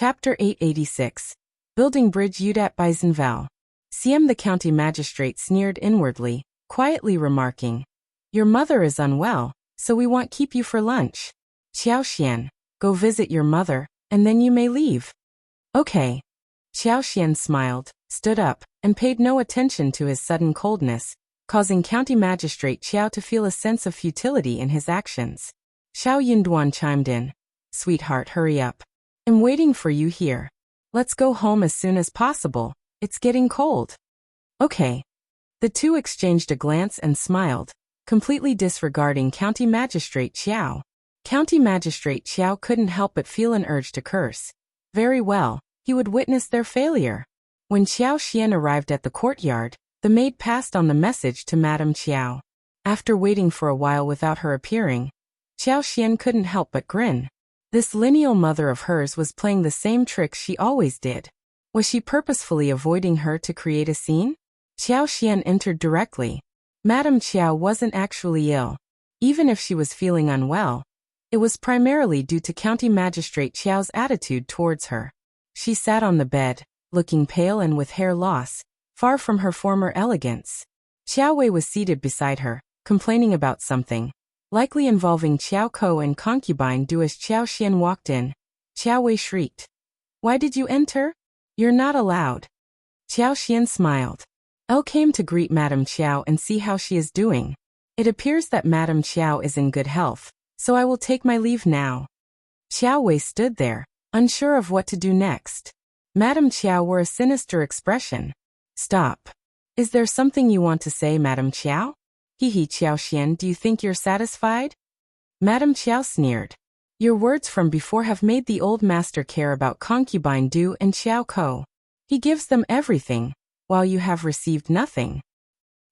Chapter 886. Building Bridge Udat Beisenval. CM the county magistrate sneered inwardly, quietly remarking, "Your mother is unwell, so we won't keep you for lunch. Qiao Xian, go visit your mother, and then you may leave." "Okay." Qiao Xian smiled, stood up, and paid no attention to his sudden coldness, causing County Magistrate Qiao to feel a sense of futility in his actions. Shao Yunduan chimed in, "Sweetheart, hurry up. I'm waiting for you here. Let's go home as soon as possible. It's getting cold." "Okay." The two exchanged a glance and smiled, completely disregarding County Magistrate Qiao. County Magistrate Qiao couldn't help but feel an urge to curse. Very well, he would witness their failure. When Qiao Xian arrived at the courtyard, the maid passed on the message to Madame Qiao. After waiting for a while without her appearing, Qiao Xian couldn't help but grin. This lineal mother of hers was playing the same tricks she always did. Was she purposefully avoiding her to create a scene? Qiao Xian entered directly. Madame Qiao wasn't actually ill. Even if she was feeling unwell, it was primarily due to County Magistrate Qiao's attitude towards her. She sat on the bed, looking pale and with hair loss, far from her former elegance. Qiao Wei was seated beside her, complaining about something, likely involving Qiao Ko and concubine Du. As Qiao Xian walked in, Qiao Wei shrieked, "Why did you enter? You're not allowed." Qiao Xian smiled. "Elle came to greet Madame Qiao and see how she is doing. It appears that Madame Qiao is in good health, so I will take my leave now." Qiao Wei stood there, unsure of what to do next. Madame Qiao wore a sinister expression. "Stop. Is there something you want to say, Madame Qiao?" "Hehe, Qiao Xian, do you think you're satisfied?" Madame Qiao sneered. "Your words from before have made the old master care about concubine Du and Qiao Ko. He gives them everything, while you have received nothing."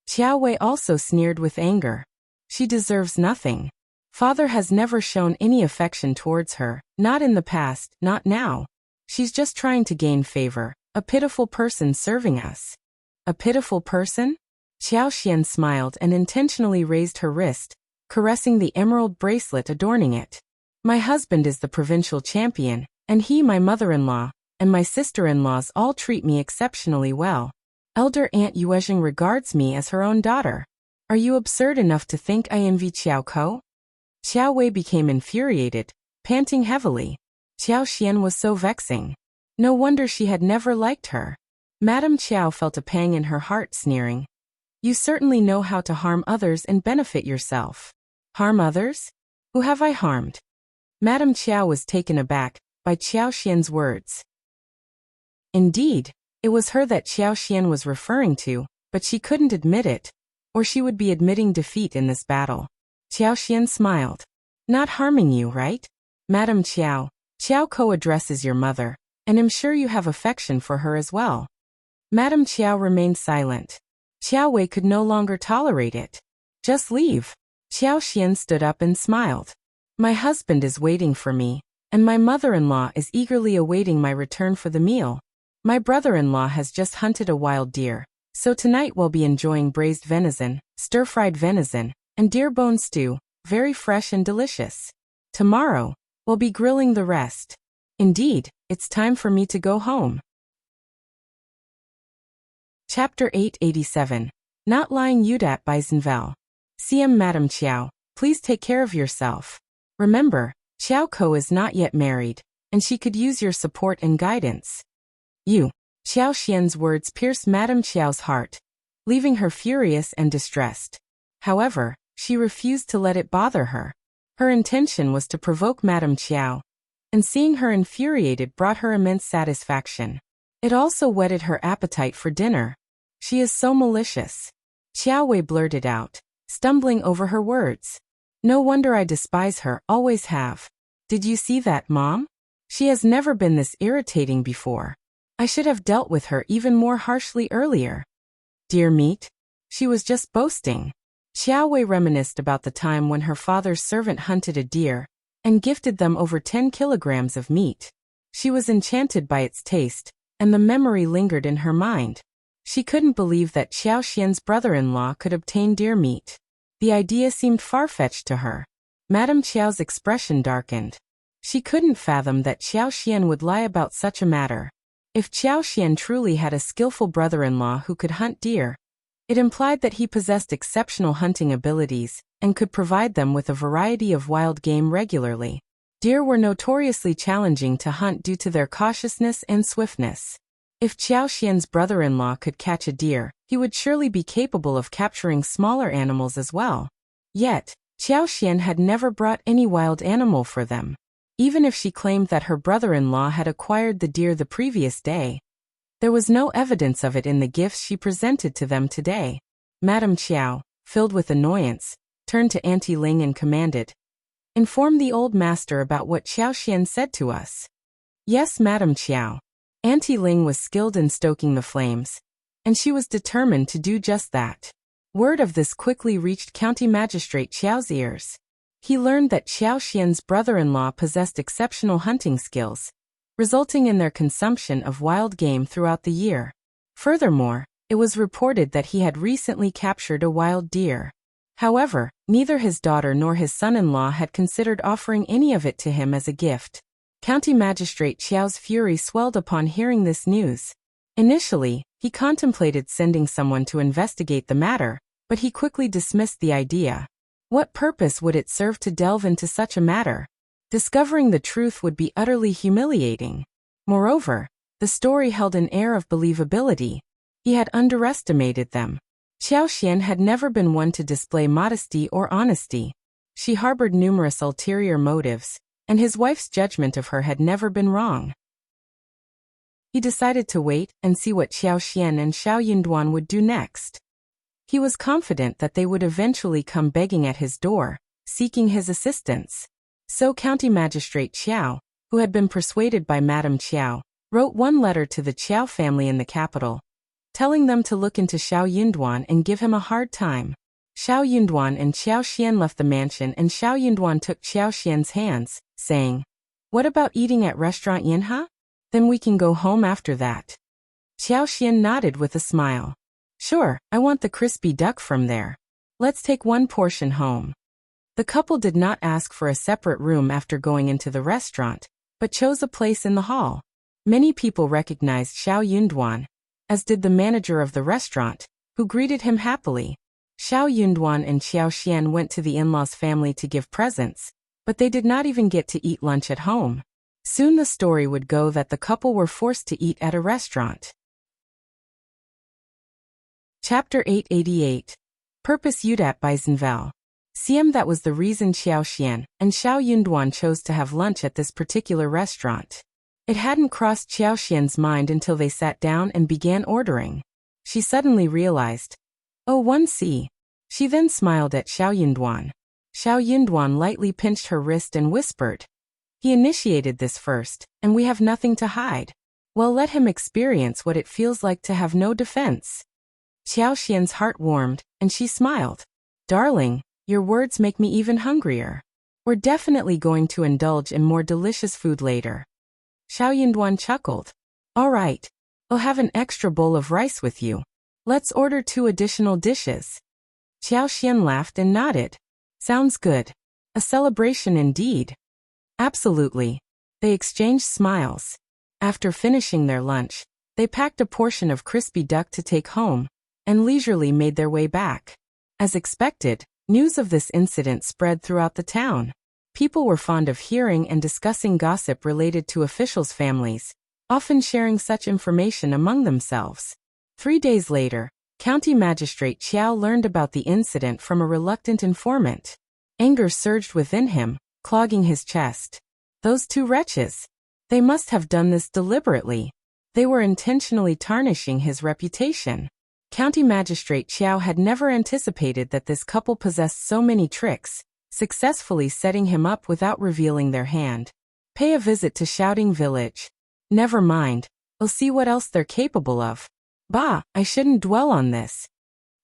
Qiao Wei also sneered with anger. "She deserves nothing. Father has never shown any affection towards her, not in the past, not now. She's just trying to gain favor, a pitiful person serving us." "A pitiful person?" Qiao Xian smiled and intentionally raised her wrist, caressing the emerald bracelet adorning it. "My husband is the provincial champion, and he my mother-in-law, and my sister-in-laws all treat me exceptionally well. Elder Aunt Yuezheng regards me as her own daughter. Are you absurd enough to think I envy Qiao Ko?" Qiao Wei became infuriated, panting heavily. Qiao Xian was so vexing. No wonder she had never liked her. Madame Qiao felt a pang in her heart, sneering, "You certainly know how to harm others and benefit yourself." "Harm others? Who have I harmed?" Madame Qiao was taken aback by Qiao Xian's words. Indeed, it was her that Qiao Xian was referring to, but she couldn't admit it, or she would be admitting defeat in this battle. Qiao Xian smiled. "Not harming you, right? Madame Qiao, Qiao Ko addresses your mother, and I'm sure you have affection for her as well." Madame Qiao remained silent. Qiao Wei could no longer tolerate it. "Just leave." Qiao Xian stood up and smiled. "My husband is waiting for me, and my mother-in-law is eagerly awaiting my return for the meal. My brother-in-law has just hunted a wild deer, so tonight we'll be enjoying braised venison, stir-fried venison, and deer bone stew, very fresh and delicious. Tomorrow, we'll be grilling the rest. Indeed, it's time for me to go home." Chapter 887. Not Lying Udat Beisenval. CM Madame Qiao, please take care of yourself. Remember, Qiao Ko is not yet married, and she could use your support and guidance. "You." Qiao Xian's words pierced Madame Qiao's heart, leaving her furious and distressed. However, she refused to let it bother her. Her intention was to provoke Madame Qiao, and seeing her infuriated brought her immense satisfaction. It also whetted her appetite for dinner. "She is so malicious." Qiao Wei blurted out, stumbling over her words. "No wonder I despise her, always have. Did you see that, Mom? She has never been this irritating before. I should have dealt with her even more harshly earlier." "Dear meat?" She was just boasting. Qiao Wei reminisced about the time when her father's servant hunted a deer and gifted them over 10 kilograms of meat. She was enchanted by its taste, and the memory lingered in her mind. She couldn't believe that Qiao Xian's brother-in-law could obtain deer meat. The idea seemed far-fetched to her. Madame Qiao's expression darkened. She couldn't fathom that Qiao Xian would lie about such a matter. If Qiao Xian truly had a skillful brother-in-law who could hunt deer, it implied that he possessed exceptional hunting abilities and could provide them with a variety of wild game regularly. Deer were notoriously challenging to hunt due to their cautiousness and swiftness. If Qiao Xian's brother-in-law could catch a deer, he would surely be capable of capturing smaller animals as well. Yet, Qiao Xian had never brought any wild animal for them. Even if she claimed that her brother-in-law had acquired the deer the previous day, there was no evidence of it in the gifts she presented to them today. Madame Qiao, filled with annoyance, turned to Auntie Ling and commanded, "Inform the old master about what Qiao Xian said to us." "Yes, Madame Qiao." Auntie Ling was skilled in stoking the flames, and she was determined to do just that. Word of this quickly reached County Magistrate Qiao's ears. He learned that Qiao Xian's brother-in-law possessed exceptional hunting skills, resulting in their consumption of wild game throughout the year. Furthermore, it was reported that he had recently captured a wild deer. However, neither his daughter nor his son-in-law had considered offering any of it to him as a gift. County Magistrate Qiao's fury swelled upon hearing this news. Initially, he contemplated sending someone to investigate the matter, but he quickly dismissed the idea. What purpose would it serve to delve into such a matter? Discovering the truth would be utterly humiliating. Moreover, the story held an air of believability. He had underestimated them. Qiao Xian had never been one to display modesty or honesty. She harbored numerous ulterior motives, and his wife's judgment of her had never been wrong. He decided to wait and see what Qiao Xian and Shao Yunduan would do next. He was confident that they would eventually come begging at his door, seeking his assistance. So County Magistrate Qiao, who had been persuaded by Madame Qiao, wrote one letter to the Qiao family in the capital, telling them to look into Shao Yunduan and give him a hard time. Shao Yunduan and Qiao Xian left the mansion, and Shao Yunduan took Qiao Xian's hands, saying, "What about eating at Restaurant Yinha? Then we can go home after that." Qiao Xian nodded with a smile. "Sure, I want the crispy duck from there. Let's take one portion home." The couple did not ask for a separate room after going into the restaurant, but chose a place in the hall. Many people recognized Shao Yunduan, as did the manager of the restaurant, who greeted him happily. Shao Yunduan and Qiao Xian went to the in-laws' family to give presents, but they did not even get to eat lunch at home. Soon the story would go that the couple were forced to eat at a restaurant. Chapter 888. Purpose Udat by Zinval. That was the reason Qiao Xian and Shao Yunduan chose to have lunch at this particular restaurant. It hadn't crossed Qiao Xian's mind until they sat down and began ordering. She suddenly realized, "Oh, 1C." She then smiled at Shao Yunduan. Shao Yunduan lightly pinched her wrist and whispered, "He initiated this first, and we have nothing to hide. Well, let him experience what it feels like to have no defense." Qiao Xian's heart warmed, and she smiled. "Darling, your words make me even hungrier. We're definitely going to indulge in more delicious food later." Shao Yunduan chuckled. "All right, I'll have an extra bowl of rice with you. Let's order 2 additional dishes." Qiao Xian laughed and nodded. "Sounds good. A celebration indeed." "Absolutely." They exchanged smiles. After finishing their lunch, they packed a portion of crispy duck to take home, and leisurely made their way back. As expected, news of this incident spread throughout the town. People were fond of hearing and discussing gossip related to officials' families, often sharing such information among themselves. 3 days later, County Magistrate Qiao learned about the incident from a reluctant informant. Anger surged within him, clogging his chest. Those 2 wretches. They must have done this deliberately. They were intentionally tarnishing his reputation. County Magistrate Qiao had never anticipated that this couple possessed so many tricks, successfully setting him up without revealing their hand. Pay a visit to Shouting Village. Never mind, I'll see what else they're capable of. Bah, I shouldn't dwell on this.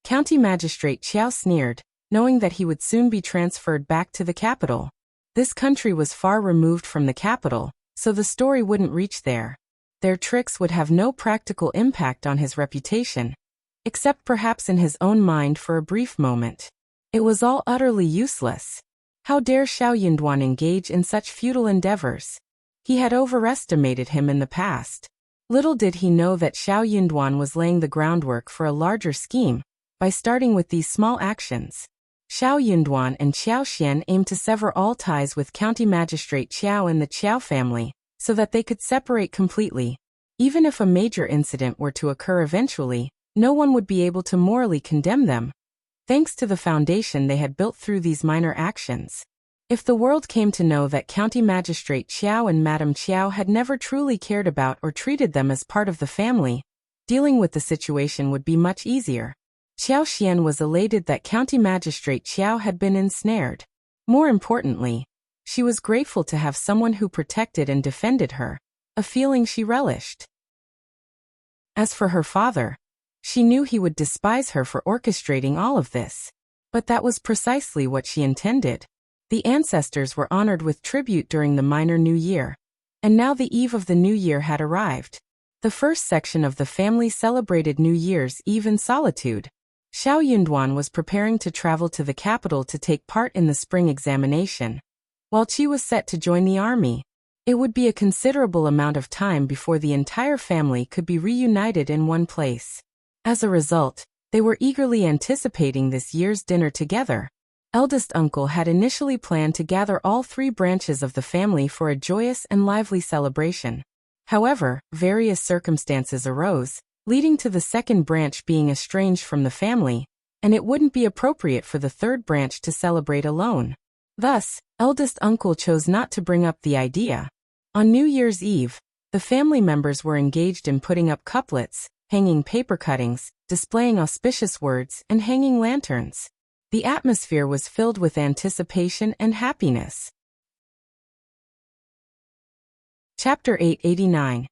County Magistrate Qiao sneered, knowing that he would soon be transferred back to the capital. This country was far removed from the capital, so the story wouldn't reach there. Their tricks would have no practical impact on his reputation, except perhaps in his own mind for a brief moment. It was all utterly useless. How dare Shao Yunduan engage in such futile endeavors? He had overestimated him in the past. Little did he know that Shao Yunduan was laying the groundwork for a larger scheme, by starting with these small actions. Shao Yunduan and Qiao Xian aimed to sever all ties with County Magistrate Qiao and the Qiao family, so that they could separate completely. Even if a major incident were to occur eventually, no one would be able to morally condemn them, thanks to the foundation they had built through these minor actions. If the world came to know that County Magistrate Qiao and Madame Qiao had never truly cared about or treated them as part of the family, dealing with the situation would be much easier. Qiao Xian was elated that County Magistrate Qiao had been ensnared. More importantly, she was grateful to have someone who protected and defended her, a feeling she relished. As for her father, she knew he would despise her for orchestrating all of this. But that was precisely what she intended. The ancestors were honored with tribute during the Minor New Year, and now the eve of the New Year had arrived. The first section of the family celebrated New Year's Eve in solitude. Shao Yunduan was preparing to travel to the capital to take part in the spring examination, while Qi was set to join the army. It would be a considerable amount of time before the entire family could be reunited in one place. As a result, they were eagerly anticipating this year's dinner together. Eldest uncle had initially planned to gather all three branches of the family for a joyous and lively celebration. However, various circumstances arose, leading to the second branch being estranged from the family, and it wouldn't be appropriate for the third branch to celebrate alone. Thus, eldest uncle chose not to bring up the idea. On New Year's Eve, the family members were engaged in putting up couplets, hanging paper cuttings, displaying auspicious words, and hanging lanterns. The atmosphere was filled with anticipation and happiness. Chapter 889.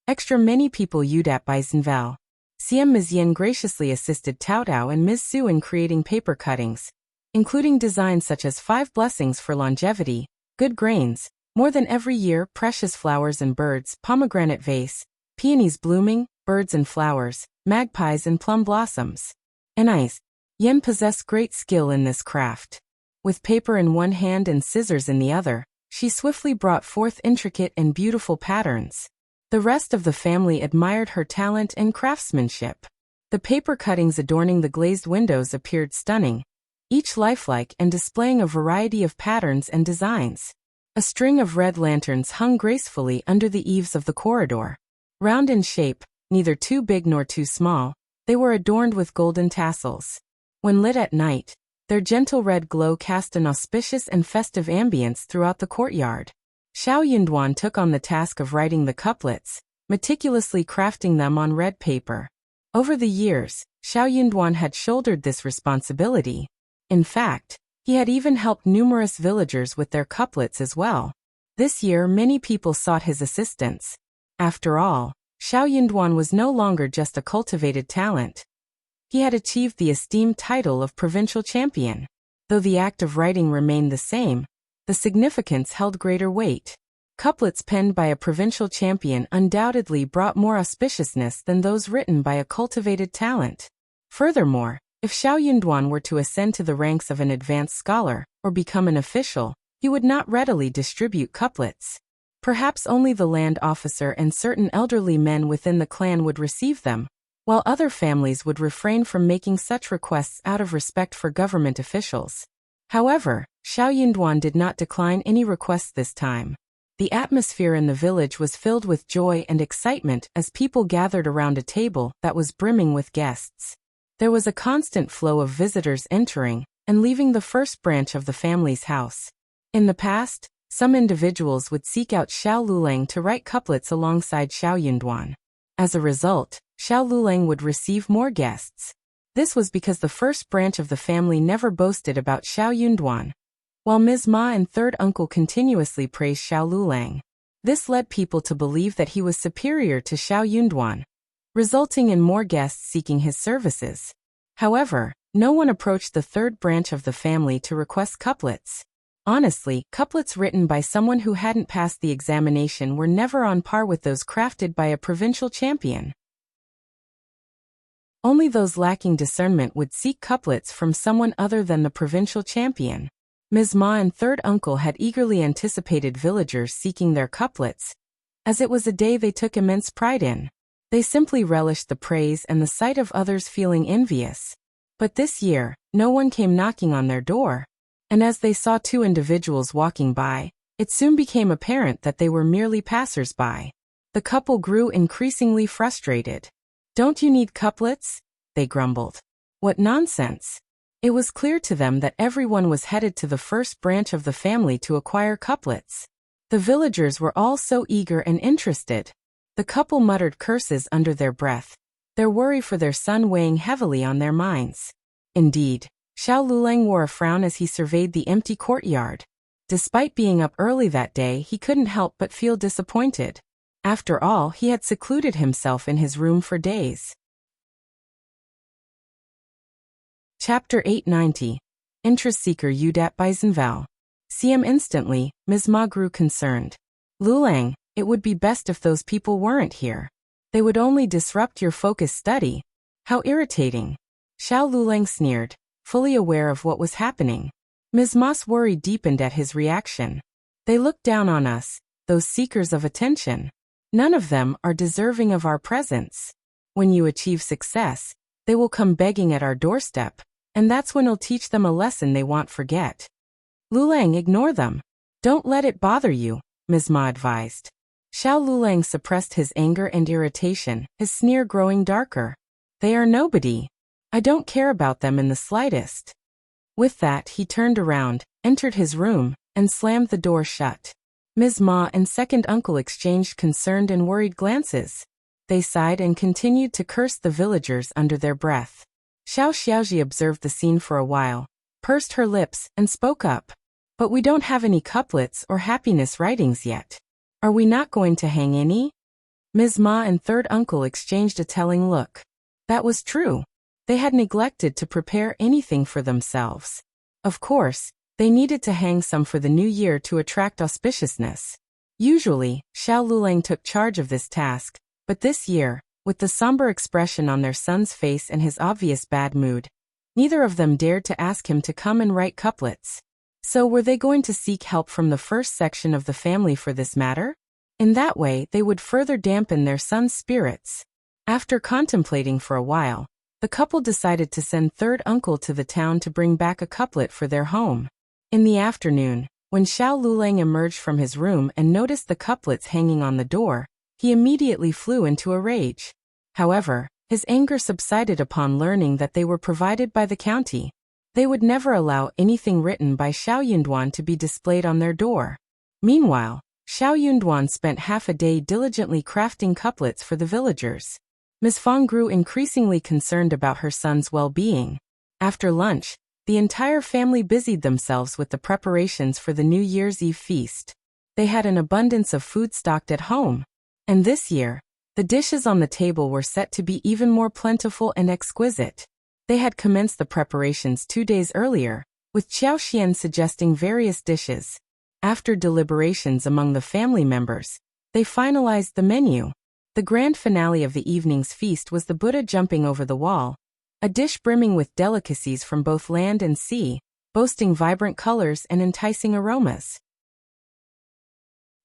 Extra many people Udat by Zinval. CM Ms. Yen graciously assisted Tao Tao and Ms. Su in creating paper cuttings, including designs such as 5 blessings for longevity, good grains, more than every year, precious flowers and birds, pomegranate vase, peonies blooming, birds and flowers, magpies and plum blossoms. And eyes. Yen possessed great skill in this craft. With paper in one hand and scissors in the other, she swiftly brought forth intricate and beautiful patterns. The rest of the family admired her talent and craftsmanship. The paper cuttings adorning the glazed windows appeared stunning, each lifelike and displaying a variety of patterns and designs. A string of red lanterns hung gracefully under the eaves of the corridor. Round in shape, neither too big nor too small, they were adorned with golden tassels. When lit at night, their gentle red glow cast an auspicious and festive ambience throughout the courtyard. Shao Yunduan took on the task of writing the couplets, meticulously crafting them on red paper. Over the years, Shao Yunduan had shouldered this responsibility. In fact, he had even helped numerous villagers with their couplets as well. This year many people sought his assistance. After all, Shao Yunduan was no longer just a cultivated talent. He had achieved the esteemed title of provincial champion. Though the act of writing remained the same, the significance held greater weight. Couplets penned by a provincial champion undoubtedly brought more auspiciousness than those written by a cultivated talent. Furthermore, if Shao Yunduan were to ascend to the ranks of an advanced scholar, or become an official, he would not readily distribute couplets. Perhaps only the land officer and certain elderly men within the clan would receive them, while other families would refrain from making such requests out of respect for government officials. However, Shao Yunduan did not decline any requests this time. The atmosphere in the village was filled with joy and excitement as people gathered around a table that was brimming with guests. There was a constant flow of visitors entering and leaving the first branch of the family's house. In the past, some individuals would seek out Xiao Lulang to write couplets alongside Shao Yunduan. As a result, Xiao Lulang would receive more guests. This was because the first branch of the family never boasted about Shao Yunduan, while Ms. Ma and third uncle continuously praised Xiao Lulang. This led people to believe that he was superior to Shao Yunduan, resulting in more guests seeking his services. However, no one approached the third branch of the family to request couplets. Honestly, couplets written by someone who hadn't passed the examination were never on par with those crafted by a provincial champion. Only those lacking discernment would seek couplets from someone other than the provincial champion. Ms. Ma and third uncle had eagerly anticipated villagers seeking their couplets, as it was a day they took immense pride in. They simply relished the praise and the sight of others feeling envious. But this year, no one came knocking on their door, and as they saw two individuals walking by, it soon became apparent that they were merely passers-by. The couple grew increasingly frustrated. "Don't you need couplets?" they grumbled. "What nonsense." It was clear to them that everyone was headed to the first branch of the family to acquire couplets. The villagers were all so eager and interested. The couple muttered curses under their breath, their worry for their son weighing heavily on their minds. Indeed, Xiao Lulang wore a frown as he surveyed the empty courtyard. Despite being up early that day, he couldn't help but feel disappointed. After all, he had secluded himself in his room for days. Chapter 890. Interest Seeker Udat by Zinval. CM instantly, Ms. Ma grew concerned. "Lulang, it would be best if those people weren't here. They would only disrupt your focused study." "How irritating." Xiao Lulang sneered, fully aware of what was happening. Ms. Ma's worry deepened at his reaction. "They look down on us, those seekers of attention. None of them are deserving of our presence. When you achieve success, they will come begging at our doorstep, and that's when I'll teach them a lesson they won't forget." "Lulang, ignore them. Don't let it bother you," Ms. Ma advised. Xiao Lulang suppressed his anger and irritation, his sneer growing darker. "They are nobody. I don't care about them in the slightest." With that, he turned around, entered his room, and slammed the door shut. Ms. Ma and second uncle exchanged concerned and worried glances. They sighed and continued to curse the villagers under their breath. Xiao Xiaoji observed the scene for a while, pursed her lips, and spoke up. "But we don't have any couplets or happiness writings yet. Are we not going to hang any?" Ms. Ma and third uncle exchanged a telling look. That was true. They had neglected to prepare anything for themselves. Of course, they needed to hang some for the new year to attract auspiciousness. Usually, Xiao Lulang took charge of this task, but this year, with the somber expression on their son's face and his obvious bad mood, neither of them dared to ask him to come and write couplets. So were they going to seek help from the first section of the family for this matter? In that way, they would further dampen their son's spirits. After contemplating for a while, the couple decided to send third uncle to the town to bring back a couplet for their home. In the afternoon, when Xiao Lulang emerged from his room and noticed the couplets hanging on the door, he immediately flew into a rage. However, his anger subsided upon learning that they were provided by the county. They would never allow anything written by Xiao Yunduan to be displayed on their door. Meanwhile, Xiao Yunduan spent half a day diligently crafting couplets for the villagers. Ms. Fang grew increasingly concerned about her son's well-being. After lunch, the entire family busied themselves with the preparations for the New Year's Eve feast. They had an abundance of food stocked at home. And this year, the dishes on the table were set to be even more plentiful and exquisite. They had commenced the preparations 2 days earlier, with Qiao Xian suggesting various dishes. After deliberations among the family members, they finalized the menu. The grand finale of the evening's feast was the Buddha jumping over the wall, a dish brimming with delicacies from both land and sea, boasting vibrant colors and enticing aromas.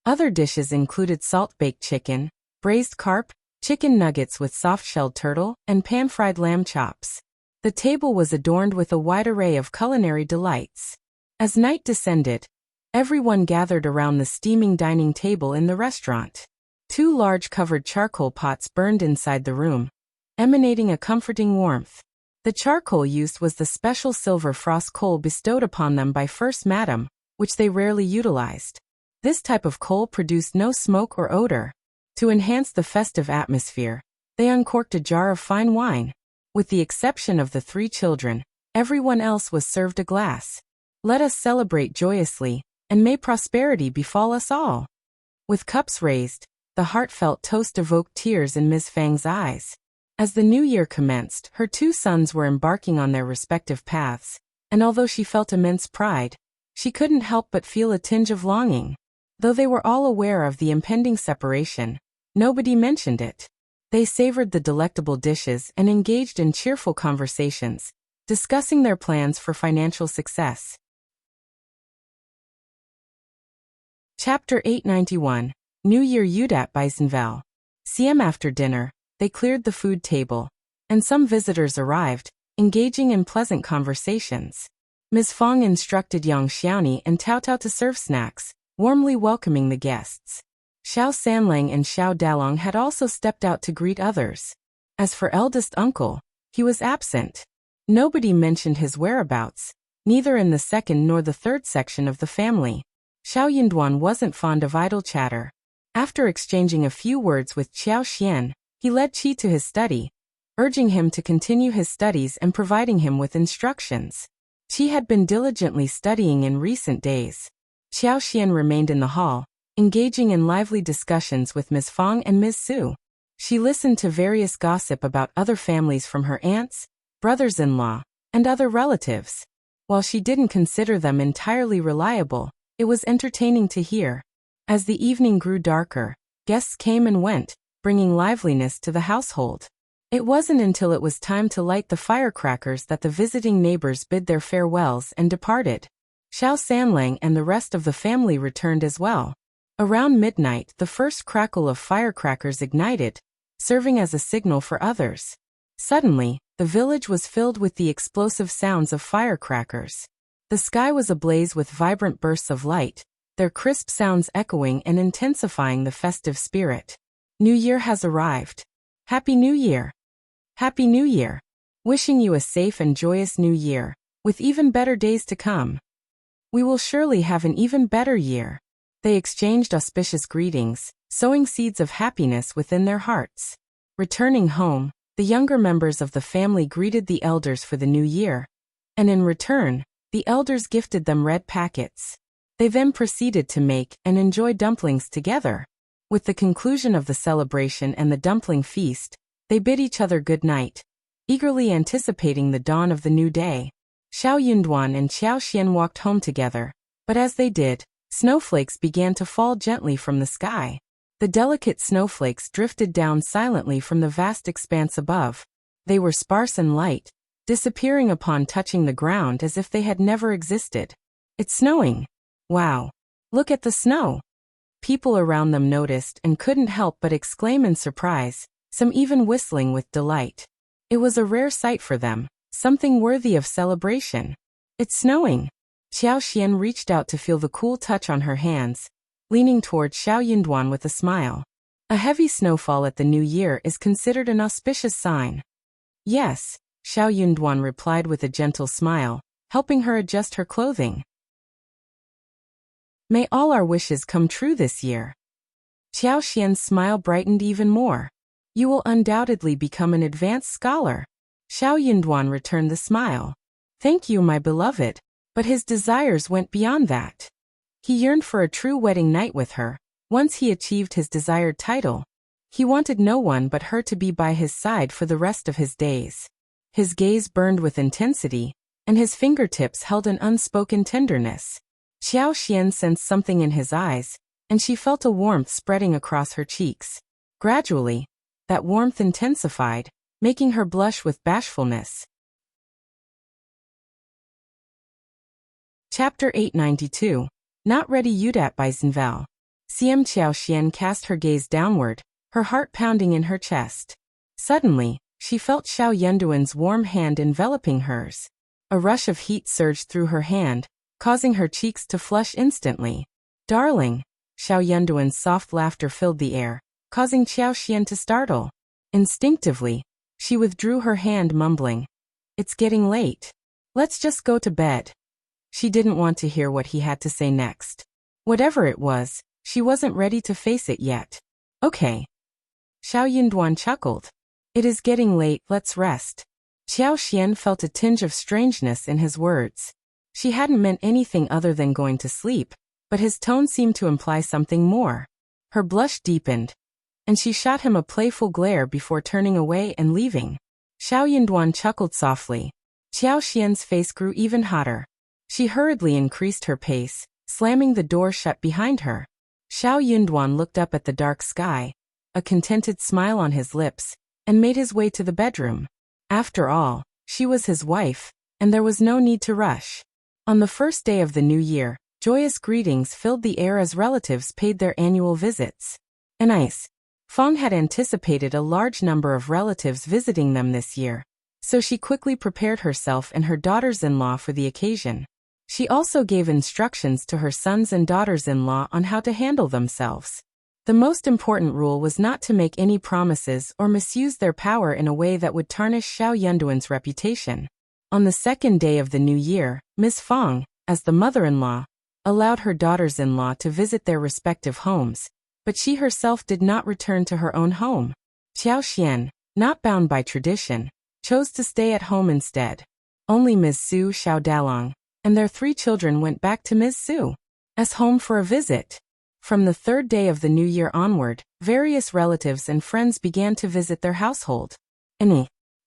Other dishes included salt-baked chicken, braised carp, chicken nuggets with soft-shelled turtle, and pan-fried lamb chops. The table was adorned with a wide array of culinary delights. As night descended, everyone gathered around the steaming dining table in the restaurant. 2 large covered charcoal pots burned inside the room, emanating a comforting warmth. The charcoal used was the special silver frost coal bestowed upon them by First Madam, which they rarely utilized. This type of coal produced no smoke or odor. To enhance the festive atmosphere, they uncorked a jar of fine wine. With the exception of the 3 children, everyone else was served a glass. "Let us celebrate joyously, and may prosperity befall us all." With cups raised, the heartfelt toast evoked tears in Ms. Fang's eyes. As the new year commenced, her 2 sons were embarking on their respective paths, and although she felt immense pride, she couldn't help but feel a tinge of longing. Though they were all aware of the impending separation, nobody mentioned it. They savored the delectable dishes and engaged in cheerful conversations, discussing their plans for financial success. Chapter 891, New Year Udat Beisenval. CM after dinner, they cleared the food table, and some visitors arrived, engaging in pleasant conversations. Ms. Fong instructed Yang Xiaoni and Tao Tao to serve snacks, warmly welcoming the guests. Xiao Sanlang and Xiao Dalong had also stepped out to greet others. As for eldest uncle, he was absent. Nobody mentioned his whereabouts, neither in the second nor the third section of the family. Xiao Yunduan wasn't fond of idle chatter. After exchanging a few words with Qiao Xian, he led Qi to his study, urging him to continue his studies and providing him with instructions. Qi had been diligently studying in recent days. Qiao Xian remained in the hall, engaging in lively discussions with Ms. Fong and Ms. Su. She listened to various gossip about other families from her aunts, brothers-in-law, and other relatives. While she didn't consider them entirely reliable, it was entertaining to hear. As the evening grew darker, guests came and went, bringing liveliness to the household. It wasn't until it was time to light the firecrackers that the visiting neighbors bid their farewells and departed. Xiao Sanlang and the rest of the family returned as well. Around midnight, the first crackle of firecrackers ignited, serving as a signal for others. Suddenly, the village was filled with the explosive sounds of firecrackers. The sky was ablaze with vibrant bursts of light, their crisp sounds echoing and intensifying the festive spirit. New Year has arrived. Happy New Year! Happy New Year! Wishing you a safe and joyous New Year, with even better days to come. We will surely have an even better year. They exchanged auspicious greetings, sowing seeds of happiness within their hearts. Returning home, the younger members of the family greeted the elders for the new year, and in return, the elders gifted them red packets. They then proceeded to make and enjoy dumplings together. With the conclusion of the celebration and the dumpling feast, they bid each other good night, eagerly anticipating the dawn of the new day. Xiao Yunduan and Qiao Xian walked home together, but as they did, snowflakes began to fall gently from the sky. The delicate snowflakes drifted down silently from the vast expanse above. They were sparse and light, disappearing upon touching the ground as if they had never existed. It's snowing. Wow! Look at the snow! People around them noticed and couldn't help but exclaim in surprise, some even whistling with delight. It was a rare sight for them, something worthy of celebration. It's snowing! Qiao Xian reached out to feel the cool touch on her hands, leaning toward Xiao Yunduan with a smile. A heavy snowfall at the new year is considered an auspicious sign. Yes, Xiao Yunduan replied with a gentle smile, helping her adjust her clothing. May all our wishes come true this year. Qiao Xian's smile brightened even more. You will undoubtedly become an advanced scholar. Xiao Yunduan returned the smile. Thank you, my beloved. But his desires went beyond that. He yearned for a true wedding night with her. Once he achieved his desired title, he wanted no one but her to be by his side for the rest of his days. His gaze burned with intensity, and his fingertips held an unspoken tenderness. Qiao Xian sensed something in his eyes, and she felt a warmth spreading across her cheeks. Gradually, that warmth intensified, making her blush with bashfulness. Chapter 892. Not Ready Udat by Zinval. CM Qiao Xian cast her gaze downward, her heart pounding in her chest. Suddenly, she felt Shao Yunduan's warm hand enveloping hers. A rush of heat surged through her hand, causing her cheeks to flush instantly. Darling! Shao Yunduan's soft laughter filled the air, causing Qiao Xian to startle. Instinctively, she withdrew her hand, mumbling, "It's getting late. Let's just go to bed." She didn't want to hear what he had to say next. Whatever it was, she wasn't ready to face it yet. Okay. Xiao Yunduan chuckled. It is getting late, let's rest. Qiao Xian felt a tinge of strangeness in his words. She hadn't meant anything other than going to sleep, but his tone seemed to imply something more. Her blush deepened, and she shot him a playful glare before turning away and leaving. Xiao Yunduan chuckled softly. Qiao Xian's face grew even hotter. She hurriedly increased her pace, slamming the door shut behind her. Xiao Yunduan looked up at the dark sky, a contented smile on his lips, and made his way to the bedroom. After all, she was his wife, and there was no need to rush. On the first day of the new year, Joyous greetings filled the air as relatives paid their annual visits. Nice. Fong had anticipated a large number of relatives visiting them this year, so she quickly prepared herself and her daughters-in-law for the occasion. She also gave instructions to her sons and daughters-in-law on how to handle themselves. The most important rule was not to make any promises or misuse their power in a way that would tarnish Shao Yunduan's reputation. On the second day of the new year, Miss Fong, as the mother-in-law, allowed her daughters-in-law to visit their respective homes, but she herself did not return to her own home. Qiao Xian, not bound by tradition, chose to stay at home instead. Only Ms. Su Shao Dalong and their 3 children went back to Ms. Su's home for a visit. From the third day of the new year onward, various relatives and friends began to visit their household.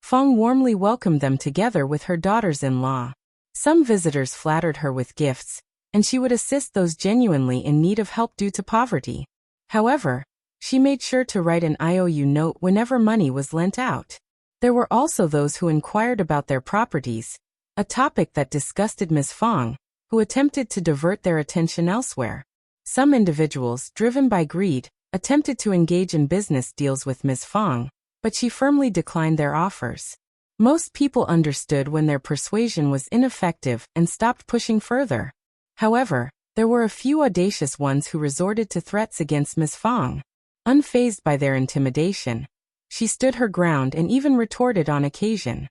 Fong warmly welcomed them together with her daughters-in-law. Some visitors flattered her with gifts, and she would assist those genuinely in need of help due to poverty. However, she made sure to write an IOU note whenever money was lent out. There were also those who inquired about their properties, a topic that disgusted Miss Fong, who attempted to divert their attention elsewhere. Some individuals, driven by greed, attempted to engage in business deals with Miss Fong, but she firmly declined their offers. Most people understood when their persuasion was ineffective and stopped pushing further. However, there were a few audacious ones who resorted to threats against Miss Fong. Unfazed by their intimidation, she stood her ground and even retorted on occasion.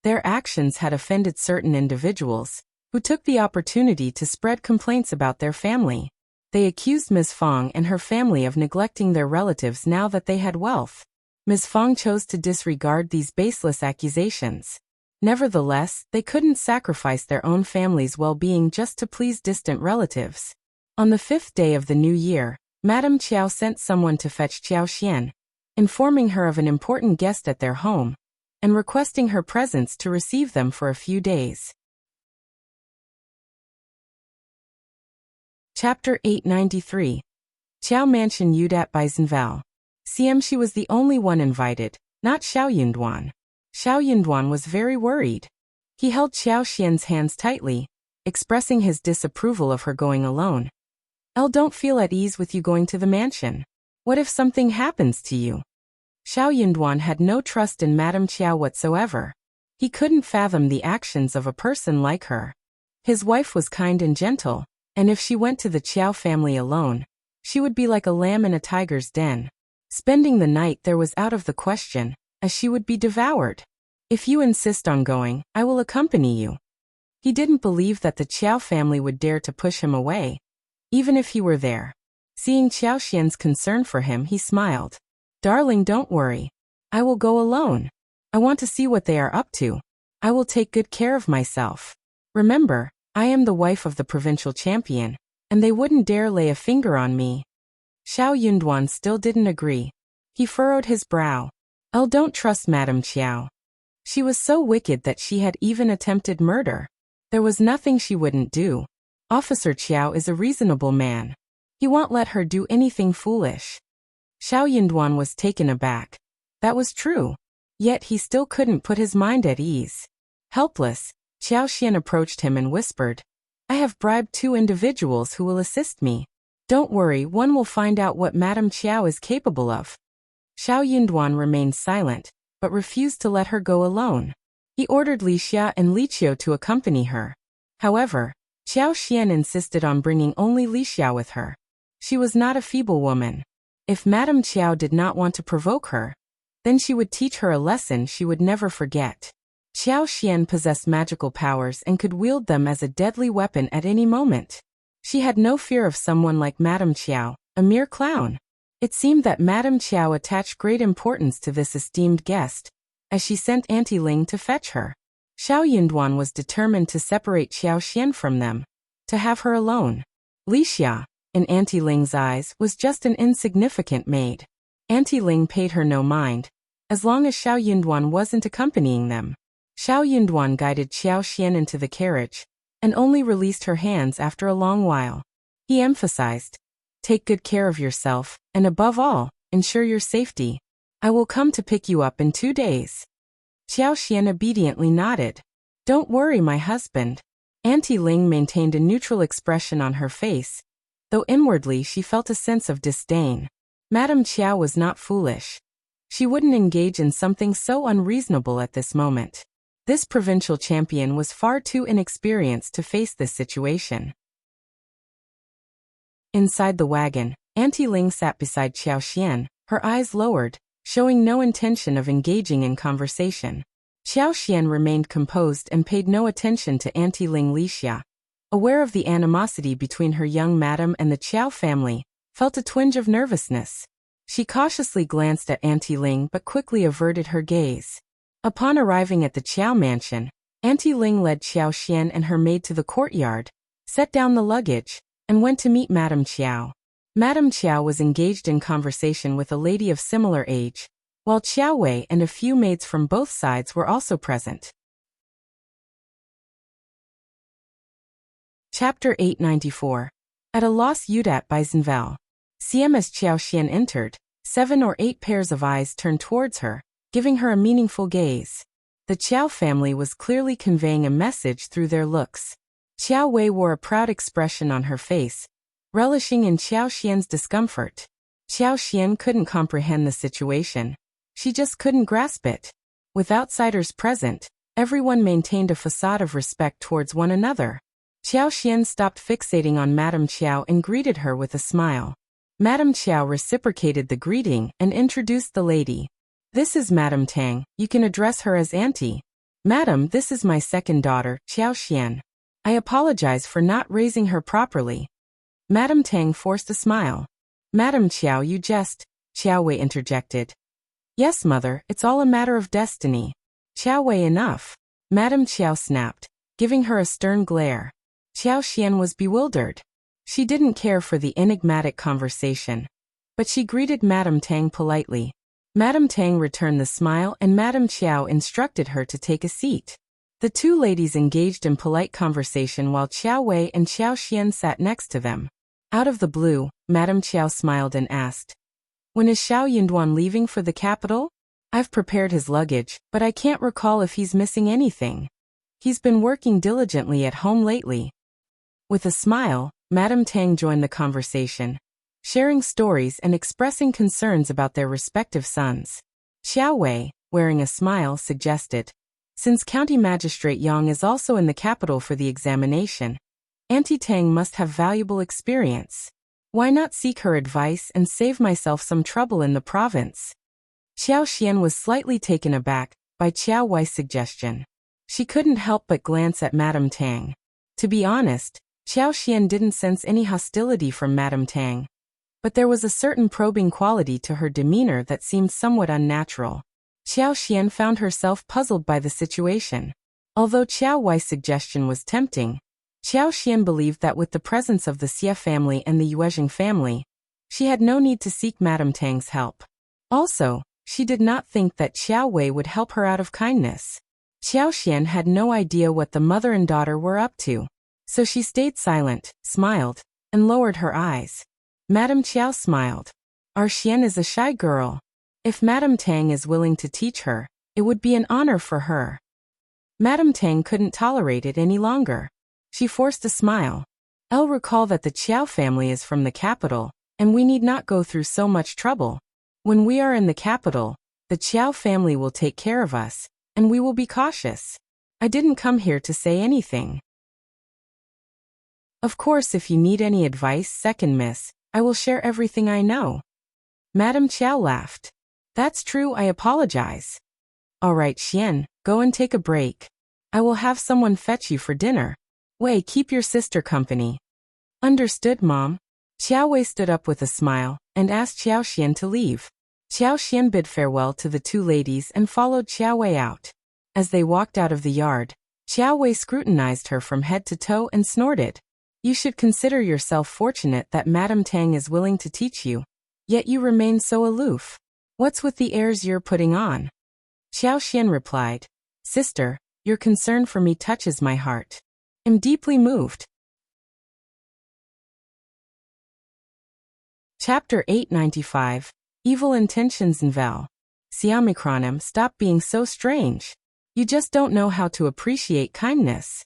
Their actions had offended certain individuals, who took the opportunity to spread complaints about their family. They accused Ms. Fong and her family of neglecting their relatives now that they had wealth. Ms. Fong chose to disregard these baseless accusations. Nevertheless, they couldn't sacrifice their own family's well-being just to please distant relatives. On the 5th day of the new year, Madame Qiao sent someone to fetch Qiao Xian, informing her of an important guest at their home, and requesting her presence to receive them for a few days. Chapter 893. Qiao Mansion Yudat Baizenval. She was the only one invited, not Shao Yunduan. Shao Yunduan was very worried. He held Qiao Xian's hands tightly, expressing his disapproval of her going alone. "I don't feel at ease with you going to the mansion. What if something happens to you?" Shao Yunduan had no trust in Madame Qiao whatsoever. He couldn't fathom the actions of a person like her. His wife was kind and gentle, and if she went to the Qiao family alone, she would be like a lamb in a tiger's den. Spending the night there was out of the question, as she would be devoured. "If you insist on going, I will accompany you." He didn't believe that the Qiao family would dare to push him away, even if he were there. Seeing Qiao Xian's concern for him, he smiled. "Darling, don't worry. I will go alone. I want to see what they are up to. I will take good care of myself. Remember, I am the wife of the provincial champion, and they wouldn't dare lay a finger on me." Shao Yunduan still didn't agree. He furrowed his brow. "I don't trust Madame Qiao. She was so wicked that she had even attempted murder. There was nothing she wouldn't do. Officer Qiao is a reasonable man. He won't let her do anything foolish." Shao Yunduan was taken aback. That was true. Yet he still couldn't put his mind at ease. Helpless, Qiao Xian approached him and whispered, "I have bribed 2 individuals who will assist me. Don't worry, one will find out what Madame Qiao is capable of." Shao Yunduan remained silent, but refused to let her go alone. He ordered Li Xia and Li Qiao to accompany her. However, Qiao Xian insisted on bringing only Li Xia with her. She was not a feeble woman. If Madame Qiao did not want to provoke her, then she would teach her a lesson she would never forget. Qiao Xian possessed magical powers and could wield them as a deadly weapon at any moment. She had no fear of someone like Madame Qiao, a mere clown. It seemed that Madame Qiao attached great importance to this esteemed guest, as she sent Auntie Ling to fetch her. Shao Yunduan was determined to separate Qiao Xian from them, to have her alone. Li Xia, in Auntie Ling's eyes, was just an insignificant maid. Auntie Ling paid her no mind, as long as Shao Yunduan wasn't accompanying them. Shao Yunduan guided Qiao Xian into the carriage, and only released her hands after a long while. He emphasized, "Take good care of yourself, and above all, ensure your safety. I will come to pick you up in 2 days." Qiao Xian obediently nodded. "Don't worry, my husband. Auntie Ling maintained a neutral expression on her face, though inwardly she felt a sense of disdain. Madame Qiao was not foolish. She wouldn't engage in something so unreasonable at this moment. This provincial champion was far too inexperienced to face this situation. Inside the wagon, Auntie Ling sat beside Qiao Xian, her eyes lowered, showing no intention of engaging in conversation. Qiao Xian remained composed and paid no attention to Auntie Ling Lixia. Aware of the animosity between her young madam and the Qiao family, felt a twinge of nervousness. She cautiously glanced at Auntie Ling but quickly averted her gaze. Upon arriving at the Qiao mansion, Auntie Ling led Qiao Xian and her maid to the courtyard, set down the luggage, and went to meet Madame Qiao. Madame Qiao was engaged in conversation with a lady of similar age, while Qiao Wei and a few maids from both sides were also present. Chapter 894. At a loss Udat by Zinval. CM as Qiao Xian entered, 7 or 8 pairs of eyes turned towards her, giving her a meaningful gaze. The Qiao family was clearly conveying a message through their looks. Qiao Wei wore a proud expression on her face, relishing in Qiao Xian's discomfort. Qiao Xian couldn't comprehend the situation. She just couldn't grasp it. With outsiders present, everyone maintained a facade of respect towards one another. Qiao Xian stopped fixating on Madame Qiao and greeted her with a smile. Madame Qiao reciprocated the greeting and introduced the lady. "This is Madame Tang, you can address her as Auntie. Madam, this is my second daughter, Qiao Xian. I apologize for not raising her properly." Madame Tang forced a smile. "Madame Qiao, you jest," Qiao Wei interjected. "Yes, mother, it's all a matter of destiny." "Qiao Wei, enough." Madame Qiao snapped, giving her a stern glare. Qiao Xian was bewildered. She didn't care for the enigmatic conversation, but she greeted Madame Tang politely. Madame Tang returned the smile and Madame Qiao instructed her to take a seat. The two ladies engaged in polite conversation while Qiao Wei and Qiao Xian sat next to them. Out of the blue, Madame Qiao smiled and asked, "When is Shao Yunduan leaving for the capital? I've prepared his luggage, but I can't recall if he's missing anything. He's been working diligently at home lately." With a smile, Madame Tang joined the conversation, sharing stories and expressing concerns about their respective sons. Qiao Wei, wearing a smile, suggested, "Since County Magistrate Yang is also in the capital for the examination, Auntie Tang must have valuable experience. Why not seek her advice and save myself some trouble in the province?" Qiao Xian was slightly taken aback by Qiao Wei's suggestion. She couldn't help but glance at Madame Tang. To be honest, Qiao Xian didn't sense any hostility from Madame Tang, but there was a certain probing quality to her demeanor that seemed somewhat unnatural. Qiao Xian found herself puzzled by the situation. Although Qiao Wei's suggestion was tempting, Qiao Xian believed that with the presence of the Xie family and the Yuezheng family, she had no need to seek Madame Tang's help. Also, she did not think that Qiao Wei would help her out of kindness. Qiao Xian had no idea what the mother and daughter were up to, so she stayed silent, smiled, and lowered her eyes. Madame Qiao smiled. "Our Xian is a shy girl. If Madame Tang is willing to teach her, it would be an honor for her." Madame Tang couldn't tolerate it any longer. She forced a smile. "I'll recall that the Qiao family is from the capital, and we need not go through so much trouble. When we are in the capital, the Qiao family will take care of us, and we will be cautious. I didn't come here to say anything. Of course, if you need any advice, second miss, I will share everything I know." Madame Qiao laughed. "That's true, I apologize." "All right, Xian, go and take a break. I will have someone fetch you for dinner. Wei, keep your sister company." "Understood, Mom." Qiao Wei stood up with a smile and asked Qiao Xian to leave. Qiao Xian bid farewell to the two ladies and followed Qiao Wei out. As they walked out of the yard, Qiao Wei scrutinized her from head to toe and snorted. "You should consider yourself fortunate that Madame Tang is willing to teach you, yet you remain so aloof. What's with the airs you're putting on?" Qiao Xian replied, "Sister, your concern for me touches my heart. I'm deeply moved." Chapter 895. Evil Intentions in Val. Siamikronim, stop being so strange. You just don't know how to appreciate kindness.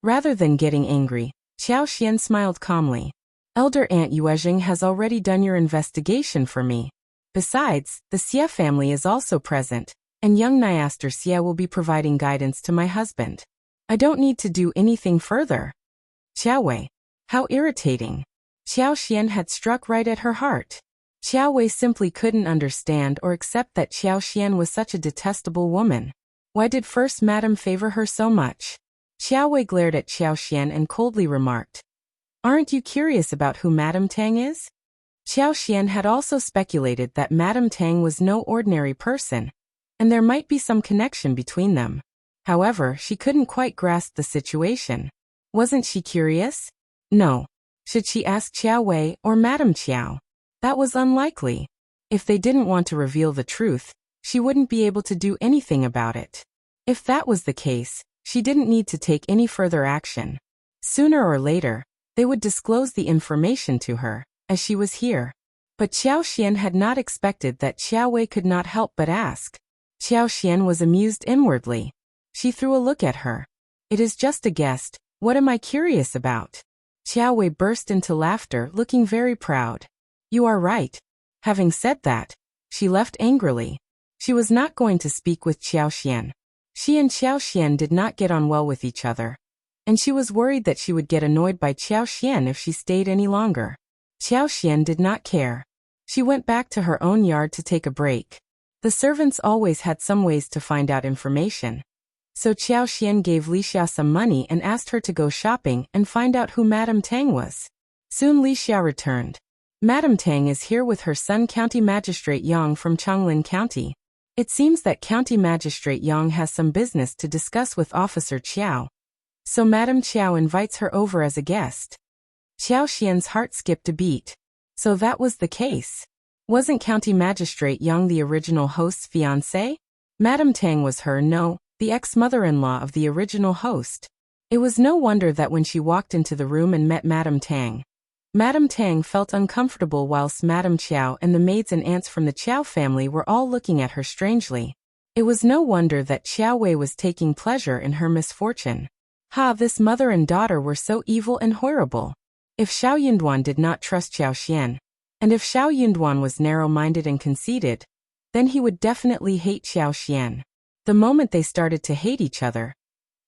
Rather than getting angry, Qiao Xian smiled calmly. Elder Aunt Yuezheng has already done your investigation for me. Besides, the Xie family is also present, and young Nyaster Xie will be providing guidance to my husband. I don't need to do anything further. Qiao Wei. How irritating. Qiao Xian had struck right at her heart. Qiao Wei simply couldn't understand or accept that Qiao Xian was such a detestable woman. Why did First Madam favor her so much? Qiao Wei glared at Qiao Xian and coldly remarked, "Aren't you curious about who Madame Tang is?" Qiao Xian had also speculated that Madame Tang was no ordinary person, and there might be some connection between them. However, she couldn't quite grasp the situation. Wasn't she curious? No. Should she ask Qiao Wei or Madame Qiao? That was unlikely. If they didn't want to reveal the truth, she wouldn't be able to do anything about it. If that was the case, she didn't need to take any further action. Sooner or later, they would disclose the information to her, as she was here. But Qiao Xian had not expected that Qiao Wei could not help but ask. Qiao Xian was amused inwardly. She threw a look at her. "It is just a guest, what am I curious about?" Qiao Wei burst into laughter, looking very proud. "You are right." Having said that, she left angrily. She was not going to speak with Qiao Xian. She and Qiao Xian did not get on well with each other, and she was worried that she would get annoyed by Qiao Xian if she stayed any longer. Qiao Xian did not care. She went back to her own yard to take a break. The servants always had some ways to find out information. So Qiao Xian gave Li Xia some money and asked her to go shopping and find out who Madame Tang was. Soon Li Xia returned. Madame Tang is here with her son County Magistrate Yang from Changlin County. It seems that County Magistrate Yang has some business to discuss with Officer Qiao. So Madame Qiao invites her over as a guest. Qiao Xian's heart skipped a beat. So that was the case. Wasn't County Magistrate Yang the original host's fiancé? Madame Tang was the ex-mother-in-law of the original host. It was no wonder that when she walked into the room and met Madame Tang felt uncomfortable whilst Madame Qiao and the maids and aunts from the Qiao family were all looking at her strangely. It was no wonder that Qiao Wei was taking pleasure in her misfortune. This mother and daughter were so evil and horrible. If Shao Yunduan did not trust Qiao Xian, and if Shao Yunduan was narrow-minded and conceited, then he would definitely hate Qiao Xian. The moment they started to hate each other,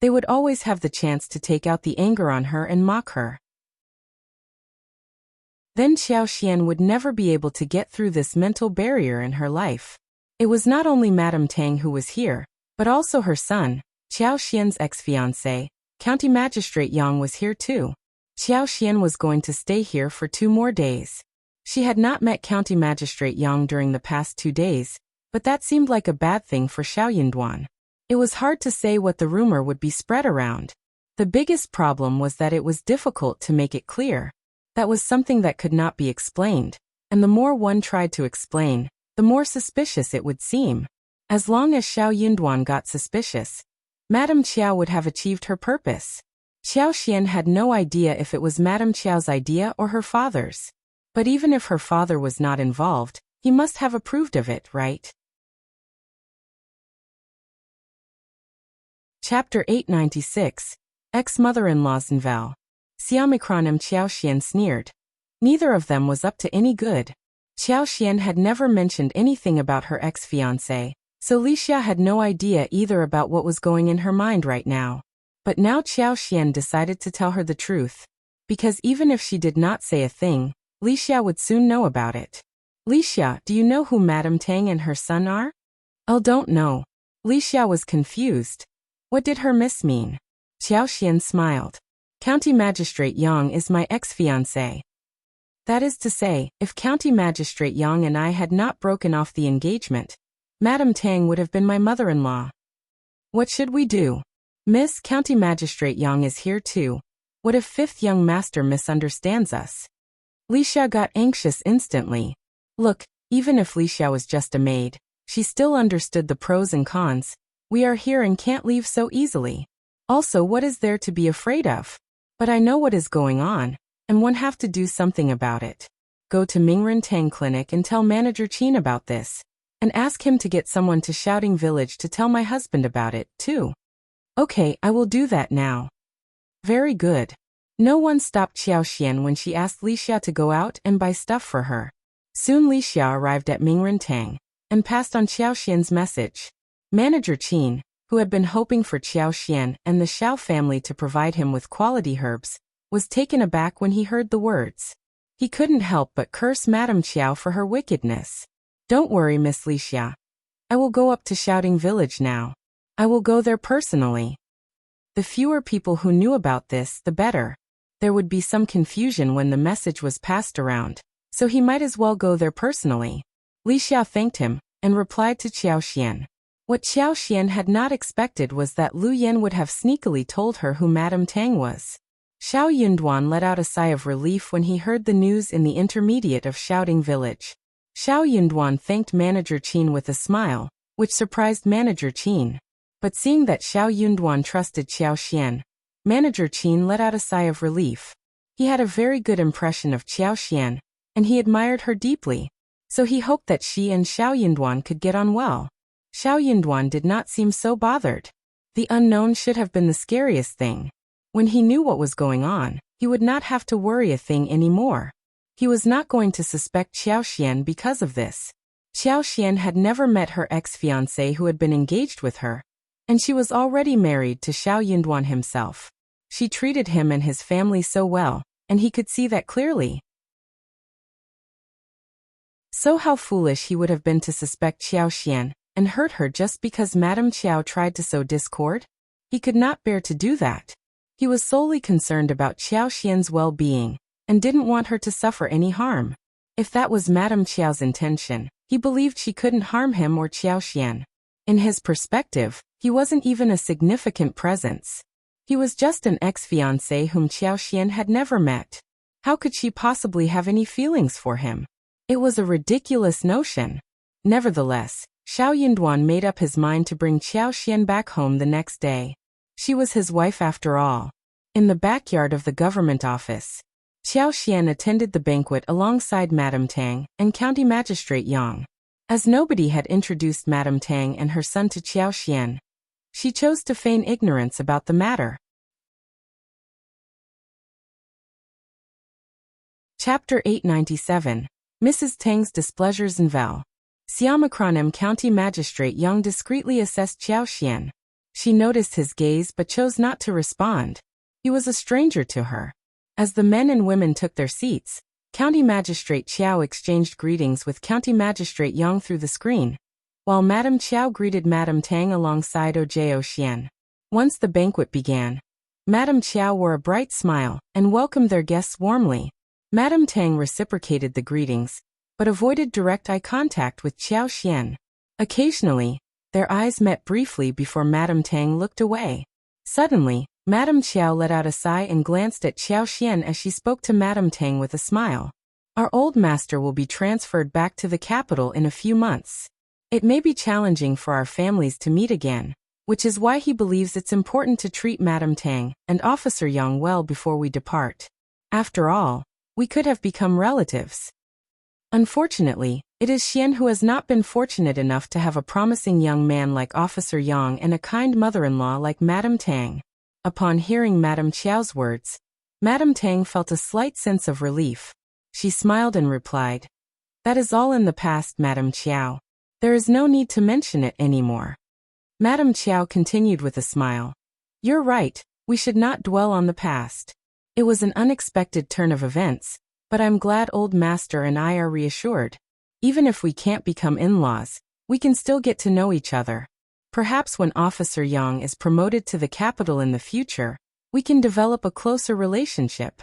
they would always have the chance to take out the anger on her and mock her. Then Qiao Xian would never be able to get through this mental barrier in her life. It was not only Madame Tang who was here, but also her son, Qiao Xian's ex-fiancé, County Magistrate Yang was here too. Qiao Xian was going to stay here for 2 more days. She had not met County Magistrate Yang during the past 2 days, but that seemed like a bad thing for Shao Yunduan. It was hard to say what the rumor would be spread around. The biggest problem was that it was difficult to make it clear. That was something that could not be explained, and the more one tried to explain, the more suspicious it would seem. As long as Shao Yunduan got suspicious, Madame Qiao would have achieved her purpose. Qiao Xian had no idea if it was Madame Qiao's idea or her father's. But even if her father was not involved, he must have approved of it, right? Chapter 896, Ex-Mother-in-Law's Unwilling. Xiaomicronim Qiao Xian sneered. Neither of them was up to any good. Qiao Xian had never mentioned anything about her ex-fiancé, so Li Xia had no idea either about what was going in her mind right now. But now Qiao Xian decided to tell her the truth. Because even if she did not say a thing, Li Xia would soon know about it. Li Xia, do you know who Madame Tang and her son are? I don't know. Li Xia was confused. What did her miss mean? Qiao Xian smiled. County Magistrate Yang is my ex-fiancé. That is to say, if County Magistrate Yang and I had not broken off the engagement, Madame Tang would have been my mother-in-law. What should we do? Miss, County Magistrate Yang is here too. What if 5th young master misunderstands us? Li Xia got anxious instantly. Look, even if Li Xia was just a maid, she still understood the pros and cons. We are here and can't leave so easily. Also, what is there to be afraid of? But I know what is going on, and one have to do something about it. Go to Mingren Tang Clinic and tell Manager Qin about this, and ask him to get someone to Shouting Village to tell my husband about it, too. Okay, I will do that now. Very good. No one stopped Qiao when she asked Li Xia to go out and buy stuff for her. Soon Li Xia arrived at Mingren Tang and passed on Qiao message. Manager Qin, who had been hoping for Qiao and the Shao family to provide him with quality herbs, was taken aback when he heard the words. He couldn't help but curse Madame Qiao for her wickedness. Don't worry, Miss Li Xia. I will go up to Shouting Village now. I will go there personally. The fewer people who knew about this, the better. There would be some confusion when the message was passed around, so he might as well go there personally. Li Xia thanked him and replied to Qiao. What Qiao had not expected was that Lu Yan would have sneakily told her who Madame Tang was. Shao Yunduan let out a sigh of relief when he heard the news in the intermediate of Shouting Village. Shao Yunduan thanked Manager Qin with a smile, which surprised Manager Qin. But seeing that Shao Yunduan trusted Qiao, Manager Qin let out a sigh of relief. He had a very good impression of Qiao, and he admired her deeply. So he hoped that she and Shao Yunduan could get on well. Shao Yunduan did not seem so bothered. The unknown should have been the scariest thing. When he knew what was going on, he would not have to worry a thing anymore. He was not going to suspect Qiao because of this. Qiao had never met her ex-fiancé who had been engaged with her, and she was already married to Shao Yunduan himself. She treated him and his family so well, and he could see that clearly. So how foolish he would have been to suspect Qiao and hurt her just because Madame Qiao tried to sow discord? He could not bear to do that. He was solely concerned about Qiao's well-being, and didn't want her to suffer any harm. If that was Madame Qiao's intention, he believed she couldn't harm him or Qiao. In his perspective, he wasn't even a significant presence. He was just an ex-fiancé whom Qiao had never met. How could she possibly have any feelings for him? It was a ridiculous notion. Nevertheless, Shao Yunduan made up his mind to bring Qiao back home the next day. She was his wife after all. In the backyard of the government office, Qiao attended the banquet alongside Madame Tang and County Magistrate Yang. As nobody had introduced Madame Tang and her son to Qiao, she chose to feign ignorance about the matter. Chapter 897. Mrs. Tang's Displeasures in Val. Siamacronem County Magistrate Yang discreetly assessed Qiao. She noticed his gaze but chose not to respond. He was a stranger to her. As the men and women took their seats, County Magistrate Qiao exchanged greetings with County Magistrate Yang through the screen, while Madame Qiao greeted Madame Tang alongside Xian. Once the banquet began, Madame Qiao wore a bright smile and welcomed their guests warmly. Madame Tang reciprocated the greetings, but avoided direct eye contact with Qiao. Occasionally, their eyes met briefly before Madame Tang looked away. Suddenly, Madame Qiao let out a sigh and glanced at Qiao as she spoke to Madame Tang with a smile. Our old master will be transferred back to the capital in a few months. It may be challenging for our families to meet again, which is why he believes it's important to treat Madame Tang and Officer Yang well before we depart. After all, we could have become relatives. Unfortunately, it is Xian who has not been fortunate enough to have a promising young man like Officer Yang and a kind mother-in-law like Madame Tang. Upon hearing Madame Qiao's words, Madame Tang felt a slight sense of relief. She smiled and replied, "That is all in the past, Madame Qiao. There is no need to mention it anymore." Madame Qiao continued with a smile. "You're right, we should not dwell on the past. It was an unexpected turn of events, but I'm glad old master and I are reassured. Even if we can't become in-laws, we can still get to know each other. Perhaps when Officer Yang is promoted to the capital in the future, we can develop a closer relationship."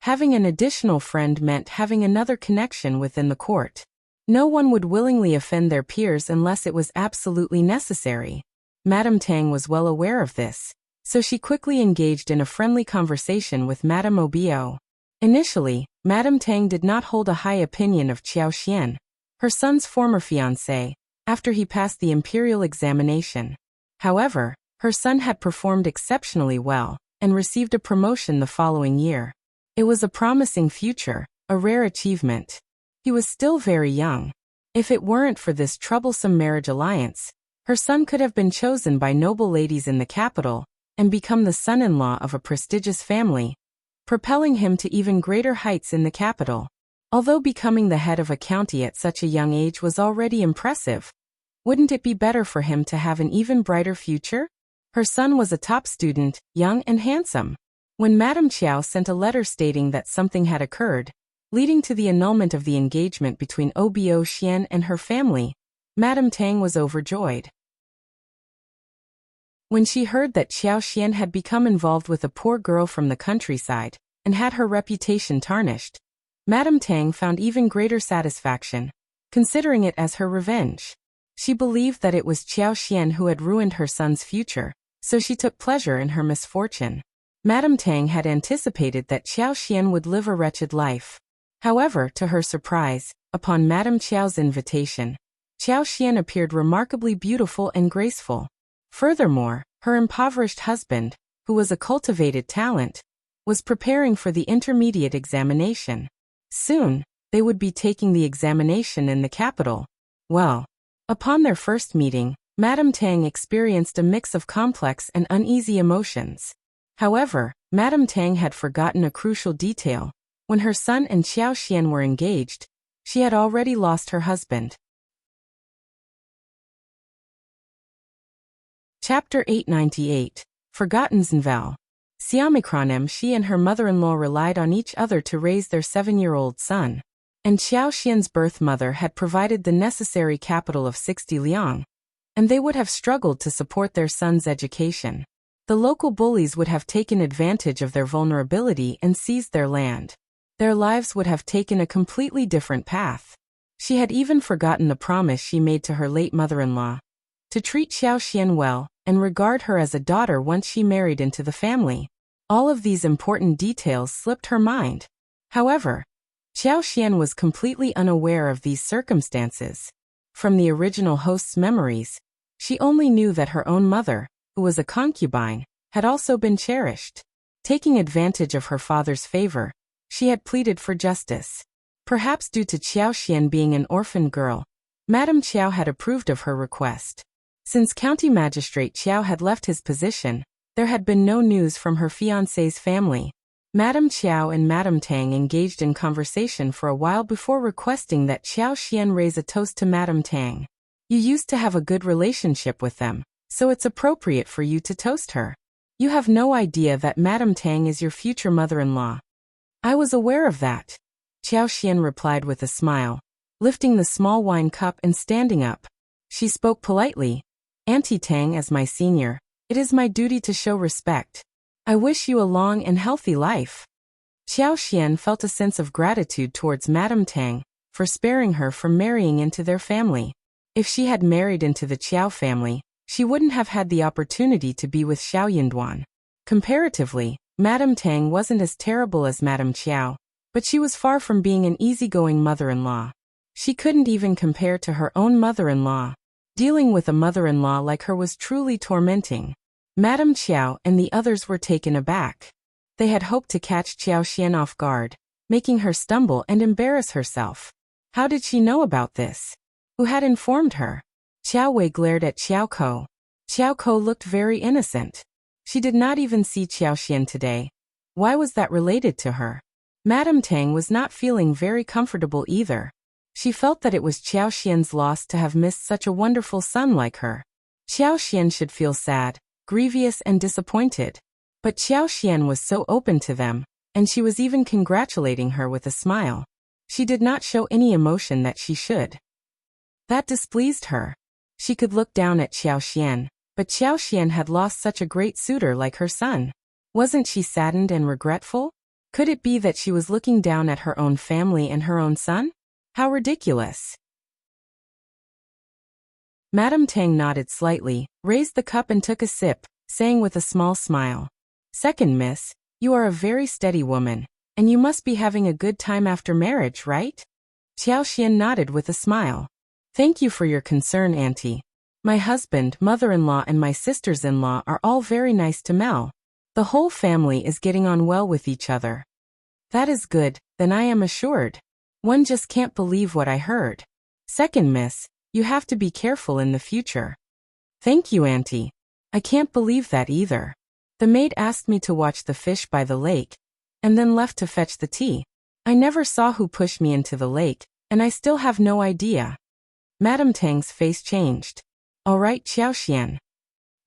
Having an additional friend meant having another connection within the court. No one would willingly offend their peers unless it was absolutely necessary. Madame Tang was well aware of this, so she quickly engaged in a friendly conversation with Madame Obio. Initially, Madame Tang did not hold a high opinion of Qiao, her son's former fiancé, after he passed the imperial examination. However, her son had performed exceptionally well and received a promotion the following year. It was a promising future, a rare achievement. He was still very young. If it weren't for this troublesome marriage alliance, her son could have been chosen by noble ladies in the capital, and become the son-in-law of a prestigious family, propelling him to even greater heights in the capital. Although becoming the head of a county at such a young age was already impressive, wouldn't it be better for him to have an even brighter future? Her son was a top student, young and handsome. When Madame Qiao sent a letter stating that something had occurred, leading to the annulment of the engagement between Obo Xian and her family, Madame Tang was overjoyed. When she heard that Qiao Xian had become involved with a poor girl from the countryside, and had her reputation tarnished, Madame Tang found even greater satisfaction, considering it as her revenge. She believed that it was Qiao Xian who had ruined her son's future, so she took pleasure in her misfortune. Madame Tang had anticipated that Qiao Xian would live a wretched life. However, to her surprise, upon Madame Qiao's invitation, Qiao Xian appeared remarkably beautiful and graceful. Furthermore, her impoverished husband, who was a cultivated talent, was preparing for the intermediate examination. Soon, they would be taking the examination in the capital. Well, upon their first meeting, Madame Tang experienced a mix of complex and uneasy emotions. However, Madame Tang had forgotten a crucial detail. When her son and Qiao Xian were engaged, she had already lost her husband. Chapter 898. Forgotten Zhenval. Siamikronem, she and her mother-in-law relied on each other to raise their 7-year-old son, and Qiao Xian's birth mother had provided the necessary capital of 60 liang, and they would have struggled to support their son's education. The local bullies would have taken advantage of their vulnerability and seized their land. Their lives would have taken a completely different path. She had even forgotten the promise she made to her late mother-in-law, to treat Qiao Xian well, and regard her as a daughter once she married into the family. All of these important details slipped her mind. However, Qiao Xian was completely unaware of these circumstances. From the original host's memories, she only knew that her own mother, who was a concubine, had also been cherished. Taking advantage of her father's favor, she had pleaded for justice. Perhaps due to Qiao Xian being an orphan girl, Madame Qiao had approved of her request. Since County Magistrate Qiao had left his position, there had been no news from her fiancé's family. Madame Qiao and Madame Tang engaged in conversation for a while before requesting that Qiao Xian raise a toast to Madame Tang. You used to have a good relationship with them, so it's appropriate for you to toast her. You have no idea that Madame Tang is your future mother-in-law. I was aware of that, Qiao Xian replied with a smile, lifting the small wine cup and standing up. She spoke politely. Auntie Tang, as my senior, it is my duty to show respect. I wish you a long and healthy life. Qiao Xian felt a sense of gratitude towards Madame Tang for sparing her from marrying into their family. If she had married into the Qiao family, she wouldn't have had the opportunity to be with Shao Yunduan. Comparatively, Madame Tang wasn't as terrible as Madame Qiao, but she was far from being an easygoing mother-in-law. She couldn't even compare to her own mother-in-law. Dealing with a mother-in-law like her was truly tormenting. Madame Qiao and the others were taken aback. They had hoped to catch Qiao Xian off guard, making her stumble and embarrass herself. How did she know about this? Who had informed her? Qiao Wei glared at Qiao Ko. Qiao Ko looked very innocent. She did not even see Qiao Xian today. Why was that related to her? Madame Tang was not feeling very comfortable either. She felt that it was Qiao Xian's loss to have missed such a wonderful son like her. Qiao Xian should feel sad, grievous and disappointed. But Qiao Xian was so open to them, and she was even congratulating her with a smile. She did not show any emotion that she should. That displeased her. She could look down at Qiao Xian, but Qiao Xian had lost such a great suitor like her son. Wasn't she saddened and regretful? Could it be that she was looking down at her own family and her own son? How ridiculous. Madame Tang nodded slightly, raised the cup and took a sip, saying with a small smile, "Second miss, you are a very steady woman, and you must be having a good time after marriage, right?" Qiao Xian nodded with a smile. "Thank you for your concern, Auntie. My husband, mother-in-law and my sisters-in-law are all very nice to Mel. The whole family is getting on well with each other." "That is good, then I am assured. One just can't believe what I heard. Second miss, you have to be careful in the future." "Thank you, Auntie. I can't believe that either." The maid asked me to watch the fish by the lake, and then left to fetch the tea. I never saw who pushed me into the lake, and I still have no idea. Madame Tang's face changed. All right, Qiao Xian.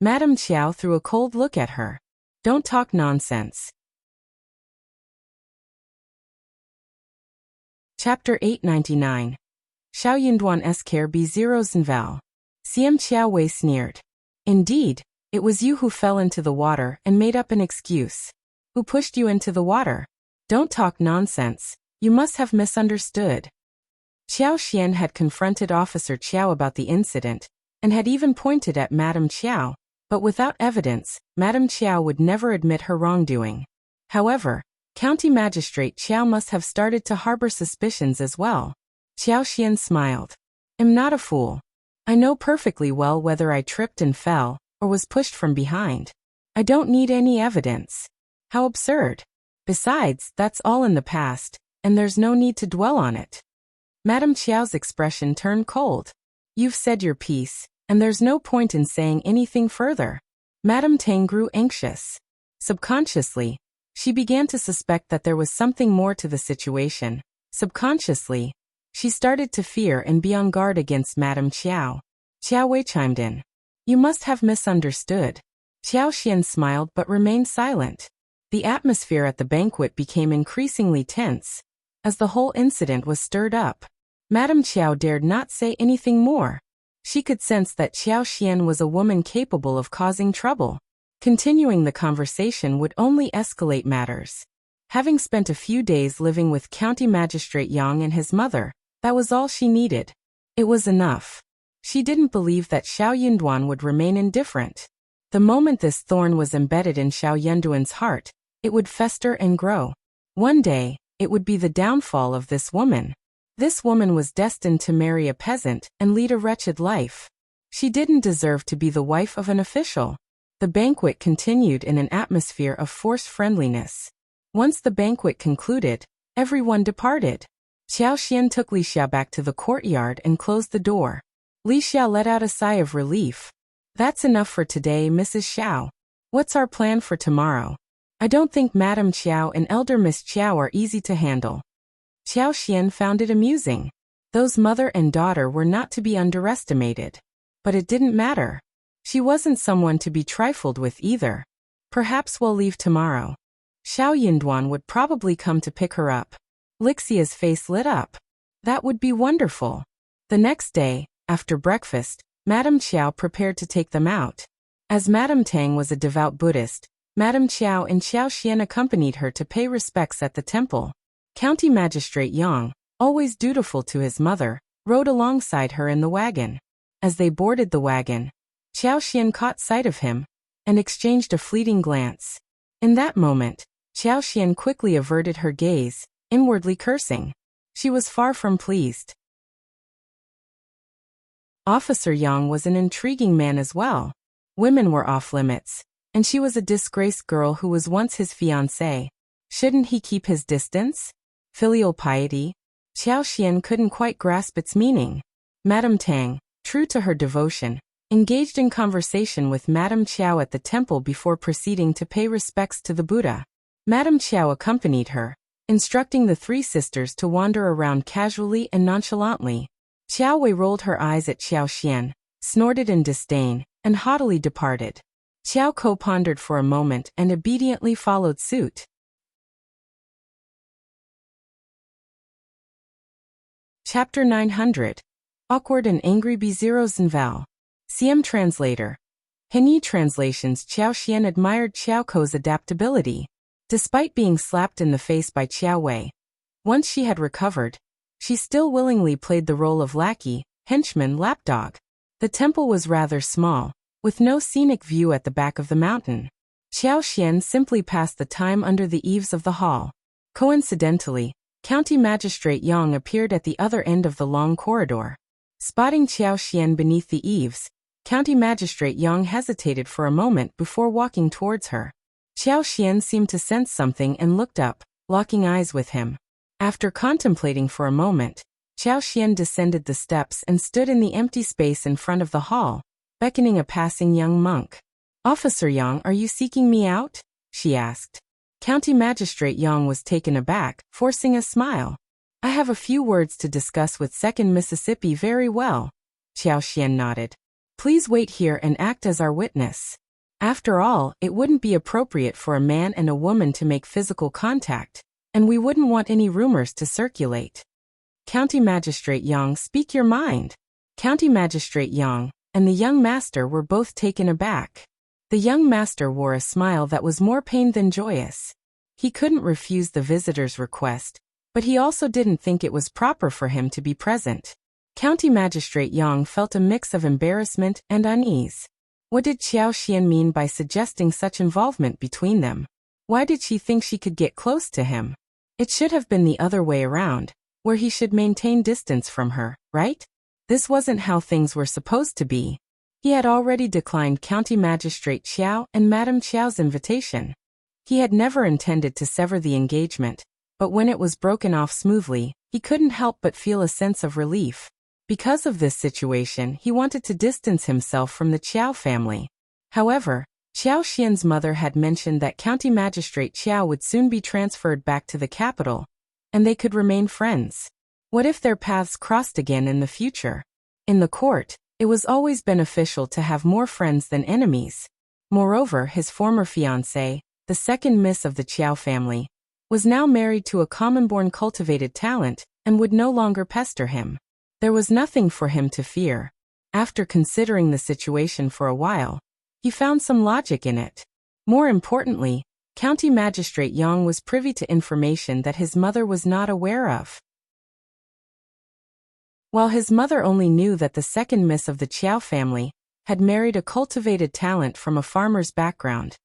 Madame Qiao threw a cold look at her. Don't talk nonsense. Chapter 899. Shao Yunduan esker b0 Val. CM Qiao Wei sneered. Indeed, it was you who fell into the water and made up an excuse. Who pushed you into the water? Don't talk nonsense, you must have misunderstood. Qiao Xian had confronted Officer Qiao about the incident, and had even pointed at Madame Qiao, but without evidence, Madame Qiao would never admit her wrongdoing. However, County Magistrate Qiao must have started to harbor suspicions as well. Qiao Xian smiled. I'm not a fool. I know perfectly well whether I tripped and fell, or was pushed from behind. I don't need any evidence. How absurd. Besides, that's all in the past, and there's no need to dwell on it. Madame Qiao's expression turned cold. You've said your piece, and there's no point in saying anything further. Madame Tang grew anxious. Subconsciously, she began to suspect that there was something more to the situation. Subconsciously, she started to fear and be on guard against Madame Qiao. Qiao Wei chimed in. You must have misunderstood. Qiao Xian smiled but remained silent. The atmosphere at the banquet became increasingly tense, as the whole incident was stirred up. Madame Qiao dared not say anything more. She could sense that Qiao Xian was a woman capable of causing trouble. Continuing the conversation would only escalate matters. Having spent a few days living with County Magistrate Yang and his mother, that was all she needed. It was enough. She didn't believe that Shao Yunduan would remain indifferent. The moment this thorn was embedded in Shao Yunduan's heart, it would fester and grow. One day, it would be the downfall of this woman. This woman was destined to marry a peasant and lead a wretched life. She didn't deserve to be the wife of an official. The banquet continued in an atmosphere of forced friendliness. Once the banquet concluded, everyone departed. Qiao Xian took Li Xiao back to the courtyard and closed the door. Li Xiao let out a sigh of relief. That's enough for today, Mrs. Shao. What's our plan for tomorrow? I don't think Madame Qiao and Elder Miss Qiao are easy to handle. Qiao Xian found it amusing. Those mother and daughter were not to be underestimated. But it didn't matter. She wasn't someone to be trifled with either. Perhaps we'll leave tomorrow. Shao Yunduan would probably come to pick her up. Lixia's face lit up. That would be wonderful. The next day, after breakfast, Madame Qiao prepared to take them out. As Madame Tang was a devout Buddhist, Madame Qiao and Qiao Xian accompanied her to pay respects at the temple. County Magistrate Yang, always dutiful to his mother, rode alongside her in the wagon. As they boarded the wagon, Qiao Xian caught sight of him, and exchanged a fleeting glance. In that moment, Qiao Xian quickly averted her gaze, inwardly cursing. She was far from pleased. Officer Yang was an intriguing man as well. Women were off limits, and she was a disgraced girl who was once his fiancée. Shouldn't he keep his distance? Filial piety? Qiao Xian couldn't quite grasp its meaning. Madame Tang, true to her devotion, engaged in conversation with Madame Qiao at the temple before proceeding to pay respects to the Buddha. Madame Qiao accompanied her, instructing the three sisters to wander around casually and nonchalantly. Qiao Wei rolled her eyes at Qiao Xian, snorted in disdain, and haughtily departed. Qiao Ko pondered for a moment and obediently followed suit. Chapter 900. Awkward and Angry B0 Zinval. CM Translator. Henyi Translations. Qiao Xian admired Qiao Ko's adaptability. Despite being slapped in the face by Qiao Wei, once she had recovered, she still willingly played the role of lackey, henchman, lapdog. The temple was rather small, with no scenic view at the back of the mountain. Qiao Xian simply passed the time under the eaves of the hall. Coincidentally, County Magistrate Yang appeared at the other end of the long corridor. Spotting Qiao Xian beneath the eaves, County Magistrate Yang hesitated for a moment before walking towards her. Qiao Xian seemed to sense something and looked up, locking eyes with him. After contemplating for a moment, Qiao Xian descended the steps and stood in the empty space in front of the hall, beckoning a passing young monk. "Officer Yang, are you seeking me out?" she asked. County Magistrate Yang was taken aback, forcing a smile. "I have a few words to discuss with 2nd Mississippi." "Very well." Qiao Xian nodded. "Please wait here and act as our witness. After all, it wouldn't be appropriate for a man and a woman to make physical contact, and we wouldn't want any rumors to circulate." County Magistrate Yang, "Speak your mind." County Magistrate Yang and the young master were both taken aback. The young master wore a smile that was more pained than joyous. He couldn't refuse the visitor's request, but he also didn't think it was proper for him to be present. County Magistrate Yang felt a mix of embarrassment and unease. What did Qiao Xian mean by suggesting such involvement between them? Why did she think she could get close to him? It should have been the other way around, where he should maintain distance from her, right? This wasn't how things were supposed to be. He had already declined County Magistrate Qiao and Madame Qiao's invitation. He had never intended to sever the engagement, but when it was broken off smoothly, he couldn't help but feel a sense of relief. Because of this situation, he wanted to distance himself from the Qiao family. However, Qiao Xian's mother had mentioned that County Magistrate Qiao would soon be transferred back to the capital, and they could remain friends. What if their paths crossed again in the future? In the court, it was always beneficial to have more friends than enemies. Moreover, his former fiancée, the 2nd Miss of the Qiao family, was now married to a common-born cultivated talent and would no longer pester him. There was nothing for him to fear. After considering the situation for a while, he found some logic in it. More importantly, County Magistrate Yang was privy to information that his mother was not aware of. While his mother only knew that the 2nd Miss of the Qiao family had married a cultivated talent from a farmer's background,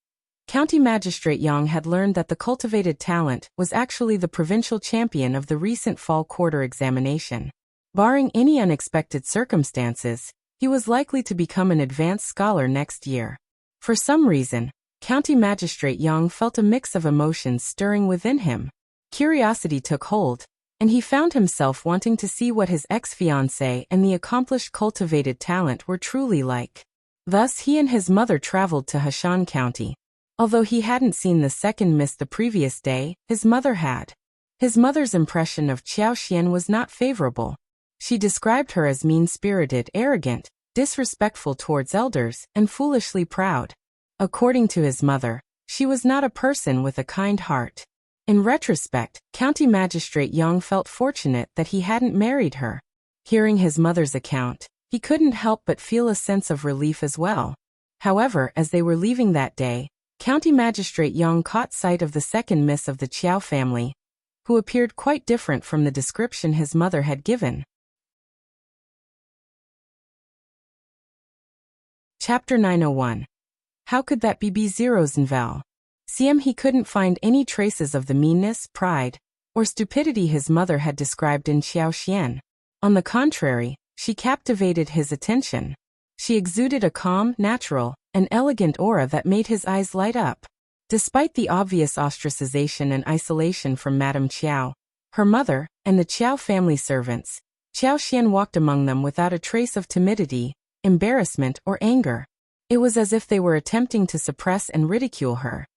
County Magistrate Yang had learned that the cultivated talent was actually the provincial champion of the recent fall quarter examination. Barring any unexpected circumstances, he was likely to become an advanced scholar next year. For some reason, County Magistrate Yang felt a mix of emotions stirring within him. Curiosity took hold, and he found himself wanting to see what his ex-fiancée and the accomplished cultivated talent were truly like. Thus he and his mother traveled to Heshan County. Although he hadn't seen the 2nd Miss the previous day, his mother had. His mother's impression of Qiao Xian was not favorable. She described her as mean-spirited, arrogant, disrespectful towards elders, and foolishly proud. According to his mother, she was not a person with a kind heart. In retrospect, County Magistrate Yang felt fortunate that he hadn't married her. Hearing his mother's account, he couldn't help but feel a sense of relief as well. However, as they were leaving that day, County Magistrate Yang caught sight of the 2nd Miss of the Qiao family, who appeared quite different from the description his mother had given. Chapter 901. How could that be Rosenval? He couldn't find any traces of the meanness, pride, or stupidity his mother had described in Qiao Xian. On the contrary, she captivated his attention. She exuded a calm, natural, and elegant aura that made his eyes light up. Despite the obvious ostracization and isolation from Madame Qiao, her mother, and the Qiao family servants, Qiao Xian walked among them without a trace of timidity, embarrassment, or anger. It was as if they were attempting to suppress and ridicule her.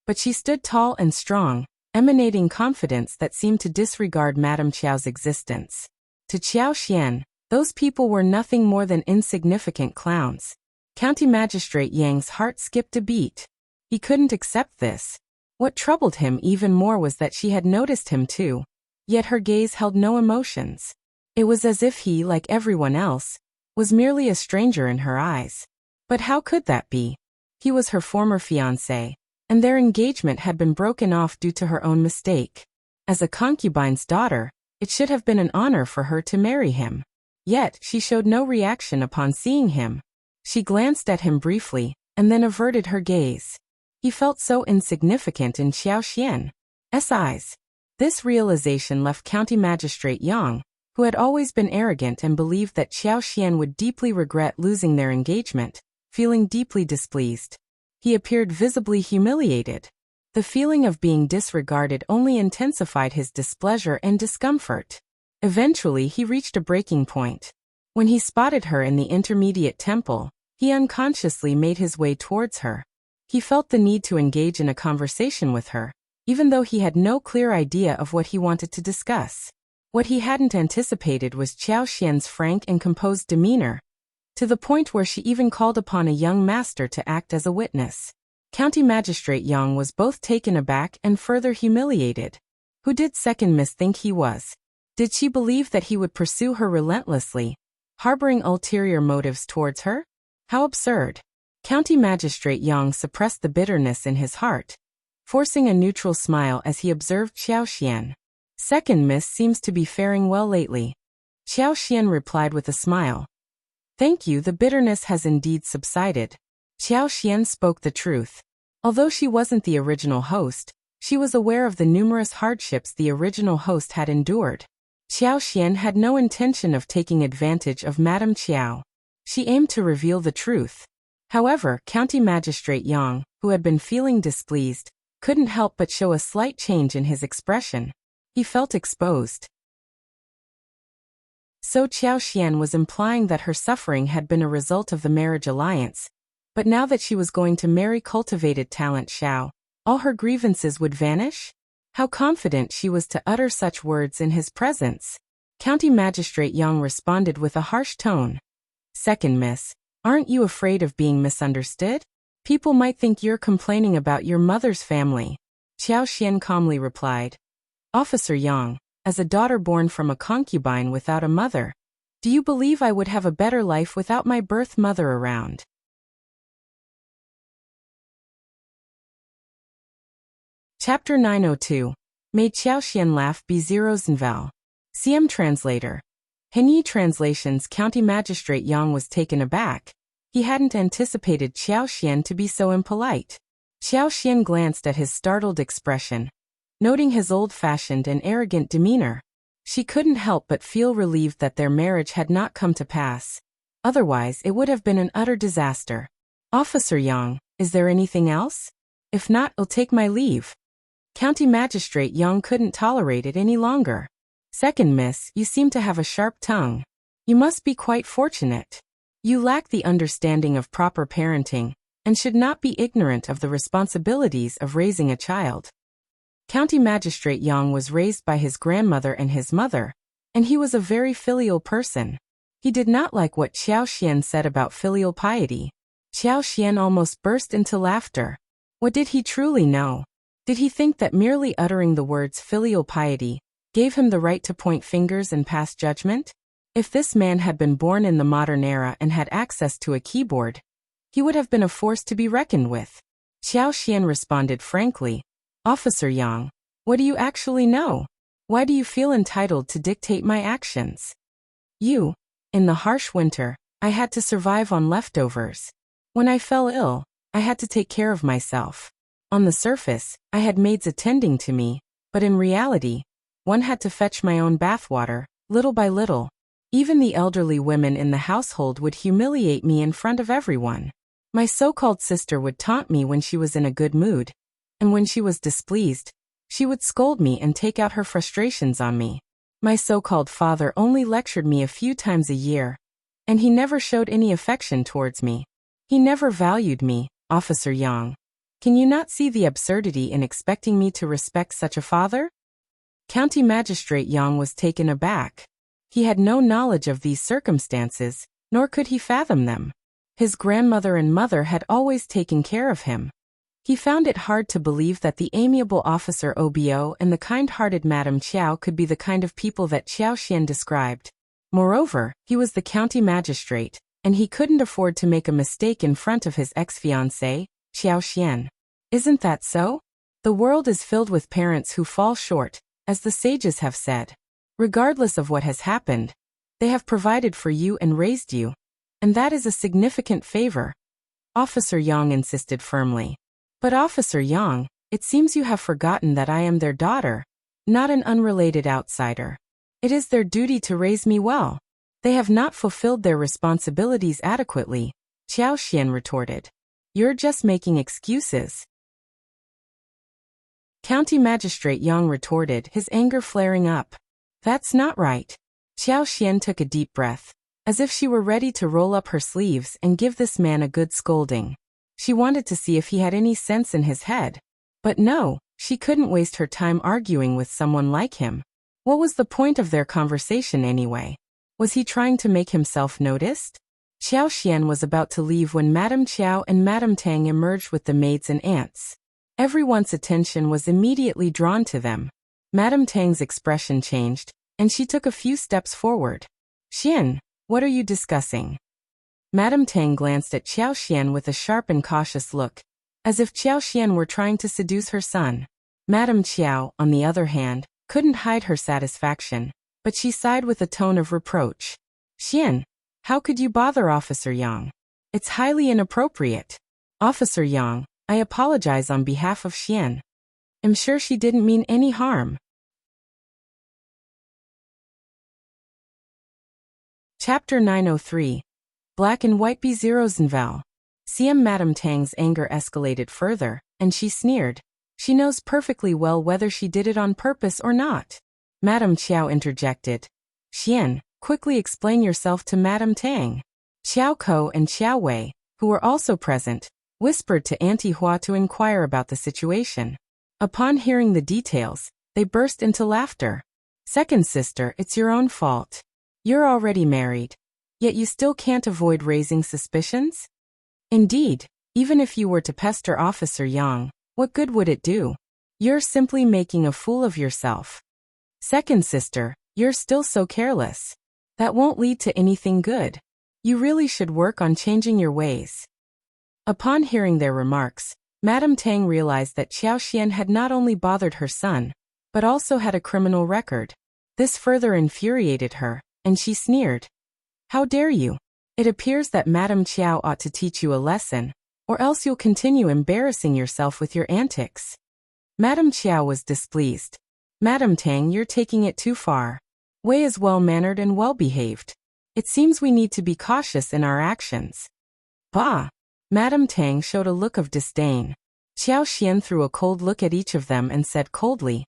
But she stood tall and strong, emanating confidence that seemed to disregard Madame Qiao's existence. To Qiao Xian, those people were nothing more than insignificant clowns. County Magistrate Yang's heart skipped a beat. He couldn't accept this. What troubled him even more was that she had noticed him too, yet her gaze held no emotions. It was as if he, like everyone else, was merely a stranger in her eyes. But how could that be? He was her former fiancé, and their engagement had been broken off due to her own mistake. As a concubine's daughter, it should have been an honor for her to marry him. Yet, she showed no reaction upon seeing him. She glanced at him briefly, and then averted her gaze. He felt so insignificant in Qiao Xian's eyes. This realization left County Magistrate Yang, who had always been arrogant and believed that Qiao Xian would deeply regret losing their engagement, feeling deeply displeased. He appeared visibly humiliated. The feeling of being disregarded only intensified his displeasure and discomfort. Eventually he reached a breaking point. When he spotted her in the intermediate temple, He unconsciously made his way towards her. He felt the need to engage in a conversation with her, even though he had no clear idea of what he wanted to discuss. What he hadn't anticipated was Qiao Xian's frank and composed demeanor, to the point where she even called upon a young master to act as a witness. County Magistrate Yang was both taken aback and further humiliated. Who did Second Miss think he was? Did she believe that he would pursue her relentlessly, harboring ulterior motives towards her? How absurd. County Magistrate Yang suppressed the bitterness in his heart, forcing a neutral smile as he observed Qiao Xian. Second Miss seems to be faring well lately. Qiao Xian replied with a smile. Thank you, the bitterness has indeed subsided. Qiao Xian spoke the truth. Although she wasn't the original host, she was aware of the numerous hardships the original host had endured. Qiao Xian had no intention of taking advantage of Madame Qiao. She aimed to reveal the truth. However, County Magistrate Yang, who had been feeling displeased, couldn't help but show a slight change in his expression. He felt exposed. So Qiao Xian was implying that her suffering had been a result of the marriage alliance, but now that she was going to marry cultivated talent Shao, all her grievances would vanish? How confident she was to utter such words in his presence. County Magistrate Yang responded with a harsh tone. Second Miss, aren't you afraid of being misunderstood? People might think you're complaining about your mother's family. Qiao Xian calmly replied. Officer Yang, as a daughter born from a concubine without a mother, do you believe I would have a better life without my birth mother around? Chapter 902. Made Qiao Xian laugh Rosenval. CM Translator. Henyi Translations. County Magistrate Yang was taken aback. He hadn't anticipated Qiao Xian to be so impolite. Qiao Xian glanced at his startled expression, noting his old-fashioned and arrogant demeanor. She couldn't help but feel relieved that their marriage had not come to pass. Otherwise, it would have been an utter disaster. Officer Yang, is there anything else? If not, I'll take my leave. County Magistrate Yang couldn't tolerate it any longer. Second Miss, you seem to have a sharp tongue. You must be quite fortunate. You lack the understanding of proper parenting, and should not be ignorant of the responsibilities of raising a child. County Magistrate Yang was raised by his grandmother and his mother, and he was a very filial person. He did not like what Qiao Xian said about filial piety. Qiao Xian almost burst into laughter. What did he truly know? Did he think that merely uttering the words filial piety gave him the right to point fingers and pass judgment? If this man had been born in the modern era and had access to a keyboard, he would have been a force to be reckoned with. Qiao Xian responded frankly. Officer Yang, what do you actually know? Why do you feel entitled to dictate my actions? In the harsh winter, I had to survive on leftovers. When I fell ill, I had to take care of myself. On the surface, I had maids attending to me, but in reality, one had to fetch my own bathwater, little by little. Even the elderly women in the household would humiliate me in front of everyone. My so-called sister would taunt me when she was in a good mood, and when she was displeased, she would scold me and take out her frustrations on me. My so-called father only lectured me a few times a year, and he never showed any affection towards me. He never valued me, Officer Yang. Can you not see the absurdity in expecting me to respect such a father? County Magistrate Yang was taken aback. He had no knowledge of these circumstances, nor could he fathom them. His grandmother and mother had always taken care of him. He found it hard to believe that the amiable Officer Obo and the kind-hearted Madame Qiao could be the kind of people that Qiao Xian described. Moreover, he was the county magistrate, and he couldn't afford to make a mistake in front of his ex-fiancée, Qiao Xian. Isn't that so? The world is filled with parents who fall short, as the sages have said. Regardless of what has happened, they have provided for you and raised you. And that is a significant favor. Officer Yang insisted firmly. But Officer Yang, it seems you have forgotten that I am their daughter, not an unrelated outsider. It is their duty to raise me well. They have not fulfilled their responsibilities adequately, Qiao Xian retorted. You're just making excuses. County Magistrate Yang retorted, his anger flaring up. That's not right. Qiao Xian took a deep breath. as if she were ready to roll up her sleeves and give this man a good scolding. She wanted to see if he had any sense in his head. But no, she couldn't waste her time arguing with someone like him. What was the point of their conversation anyway? Was he trying to make himself noticed? Xiao Xian was about to leave when Madame Qiao and Madame Tang emerged with the maids and aunts. Everyone's attention was immediately drawn to them. Madame Tang's expression changed, and she took a few steps forward. Xian, what are you discussing? Madame Tang glanced at Xiao Xian with a sharp and cautious look, as if Xiao Xian were trying to seduce her son. Madame Qiao, on the other hand, couldn't hide her satisfaction, but she sighed with a tone of reproach. Xian, how could you bother Officer Yang? It's highly inappropriate. Officer Yang, I apologize on behalf of Xian. I'm sure she didn't mean any harm. Chapter 903. Black and White B0 CM Madame Tang's anger escalated further, and she sneered. She knows perfectly well whether she did it on purpose or not. Madame Qiao interjected. Xian, quickly explain yourself to Madame Tang. Xiao Ko and Xiao Wei, who were also present, whispered to Auntie Hua to inquire about the situation. Upon hearing the details, they burst into laughter. Second sister, it's your own fault. You're already married. Yet you still can't avoid raising suspicions? Indeed, even if you were to pester Officer Yang, what good would it do? You're simply making a fool of yourself. Second sister, you're still so careless. That won't lead to anything good. You really should work on changing your ways. Upon hearing their remarks, Madame Tang realized that Xiao Xian had not only bothered her son, but also had a criminal record. This further infuriated her, and she sneered. How dare you? It appears that Madame Qiao ought to teach you a lesson, or else you'll continue embarrassing yourself with your antics. Madame Qiao was displeased. Madame Tang, you're taking it too far. Wei is well-mannered and well-behaved. It seems we need to be cautious in our actions. Bah! Madame Tang showed a look of disdain. Xiao Xian threw a cold look at each of them and said coldly,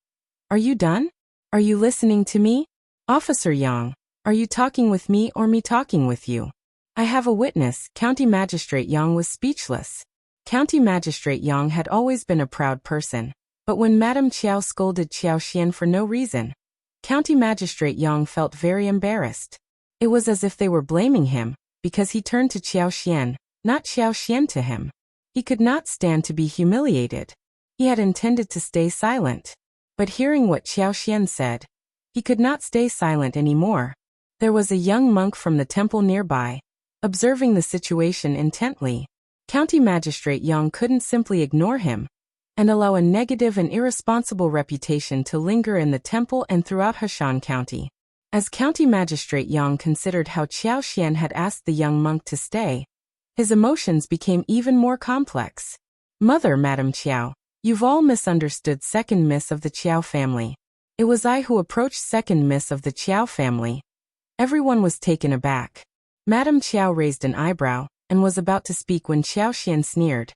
Are you done? Are you listening to me? Officer Yang, are you talking with me or me talking with you? I have a witness. County Magistrate Yang was speechless. County Magistrate Yang had always been a proud person, but when Madame Qiao scolded Xiao Xian for no reason, County Magistrate Yang felt very embarrassed. It was as if they were blaming him, because he turned to Xiao Xian, not Xiao Xian to him. He could not stand to be humiliated. He had intended to stay silent. But hearing what Xiao Xian said, he could not stay silent anymore. There was a young monk from the temple nearby, observing the situation intently. County Magistrate Yang couldn't simply ignore him and allow a negative and irresponsible reputation to linger in the temple and throughout Heshan County. As County Magistrate Yang considered how Xiao Xian had asked the young monk to stay, his emotions became even more complex. Mother, Madame Qiao, you've all misunderstood second miss of the Qiao family. It was I who approached second miss of the Qiao family. Everyone was taken aback. Madame Qiao raised an eyebrow and was about to speak when Xiao Xian sneered.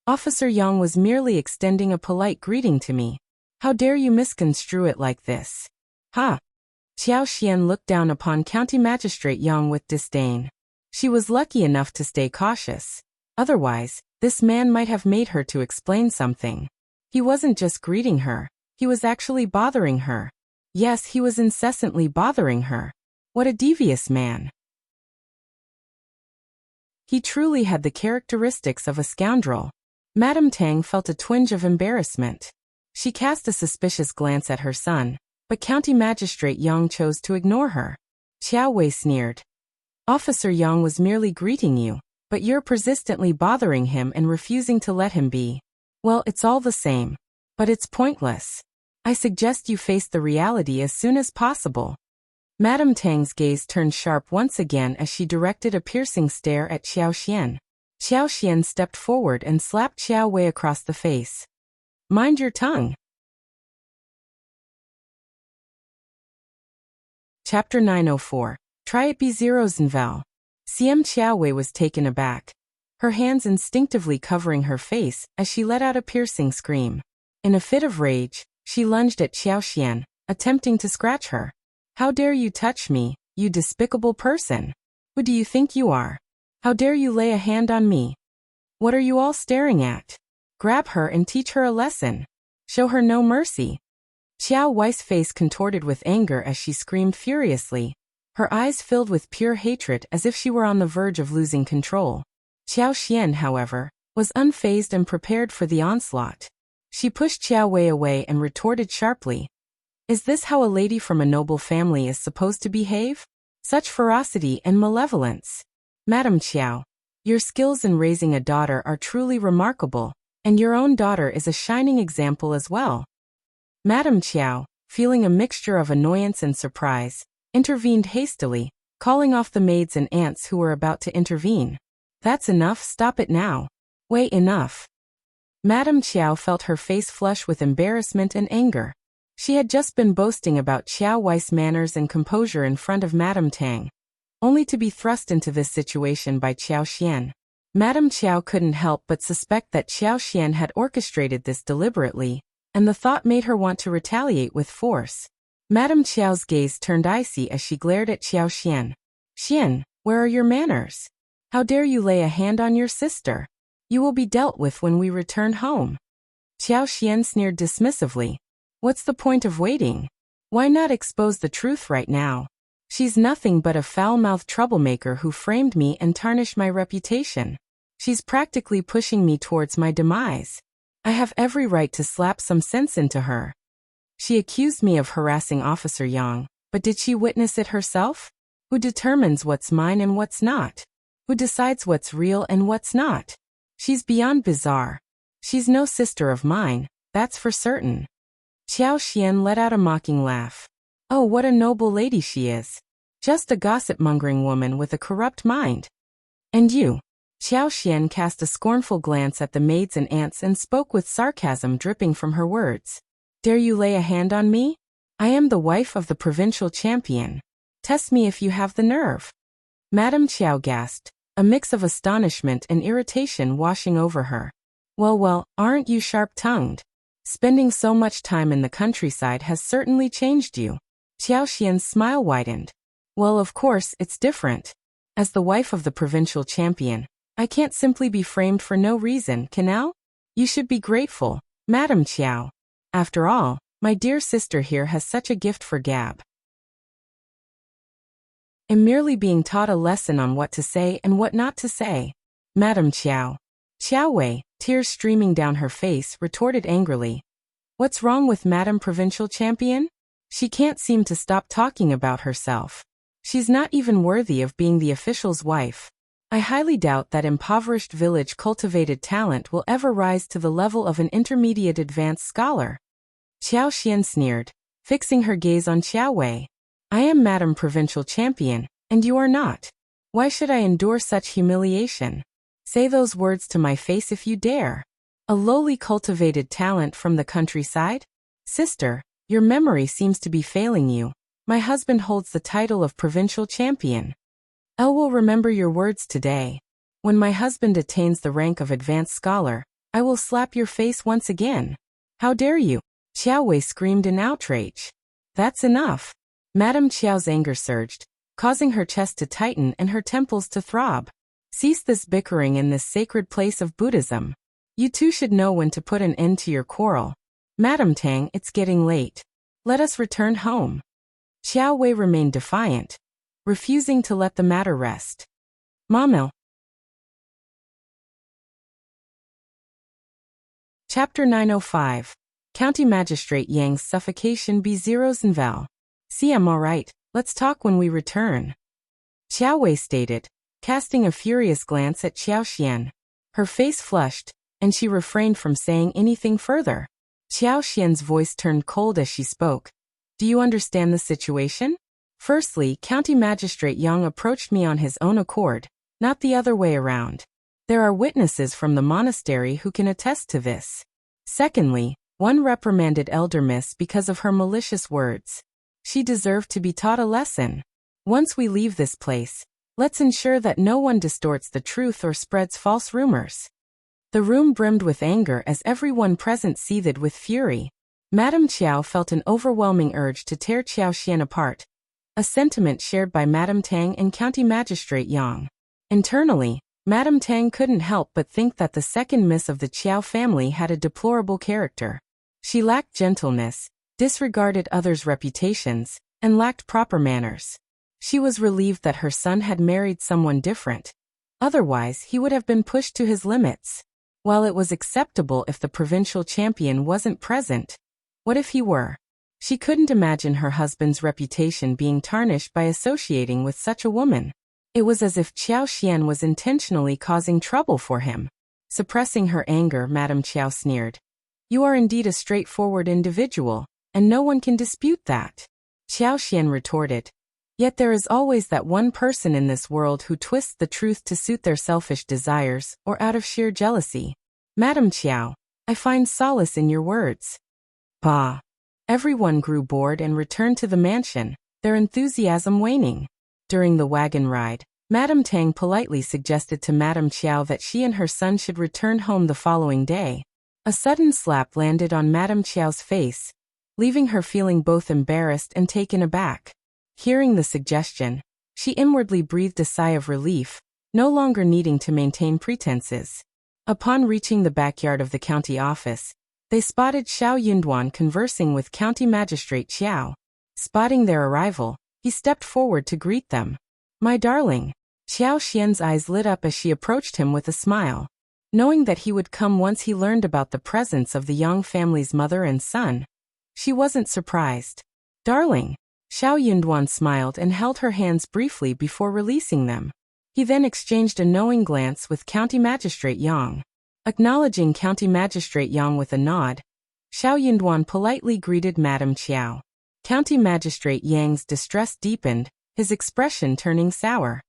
Officer Yang was merely extending a polite greeting to me. How dare you misconstrue it like this? Ha! Xiao Xian looked down upon County Magistrate Yang with disdain. She was lucky enough to stay cautious. Otherwise, this man might have made her to explain something. He wasn't just greeting her, he was actually bothering her. Yes, he was incessantly bothering her. What a devious man. He truly had the characteristics of a scoundrel. Madame Tang felt a twinge of embarrassment. She cast a suspicious glance at her son, but County Magistrate Yang chose to ignore her. Xiao Wei sneered. Officer Yang was merely greeting you, but you're persistently bothering him and refusing to let him be. Well, it's all the same. But it's pointless. I suggest you face the reality as soon as possible. Madame Tang's gaze turned sharp once again as she directed a piercing stare at Xiao Xian. Xiao Xian stepped forward and slapped Xiao Wei across the face. Mind your tongue. Chapter 904. Try it B0 CM Xiao Wei was taken aback, her hands instinctively covering her face as she let out a piercing scream. In a fit of rage, she lunged at Xiao Xian, attempting to scratch her. How dare you touch me, you despicable person? Who do you think you are? How dare you lay a hand on me? What are you all staring at? Grab her and teach her a lesson. Show her no mercy. Qiao Wei's face contorted with anger as she screamed furiously, her eyes filled with pure hatred as if she were on the verge of losing control. Qiao Xian, however, was unfazed and prepared for the onslaught. She pushed Qiao Wei away and retorted sharply. Is this how a lady from a noble family is supposed to behave? Such ferocity and malevolence. Madam Qiao, your skills in raising a daughter are truly remarkable, and your own daughter is a shining example as well. Madam Qiao, feeling a mixture of annoyance and surprise, intervened hastily, calling off the maids and aunts who were about to intervene. That's enough, stop it now. Wait, enough. Madam Qiao felt her face flush with embarrassment and anger. She had just been boasting about Qiao Wei's manners and composure in front of Madam Tang, only to be thrust into this situation by Qiao Xian. Madam Qiao couldn't help but suspect that Qiao Xian had orchestrated this deliberately, and the thought made her want to retaliate with force. Madam Qiao's gaze turned icy as she glared at Qiao Xian. Xian, where are your manners? How dare you lay a hand on your sister? You will be dealt with when we return home. Qiao Xian sneered dismissively. What's the point of waiting? Why not expose the truth right now? She's nothing but a foul-mouthed troublemaker who framed me and tarnished my reputation. She's practically pushing me towards my demise. I have every right to slap some sense into her. She accused me of harassing Officer Yang, but did she witness it herself? Who determines what's mine and what's not? Who decides what's real and what's not? She's beyond bizarre. She's no sister of mine, that's for certain. Qiao Xian let out a mocking laugh. Oh, what a noble lady she is. Just a gossip-mongering woman with a corrupt mind. And you? Qiao Xian cast a scornful glance at the maids and aunts and spoke with sarcasm dripping from her words. Dare you lay a hand on me? I am the wife of the provincial champion. Test me if you have the nerve. Madam Qiao gasped, a mix of astonishment and irritation washing over her. Well, aren't you sharp-tongued? Spending so much time in the countryside has certainly changed you. Qiao Xian's smile widened. Well, of course, it's different. As the wife of the provincial champion, I can't simply be framed for no reason, canal? You should be grateful, Madam Qiao. After all, my dear sister here has such a gift for gab. I'm merely being taught a lesson on what to say and what not to say. Madam Qiao. Qiao Wei, tears streaming down her face, retorted angrily. What's wrong with Madam Provincial Champion? She can't seem to stop talking about herself. She's not even worthy of being the official's wife. I highly doubt that impoverished village cultivated talent will ever rise to the level of an intermediate advanced scholar. Qiao Xian sneered, fixing her gaze on Qiao Wei. I am Madam Provincial Champion, and you are not. Why should I endure such humiliation? Say those words to my face if you dare. A lowly cultivated talent from the countryside? Sister, your memory seems to be failing you. My husband holds the title of Provincial Champion. I will remember your words today. When my husband attains the rank of advanced scholar, I will slap your face once again. How dare you? Qiao Wei screamed in outrage. That's enough. Madam Qiao's anger surged, causing her chest to tighten and her temples to throb. Cease this bickering in this sacred place of Buddhism. You two should know when to put an end to your quarrel. Madam Tang, it's getting late. Let us return home. Qiao Wei remained defiant, refusing to let the matter rest. Mamel. Chapter 905. County Magistrate Yang's Suffocation B0's Unwilling. See, I'm alright, let's talk when we return. Qiao Wei stated, casting a furious glance at Qiao Xian. Her face flushed, and she refrained from saying anything further. Qiao Xian's voice turned cold as she spoke. Do you understand the situation? Firstly, County Magistrate Yang approached me on his own accord, not the other way around. There are witnesses from the monastery who can attest to this. Secondly, one reprimanded Elder Miss because of her malicious words. She deserved to be taught a lesson. Once we leave this place, let's ensure that no one distorts the truth or spreads false rumors. The room brimmed with anger as everyone present seethed with fury. Madam Qiao felt an overwhelming urge to tear Qiao Xian apart, a sentiment shared by Madame Tang and County Magistrate Yang. Internally, Madame Tang couldn't help but think that the second miss of the Qiao family had a deplorable character. She lacked gentleness, disregarded others' reputations, and lacked proper manners. She was relieved that her son had married someone different. Otherwise, he would have been pushed to his limits. While it was acceptable if the provincial champion wasn't present, what if he were? She couldn't imagine her husband's reputation being tarnished by associating with such a woman. It was as if Qiao Xian was intentionally causing trouble for him. Suppressing her anger, Madame Qiao sneered. You are indeed a straightforward individual, and no one can dispute that. Qiao Xian retorted. Yet there is always that one person in this world who twists the truth to suit their selfish desires, or out of sheer jealousy. Madame Qiao, I find solace in your words. Bah. Everyone grew bored and returned to the mansion, their enthusiasm waning. During the wagon ride, Madame Tang politely suggested to Madame Qiao that she and her son should return home the following day. A sudden slap landed on Madame Qiao's face, leaving her feeling both embarrassed and taken aback. Hearing the suggestion, she inwardly breathed a sigh of relief, no longer needing to maintain pretenses. Upon reaching the backyard of the county office, they spotted Shao Yunduan conversing with County Magistrate Qiao. Spotting their arrival, he stepped forward to greet them. My darling. Qiao Xian's eyes lit up as she approached him with a smile. Knowing that he would come once he learned about the presence of the Yang family's mother and son, she wasn't surprised. Darling. Shao Yunduan smiled and held her hands briefly before releasing them. He then exchanged a knowing glance with County Magistrate Yang. Acknowledging County Magistrate Yang with a nod, Shao Yunduan politely greeted Madame Qiao. County Magistrate Yang's distress deepened, his expression turning sour.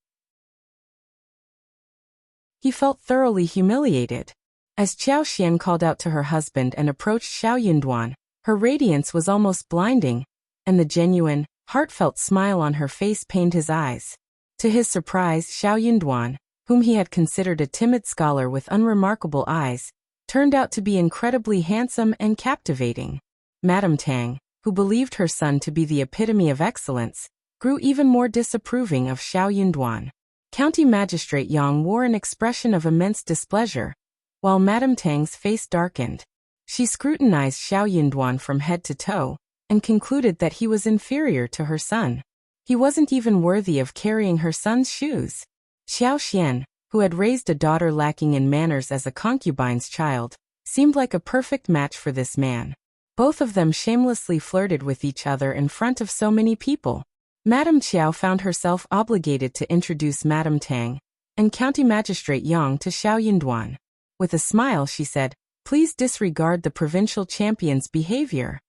He felt thoroughly humiliated. As Qiao Xian called out to her husband and approached Shao Yunduan, her radiance was almost blinding, and the genuine, heartfelt smile on her face pained his eyes. To his surprise, Shao Yunduan, whom he had considered a timid scholar with unremarkable eyes, turned out to be incredibly handsome and captivating. Madame Tang, who believed her son to be the epitome of excellence, grew even more disapproving of Shao Yunduan. County Magistrate Yang wore an expression of immense displeasure, while Madame Tang's face darkened. She scrutinized Shao Yunduan from head to toe, and concluded that he was inferior to her son. He wasn't even worthy of carrying her son's shoes. Xiao Xian, who had raised a daughter lacking in manners as a concubine's child, seemed like a perfect match for this man. Both of them shamelessly flirted with each other in front of so many people. Madame Qiao found herself obligated to introduce Madame Tang and County Magistrate Yang to Shao Yunduan. With a smile she said, Please disregard the provincial champion's behavior.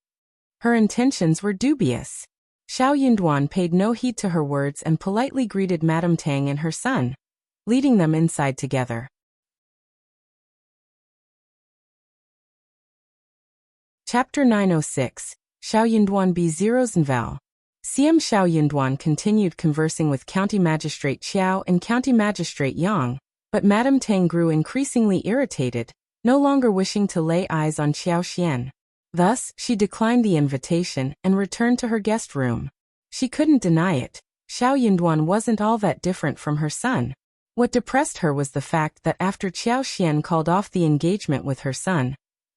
Her intentions were dubious. Shao Yunduan paid no heed to her words and politely greeted Madame Tang and her son, leading them inside together. Chapter 906, Shao Yunduan B0's Unwilling. CM Shao Yunduan continued conversing with County Magistrate Qiao and County Magistrate Yang, but Madame Tang grew increasingly irritated, no longer wishing to lay eyes on Qiao Xian. Thus, she declined the invitation and returned to her guest room. She couldn't deny it. Shao Yunduan wasn't all that different from her son. What depressed her was the fact that after Qiao Xian called off the engagement with her son,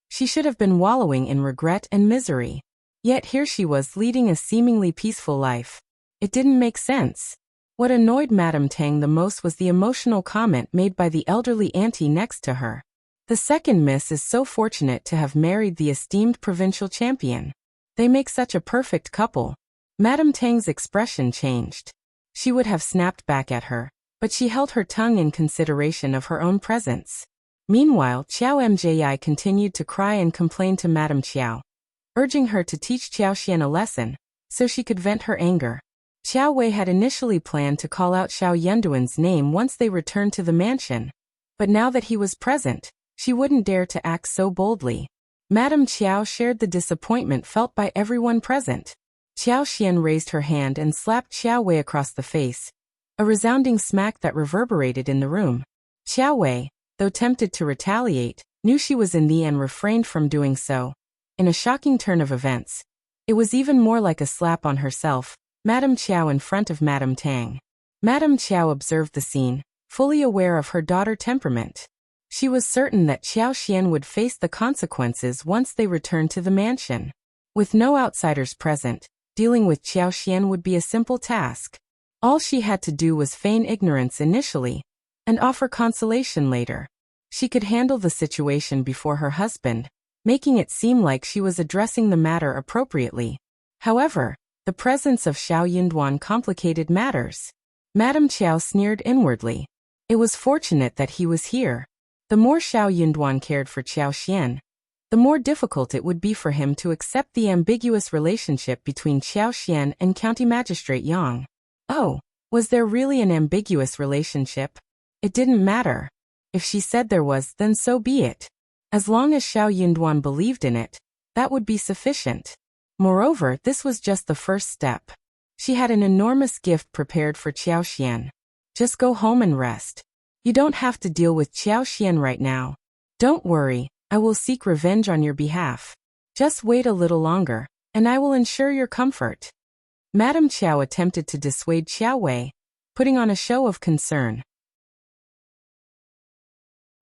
she should have been wallowing in regret and misery. Yet here she was leading a seemingly peaceful life. It didn't make sense. What annoyed Madame Tang the most was the emotional comment made by the elderly auntie next to her. The second miss is so fortunate to have married the esteemed provincial champion. They make such a perfect couple. Madame Tang's expression changed. She would have snapped back at her, but she held her tongue in consideration of her own presence. Meanwhile, Qiao Mji continued to cry and complain to Madame Qiao, urging her to teach Qiao Xian a lesson, so she could vent her anger. Qiao Wei had initially planned to call out Shao Yunduan's name once they returned to the mansion, but now that he was present, she wouldn't dare to act so boldly. Madame Qiao shared the disappointment felt by everyone present. Qiao Xian raised her hand and slapped Qiao Wei across the face, a resounding smack that reverberated in the room. Qiao Wei, though tempted to retaliate, knew she was in the end refrained from doing so. In a shocking turn of events, it was even more like a slap on herself, Madame Qiao in front of Madame Tang. Madame Qiao observed the scene, fully aware of her daughter's temperament. She was certain that Qiao would face the consequences once they returned to the mansion. With no outsiders present, dealing with Qiao would be a simple task. All she had to do was feign ignorance initially, and offer consolation later. She could handle the situation before her husband, making it seem like she was addressing the matter appropriately. However, the presence of Shao Yunduan complicated matters. Madame Qiao sneered inwardly. It was fortunate that he was here. The more Shao Yunduan cared for Qiao, the more difficult it would be for him to accept the ambiguous relationship between Qiao and County Magistrate Yang. Oh, was there really an ambiguous relationship? It didn't matter. If she said there was, then so be it. As long as Shao Yunduan believed in it, that would be sufficient. Moreover, this was just the first step. She had an enormous gift prepared for Qiao. Just go home and rest. You don't have to deal with Qiao right now. Don't worry, I will seek revenge on your behalf. Just wait a little longer, and I will ensure your comfort. Madame Qiao attempted to dissuade Qiao Wei, putting on a show of concern.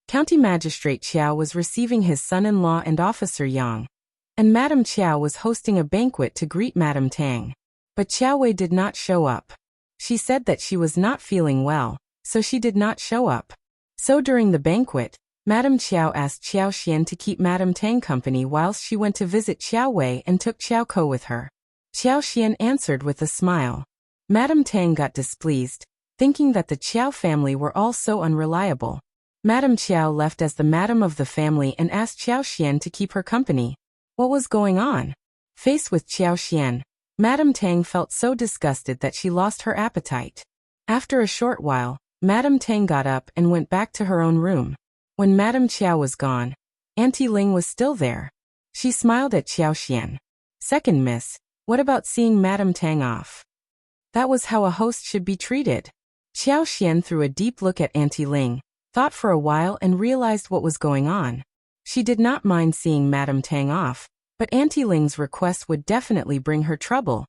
County Magistrate Qiao was receiving his son-in-law and Officer Yang, and Madame Qiao was hosting a banquet to greet Madame Tang. But Qiao Wei did not show up. She said that she was not feeling well, so she did not show up. So during the banquet, Madame Qiao asked Qiao to keep Madame Tang company whilst she went to visit Qiao Wei and took Qiao Ko with her. Qiao answered with a smile. Madame Tang got displeased, thinking that the Qiao family were all so unreliable. Madame Qiao left as the madam of the family and asked Qiao to keep her company. What was going on? Faced with Qiao, Madame Tang felt so disgusted that she lost her appetite. After a short while, Madame Tang got up and went back to her own room. When Madame Qiao was gone, Auntie Ling was still there. She smiled at Qiao. Second miss, what about seeing Madame Tang off? That was how a host should be treated. Qiao threw a deep look at Auntie Ling, thought for a while and realized what was going on. She did not mind seeing Madame Tang off, but Auntie Ling's request would definitely bring her trouble,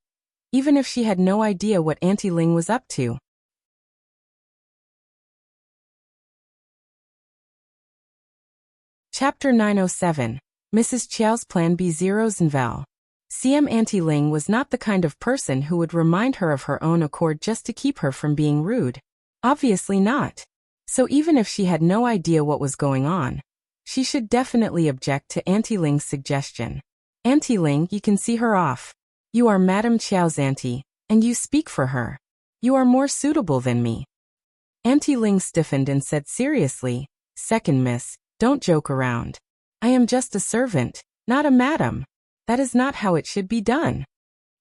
even if she had no idea what Auntie Ling was up to. Chapter 907, Mrs. Qiao's Plan B0's Unwilling. CM Auntie Ling was not the kind of person who would remind her of her own accord just to keep her from being rude. Obviously not. So even if she had no idea what was going on, she should definitely object to Auntie Ling's suggestion. Auntie Ling, you can see her off. You are Madame Qiao's auntie, and you speak for her. You are more suitable than me. Auntie Ling stiffened and said seriously, Second miss, don't joke around. I am just a servant, not a madam. That is not how it should be done.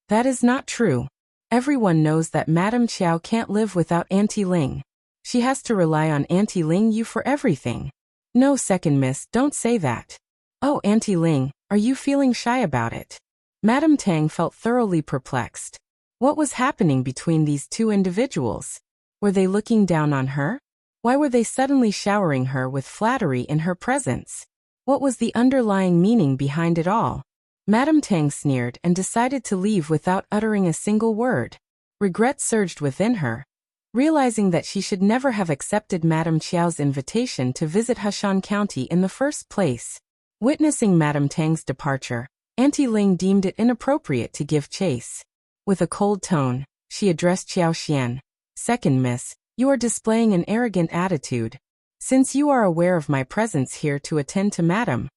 That is not true. Everyone knows that Madame Qiao can't live without Auntie Ling. She has to rely on Auntie Ling you for everything. No, second miss, don't say that. Oh, Auntie Ling, are you feeling shy about it? Madame Tang felt thoroughly perplexed. What was happening between these two individuals? Were they looking down on her? Why were they suddenly showering her with flattery in her presence? What was the underlying meaning behind it all? Madame Tang sneered and decided to leave without uttering a single word. Regret surged within her, realizing that she should never have accepted Madame Qiao's invitation to visit Heshan County in the first place. Witnessing Madame Tang's departure, Auntie Ling deemed it inappropriate to give chase. With a cold tone, she addressed Qiao. Second miss, you are displaying an arrogant attitude. Since you are aware of my presence here to attend to Madame,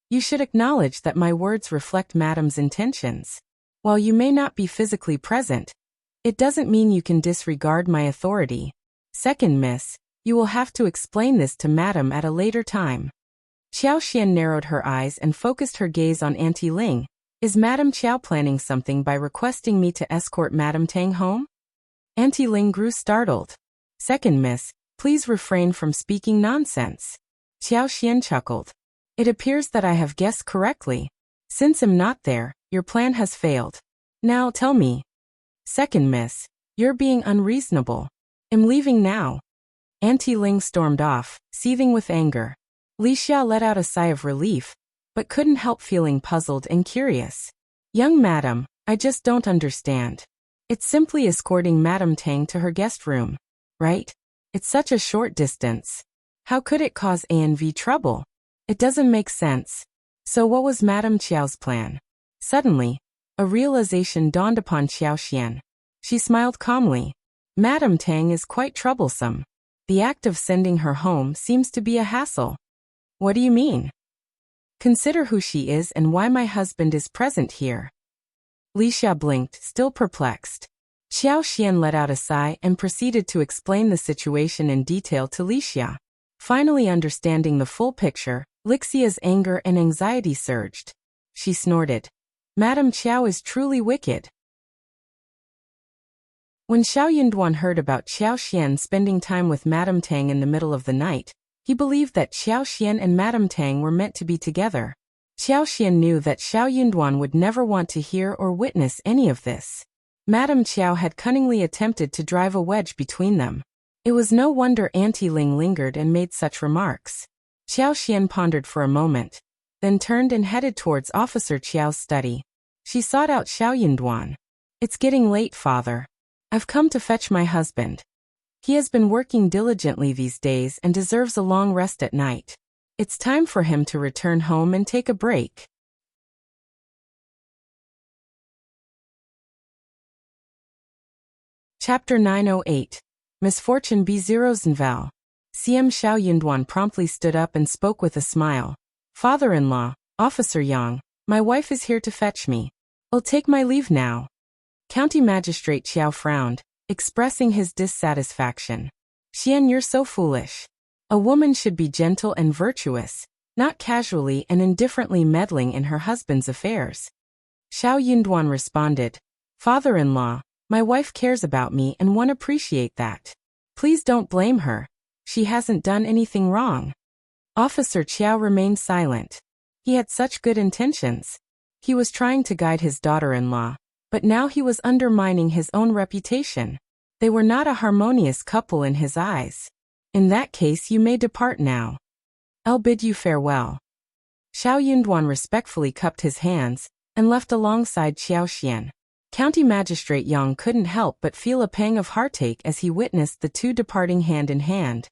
you should acknowledge that my words reflect Madame's intentions. While you may not be physically present, it doesn't mean you can disregard my authority. Second miss, you will have to explain this to Madame at a later time. Qiao narrowed her eyes and focused her gaze on Auntie Ling. Is Madame Qiao planning something by requesting me to escort Madame Tang home? Auntie Ling grew startled. Second miss, please refrain from speaking nonsense. Qiao chuckled. It appears that I have guessed correctly. Since I'm not there, your plan has failed. Now tell me. Second miss, you're being unreasonable. I'm leaving now. Auntie Ling stormed off, seething with anger. Li Xia let out a sigh of relief, but couldn't help feeling puzzled and curious. Young madam, I just don't understand. It's simply escorting Madame Tang to her guest room, right? It's such a short distance. How could it cause A&V trouble? It doesn't make sense. So what was Madame Qiao's plan? Suddenly, a realization dawned upon Qiao Xian. She smiled calmly. Madame Tang is quite troublesome. The act of sending her home seems to be a hassle. What do you mean? Consider who she is and why my husband is present here. Wuxia blinked, still perplexed. Qiao Xian let out a sigh and proceeded to explain the situation in detail to Wuxia. Finally understanding the full picture, Wuxia's anger and anxiety surged. She snorted. Madame Qiao is truly wicked. When Shao Yunduan heard about Qiao Xian spending time with Madame Tang in the middle of the night, he believed that Qiao Xian and Madame Tang were meant to be together. Qiao Xian knew that Shao Yunduan would never want to hear or witness any of this. Madame Qiao had cunningly attempted to drive a wedge between them. It was no wonder Auntie Ling lingered and made such remarks. Qiao Xian pondered for a moment, then turned and headed towards Officer Qiao's study. She sought out Shao Yunduan. It's getting late, father. I've come to fetch my husband. He has been working diligently these days and deserves a long rest at night. It's time for him to return home and take a break. Chapter 908. Misfortune B0 Unwilling. CM Shao Yunduan promptly stood up and spoke with a smile. Father-in-law, Officer Yang, my wife is here to fetch me. I'll take my leave now. County Magistrate Qiao frowned, expressing his dissatisfaction. Xian, you're so foolish. A woman should be gentle and virtuous, not casually and indifferently meddling in her husband's affairs. Shao Yunduan responded, Father-in-law, my wife cares about me and won't appreciate that. Please don't blame her. She hasn't done anything wrong. Officer Qiao remained silent. He had such good intentions. He was trying to guide his daughter-in-law, but now he was undermining his own reputation. They were not a harmonious couple in his eyes. In that case, you may depart now. I'll bid you farewell. Shao Yunduan respectfully cupped his hands and left alongside Qiao Xian. County Magistrate Yang couldn't help but feel a pang of heartache as he witnessed the two departing hand in hand.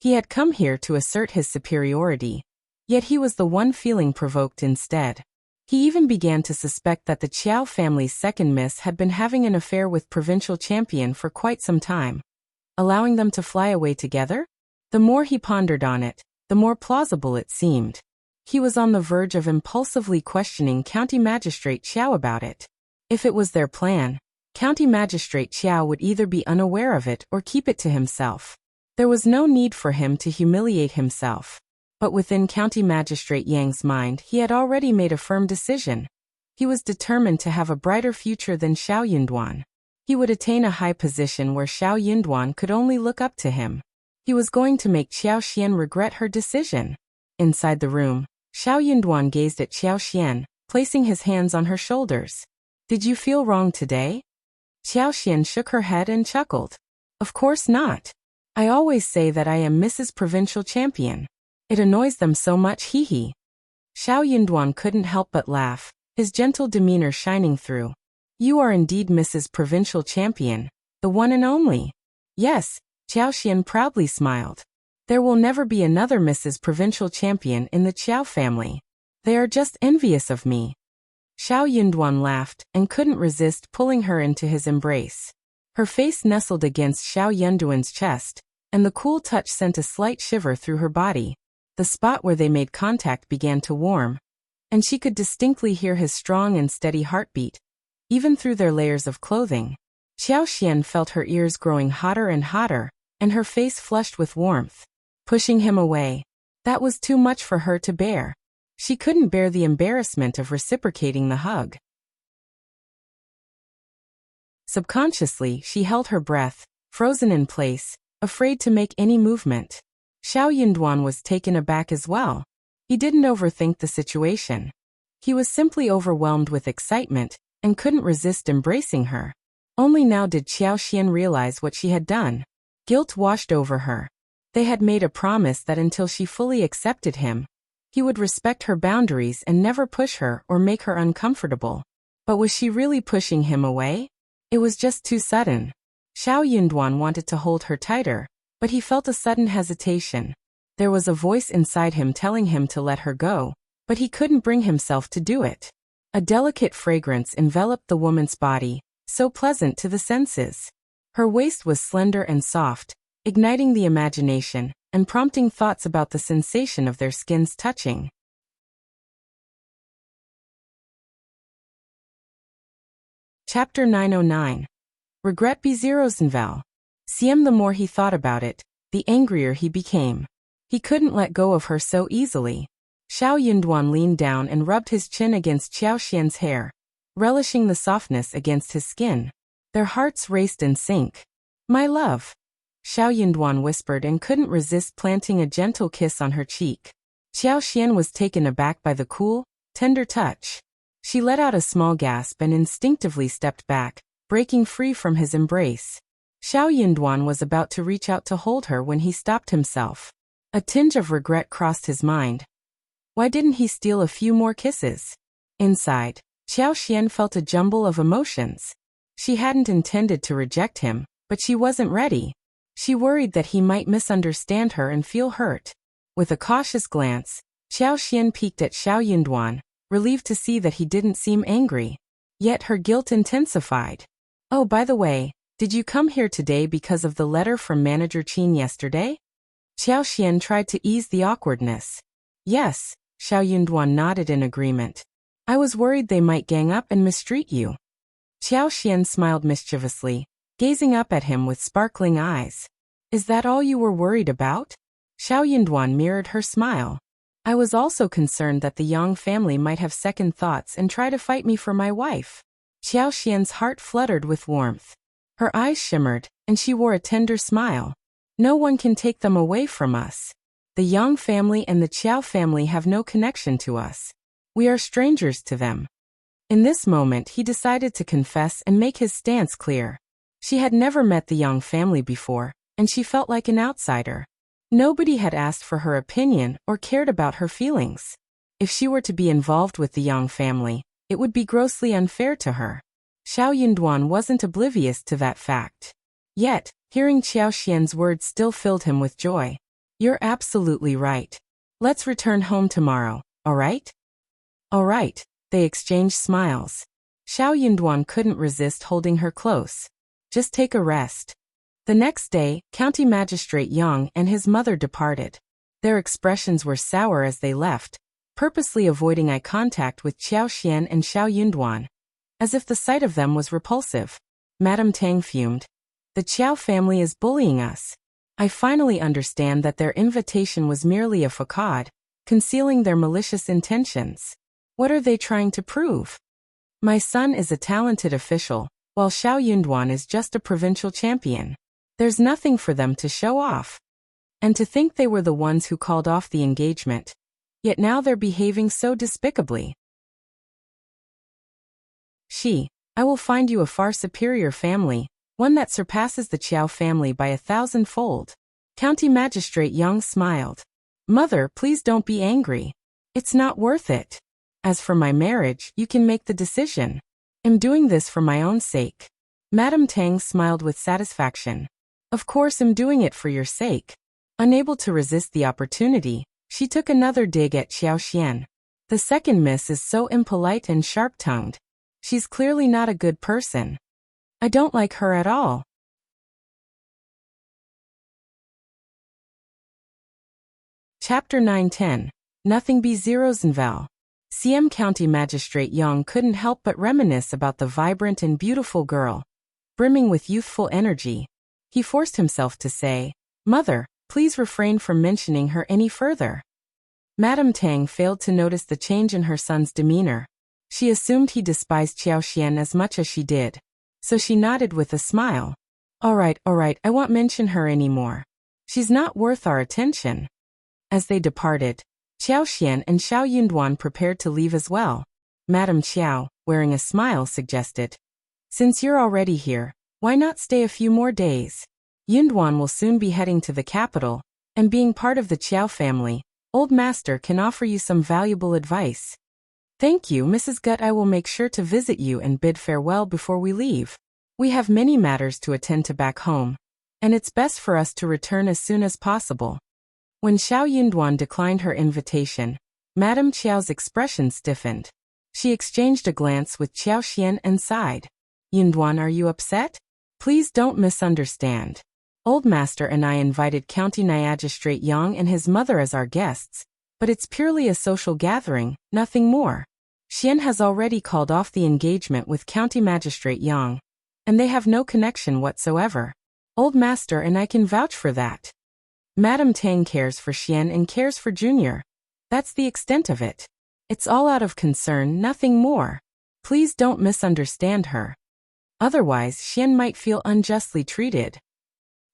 He had come here to assert his superiority, yet he was the one feeling provoked instead. He even began to suspect that the Qiao family's second miss had been having an affair with provincial champion for quite some time. Allowing them to fly away together? The more he pondered on it, the more plausible it seemed. He was on the verge of impulsively questioning County Magistrate Qiao about it. If it was their plan, County Magistrate Qiao would either be unaware of it or keep it to himself. There was no need for him to humiliate himself. But within County Magistrate Yang's mind, he had already made a firm decision. He was determined to have a brighter future than Shao Yunduan. He would attain a high position where Shao Yunduan could only look up to him. He was going to make Qiao Xian regret her decision. Inside the room, Shao Yunduan gazed at Qiao Xian, placing his hands on her shoulders. Did you feel wrong today? Qiao Xian shook her head and chuckled. Of course not. I always say that I am Mrs. Provincial Champion. It annoys them so much, hee. Shao Yunduan couldn't help but laugh, his gentle demeanor shining through. You are indeed Mrs. Provincial Champion, the one and only. Yes, Qiao Xian proudly smiled. There will never be another Mrs. Provincial Champion in the Qiao family. They are just envious of me. Shao Yunduan laughed and couldn't resist pulling her into his embrace. Her face nestled against Shao Yunduan's chest, and the cool touch sent a slight shiver through her body. The spot where they made contact began to warm, and she could distinctly hear his strong and steady heartbeat, even through their layers of clothing. Qiao Xian felt her ears growing hotter and hotter, and her face flushed with warmth. Pushing him away. That was too much for her to bear. She couldn't bear the embarrassment of reciprocating the hug. Subconsciously, she held her breath, frozen in place, afraid to make any movement. Shao Yunduan was taken aback as well. He didn't overthink the situation. He was simply overwhelmed with excitement and couldn't resist embracing her. Only now did Qiao Xian realize what she had done. Guilt washed over her. They had made a promise that until she fully accepted him, he would respect her boundaries and never push her or make her uncomfortable. But was she really pushing him away? It was just too sudden. Shao Yunduan wanted to hold her tighter, but he felt a sudden hesitation. There was a voice inside him telling him to let her go, but he couldn't bring himself to do it. A delicate fragrance enveloped the woman's body, so pleasant to the senses. Her waist was slender and soft, igniting the imagination and prompting thoughts about the sensation of their skins touching. Chapter 909. Regret B0 The more he thought about it, the angrier he became. He couldn't let go of her so easily. Shao Yunduan leaned down and rubbed his chin against Qiao's hair, relishing the softness against his skin. Their hearts raced in sync. "My love," Shao Yunduan whispered and couldn't resist planting a gentle kiss on her cheek. Qiao was taken aback by the cool, tender touch. She let out a small gasp and instinctively stepped back, breaking free from his embrace. Shao Yunduan was about to reach out to hold her when he stopped himself. A tinge of regret crossed his mind. Why didn't he steal a few more kisses? Inside, Qiao felt a jumble of emotions. She hadn't intended to reject him, but she wasn't ready. She worried that he might misunderstand her and feel hurt. With a cautious glance, Qiao peeked at Shao Yunduan, relieved to see that he didn't seem angry. Yet her guilt intensified. "Oh, by the way, did you come here today because of the letter from Manager Qin yesterday?" Qiao tried to ease the awkwardness. "Yes," Shao Yunduan nodded in agreement. "I was worried they might gang up and mistreat you." Qiao smiled mischievously, gazing up at him with sparkling eyes. "Is that all you were worried about?" Shao Yunduan mirrored her smile. "I was also concerned that the Yang family might have second thoughts and try to fight me for my wife." Qiao's heart fluttered with warmth. Her eyes shimmered, and she wore a tender smile. "No one can take them away from us. The Yang family and the Qiao family have no connection to us. We are strangers to them." In this moment he decided to confess and make his stance clear. She had never met the Yang family before, and she felt like an outsider. Nobody had asked for her opinion or cared about her feelings. If she were to be involved with the Yang family, it would be grossly unfair to her. Shao Yunduan wasn't oblivious to that fact. Yet, hearing Qiao's words still filled him with joy. "You're absolutely right. Let's return home tomorrow, all right?" "All right," they exchanged smiles. Shao Yunduan couldn't resist holding her close. "Just take a rest." The next day, County Magistrate Yang and his mother departed. Their expressions were sour as they left, purposely avoiding eye contact with Qiao and Shao Yunduan, as if the sight of them was repulsive. Madame Tang fumed. "The Qiao family is bullying us. I finally understand that their invitation was merely a facade, concealing their malicious intentions. What are they trying to prove? My son is a talented official, while Shao Yunduan is just a provincial champion. There's nothing for them to show off. And to think they were the ones who called off the engagement. Yet now they're behaving so despicably. I will find you a far superior family, one that surpasses the Qiao family by 1,000-fold. County Magistrate Yang smiled. "Mother, please don't be angry. It's not worth it. As for my marriage, you can make the decision. I'm doing this for my own sake." Madame Tang smiled with satisfaction. "Of course I'm doing it for your sake." Unable to resist the opportunity, she took another dig at Qiao. "The second miss is so impolite and sharp-tongued. She's clearly not a good person. I don't like her at all." Chapter 910. Nothing B0 CM County Magistrate Yang couldn't help but reminisce about the vibrant and beautiful girl, brimming with youthful energy. He forced himself to say, "Mother, please refrain from mentioning her any further." Madame Tang failed to notice the change in her son's demeanor. She assumed he despised Qiao as much as she did. So she nodded with a smile. All right, I won't mention her anymore. She's not worth our attention." As they departed, Qiao and Shao Yunduan prepared to leave as well. Madame Qiao, wearing a smile, suggested, "Since you're already here, why not stay a few more days? Yunduan will soon be heading to the capital, and being part of the Qiao family, Old Master can offer you some valuable advice." "Thank you, Mrs. Gut. I will make sure to visit you and bid farewell before we leave." We have many matters to attend to back home, and it's best for us to return as soon as possible. When Shao Yunduan declined her invitation, Madame Qiao's expression stiffened. She exchanged a glance with Qiao Xian and sighed. Yunduan, are you upset? Please don't misunderstand. Old Master and I invited County Magistrate Yang and his mother as our guests, but it's purely a social gathering, nothing more. Xian has already called off the engagement with County Magistrate Yang, and they have no connection whatsoever. Old Master and I can vouch for that. Madame Tang cares for Xian and cares for Junior. That's the extent of it. It's all out of concern, nothing more. Please don't misunderstand her. Otherwise, Xian might feel unjustly treated.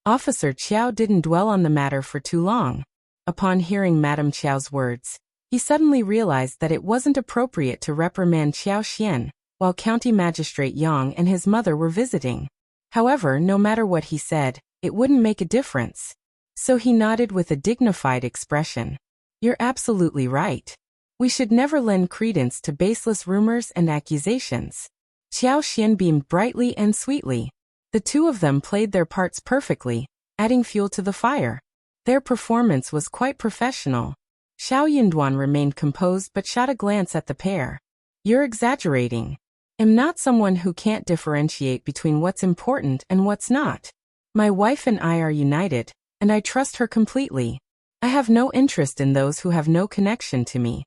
Officer Qiao didn't dwell on the matter for too long. Upon hearing Madame Qiao's words, he suddenly realized that it wasn't appropriate to reprimand Qiao Xian while County Magistrate Yang and his mother were visiting. However, no matter what he said, it wouldn't make a difference. So he nodded with a dignified expression. You're absolutely right. We should never lend credence to baseless rumors and accusations. Qiao Xian beamed brightly and sweetly. The two of them played their parts perfectly, adding fuel to the fire. Their performance was quite professional. Shao Yunduan remained composed but shot a glance at the pair. You're exaggerating. I'm not someone who can't differentiate between what's important and what's not. My wife and I are united, and I trust her completely. I have no interest in those who have no connection to me.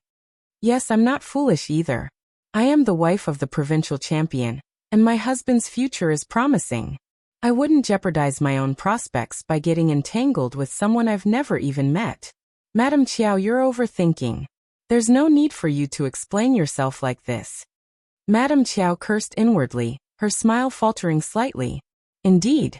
Yes, I'm not foolish either. I am the wife of the provincial champion, and my husband's future is promising. I wouldn't jeopardize my own prospects by getting entangled with someone I've never even met. Madame Qiao, you're overthinking. There's no need for you to explain yourself like this. Madame Qiao cursed inwardly, her smile faltering slightly. Indeed.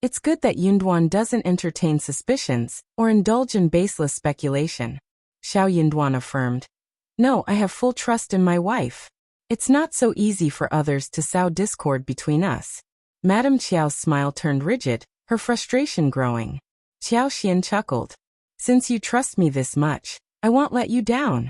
It's good that Yunduan doesn't entertain suspicions or indulge in baseless speculation, Shao Yunduan affirmed. No, I have full trust in my wife. It's not so easy for others to sow discord between us. Madame Qiao's smile turned rigid, her frustration growing. Qiao Xian chuckled. Since you trust me this much, I won't let you down.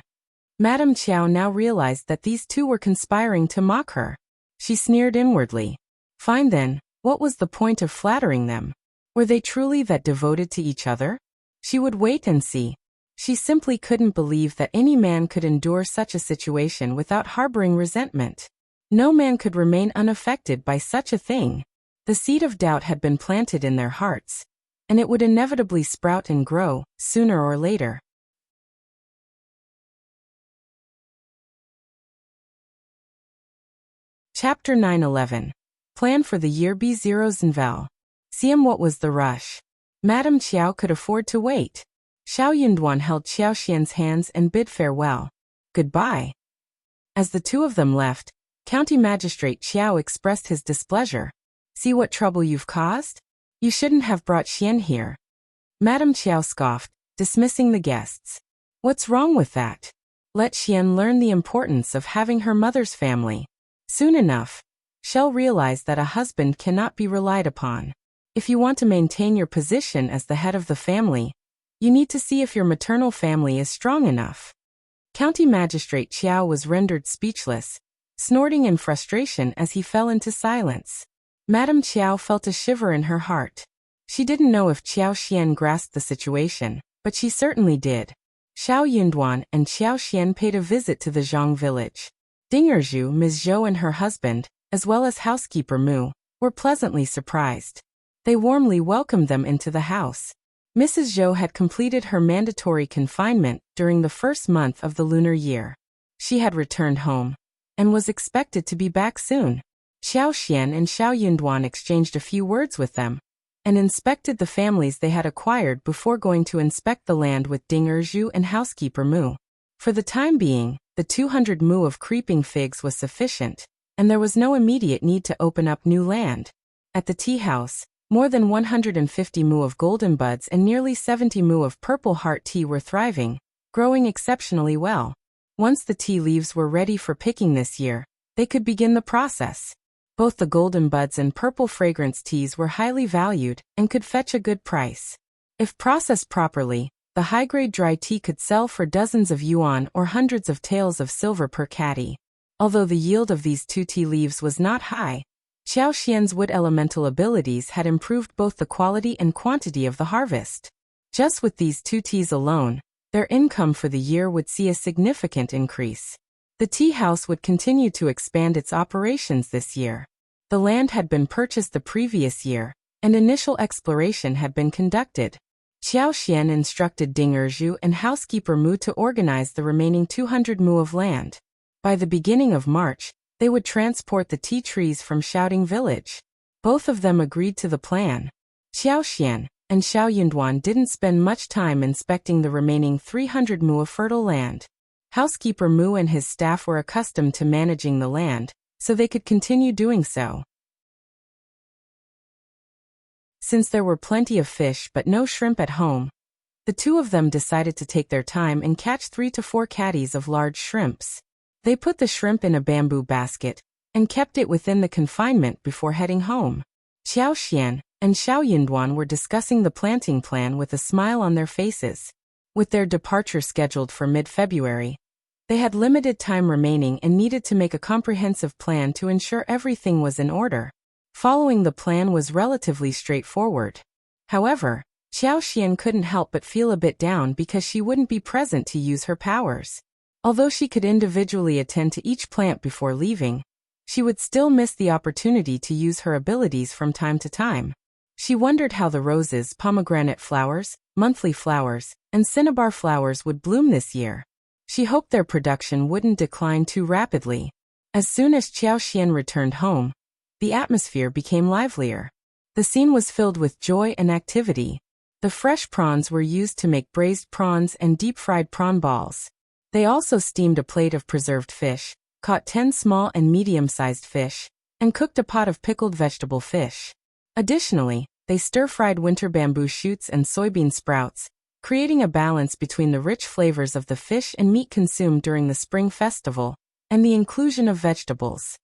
Madame Qiao now realized that these two were conspiring to mock her. She sneered inwardly. Fine then. What was the point of flattering them? Were they truly that devoted to each other? She would wait and see. She simply couldn't believe that any man could endure such a situation without harboring resentment. No man could remain unaffected by such a thing. The seed of doubt had been planted in their hearts, and it would inevitably sprout and grow, sooner or later. Chapter 9:11. Plan for the year B0 Zinval. What was the rush? Madame Qiao could afford to wait. Shao Yunduan held Qiao Xian's hands and bid farewell. Goodbye. As the two of them left, County Magistrate Qiao expressed his displeasure. See what trouble you've caused? You shouldn't have brought Xian here. Madame Qiao scoffed, dismissing the guests. What's wrong with that? Let Xian learn the importance of having her mother's family. Soon enough, she'll realize that a husband cannot be relied upon. If you want to maintain your position as the head of the family, you need to see if your maternal family is strong enough. County Magistrate Qiao was rendered speechless, snorting in frustration as he fell into silence. Madame Qiao felt a shiver in her heart. She didn't know if Qiao Xian grasped the situation, but she certainly did. Shao Yunduan and Qiao Xian paid a visit to the Zhang village. Dingerzhu, Ms. Zhou and her husband, as well as housekeeper Mu, were pleasantly surprised. They warmly welcomed them into the house. Mrs. Zhou had completed her mandatory confinement during the first month of the lunar year. She had returned home, and was expected to be back soon. Xiao Xian and Shao Yunduan exchanged a few words with them, and inspected the families they had acquired before going to inspect the land with Dingerzhu and housekeeper Mu. For the time being, the 200 mu of creeping figs was sufficient, and there was no immediate need to open up new land. At the tea house, more than 150 mu of golden buds and nearly 70 mu of purple heart tea were thriving, growing exceptionally well. Once the tea leaves were ready for picking this year, they could begin the process. Both the golden buds and purple fragrance teas were highly valued and could fetch a good price. If processed properly, the high-grade dry tea could sell for dozens of yuan or hundreds of taels of silver per caddy. Although the yield of these 2 tea leaves was not high, Qiao Xian's wood elemental abilities had improved both the quality and quantity of the harvest. Just with these 2 teas alone, their income for the year would see a significant increase. The tea house would continue to expand its operations this year. The land had been purchased the previous year, and initial exploration had been conducted. Qiao Xian instructed Ding Erju and housekeeper Mu to organize the remaining 200 mu of land. By the beginning of March, they would transport the tea trees from Shouting Village. Both of them agreed to the plan. Qiao Xian and Shao Yunduan didn't spend much time inspecting the remaining 300 mu of fertile land. Housekeeper Mu and his staff were accustomed to managing the land, so they could continue doing so. Since there were plenty of fish but no shrimp at home, the 2 of them decided to take their time and catch 3 to 4 catties of large shrimps. They put the shrimp in a bamboo basket and kept it within the confinement before heading home. Qiao Xian and Shao Yunduan were discussing the planting plan with a smile on their faces. With their departure scheduled for mid-February, they had limited time remaining and needed to make a comprehensive plan to ensure everything was in order. Following the plan was relatively straightforward. However, Qiao Xian couldn't help but feel a bit down because she wouldn't be present to use her powers. Although she could individually attend to each plant before leaving, she would still miss the opportunity to use her abilities from time to time. She wondered how the roses, pomegranate flowers, monthly flowers, and cinnabar flowers would bloom this year. She hoped their production wouldn't decline too rapidly. As soon as Qiao Xian returned home, the atmosphere became livelier. The scene was filled with joy and activity. The fresh prawns were used to make braised prawns and deep-fried prawn balls. They also steamed a plate of preserved fish, caught 10 small and medium-sized fish, and cooked a pot of pickled vegetable fish. Additionally, they stir-fried winter bamboo shoots and soybean sprouts, creating a balance between the rich flavors of the fish and meat consumed during the spring festival, and the inclusion of vegetables.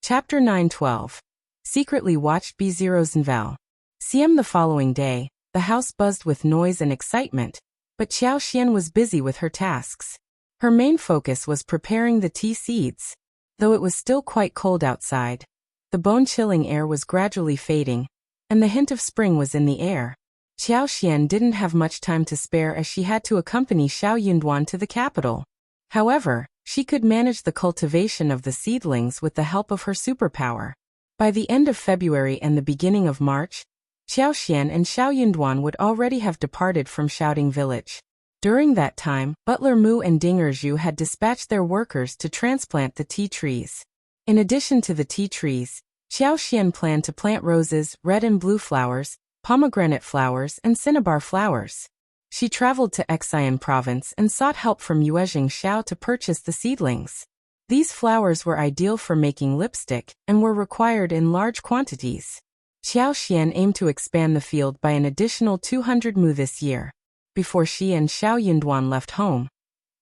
Chapter 9:12. Secretly watched B0 CM the following day, the house buzzed with noise and excitement, but Qiao Xian was busy with her tasks. Her main focus was preparing the tea seeds. Though it was still quite cold outside, the bone-chilling air was gradually fading, and the hint of spring was in the air. Qiao Xian didn't have much time to spare as she had to accompany Shao Yunduan to the capital. However, she could manage the cultivation of the seedlings with the help of her superpower. By the end of February and the beginning of March, Qiao Xian and Shao Yunduan would already have departed from Shouting Village. During that time, Butler Mu and Ding Erju had dispatched their workers to transplant the tea trees. In addition to the tea trees, Qiao Xian planned to plant roses, red and blue flowers, pomegranate flowers, and cinnabar flowers. She traveled to Xian province and sought help from Yuezhing Shao to purchase the seedlings. These flowers were ideal for making lipstick and were required in large quantities. Qiao Xian aimed to expand the field by an additional 200 mu this year. Before she and Shao Yunduan left home,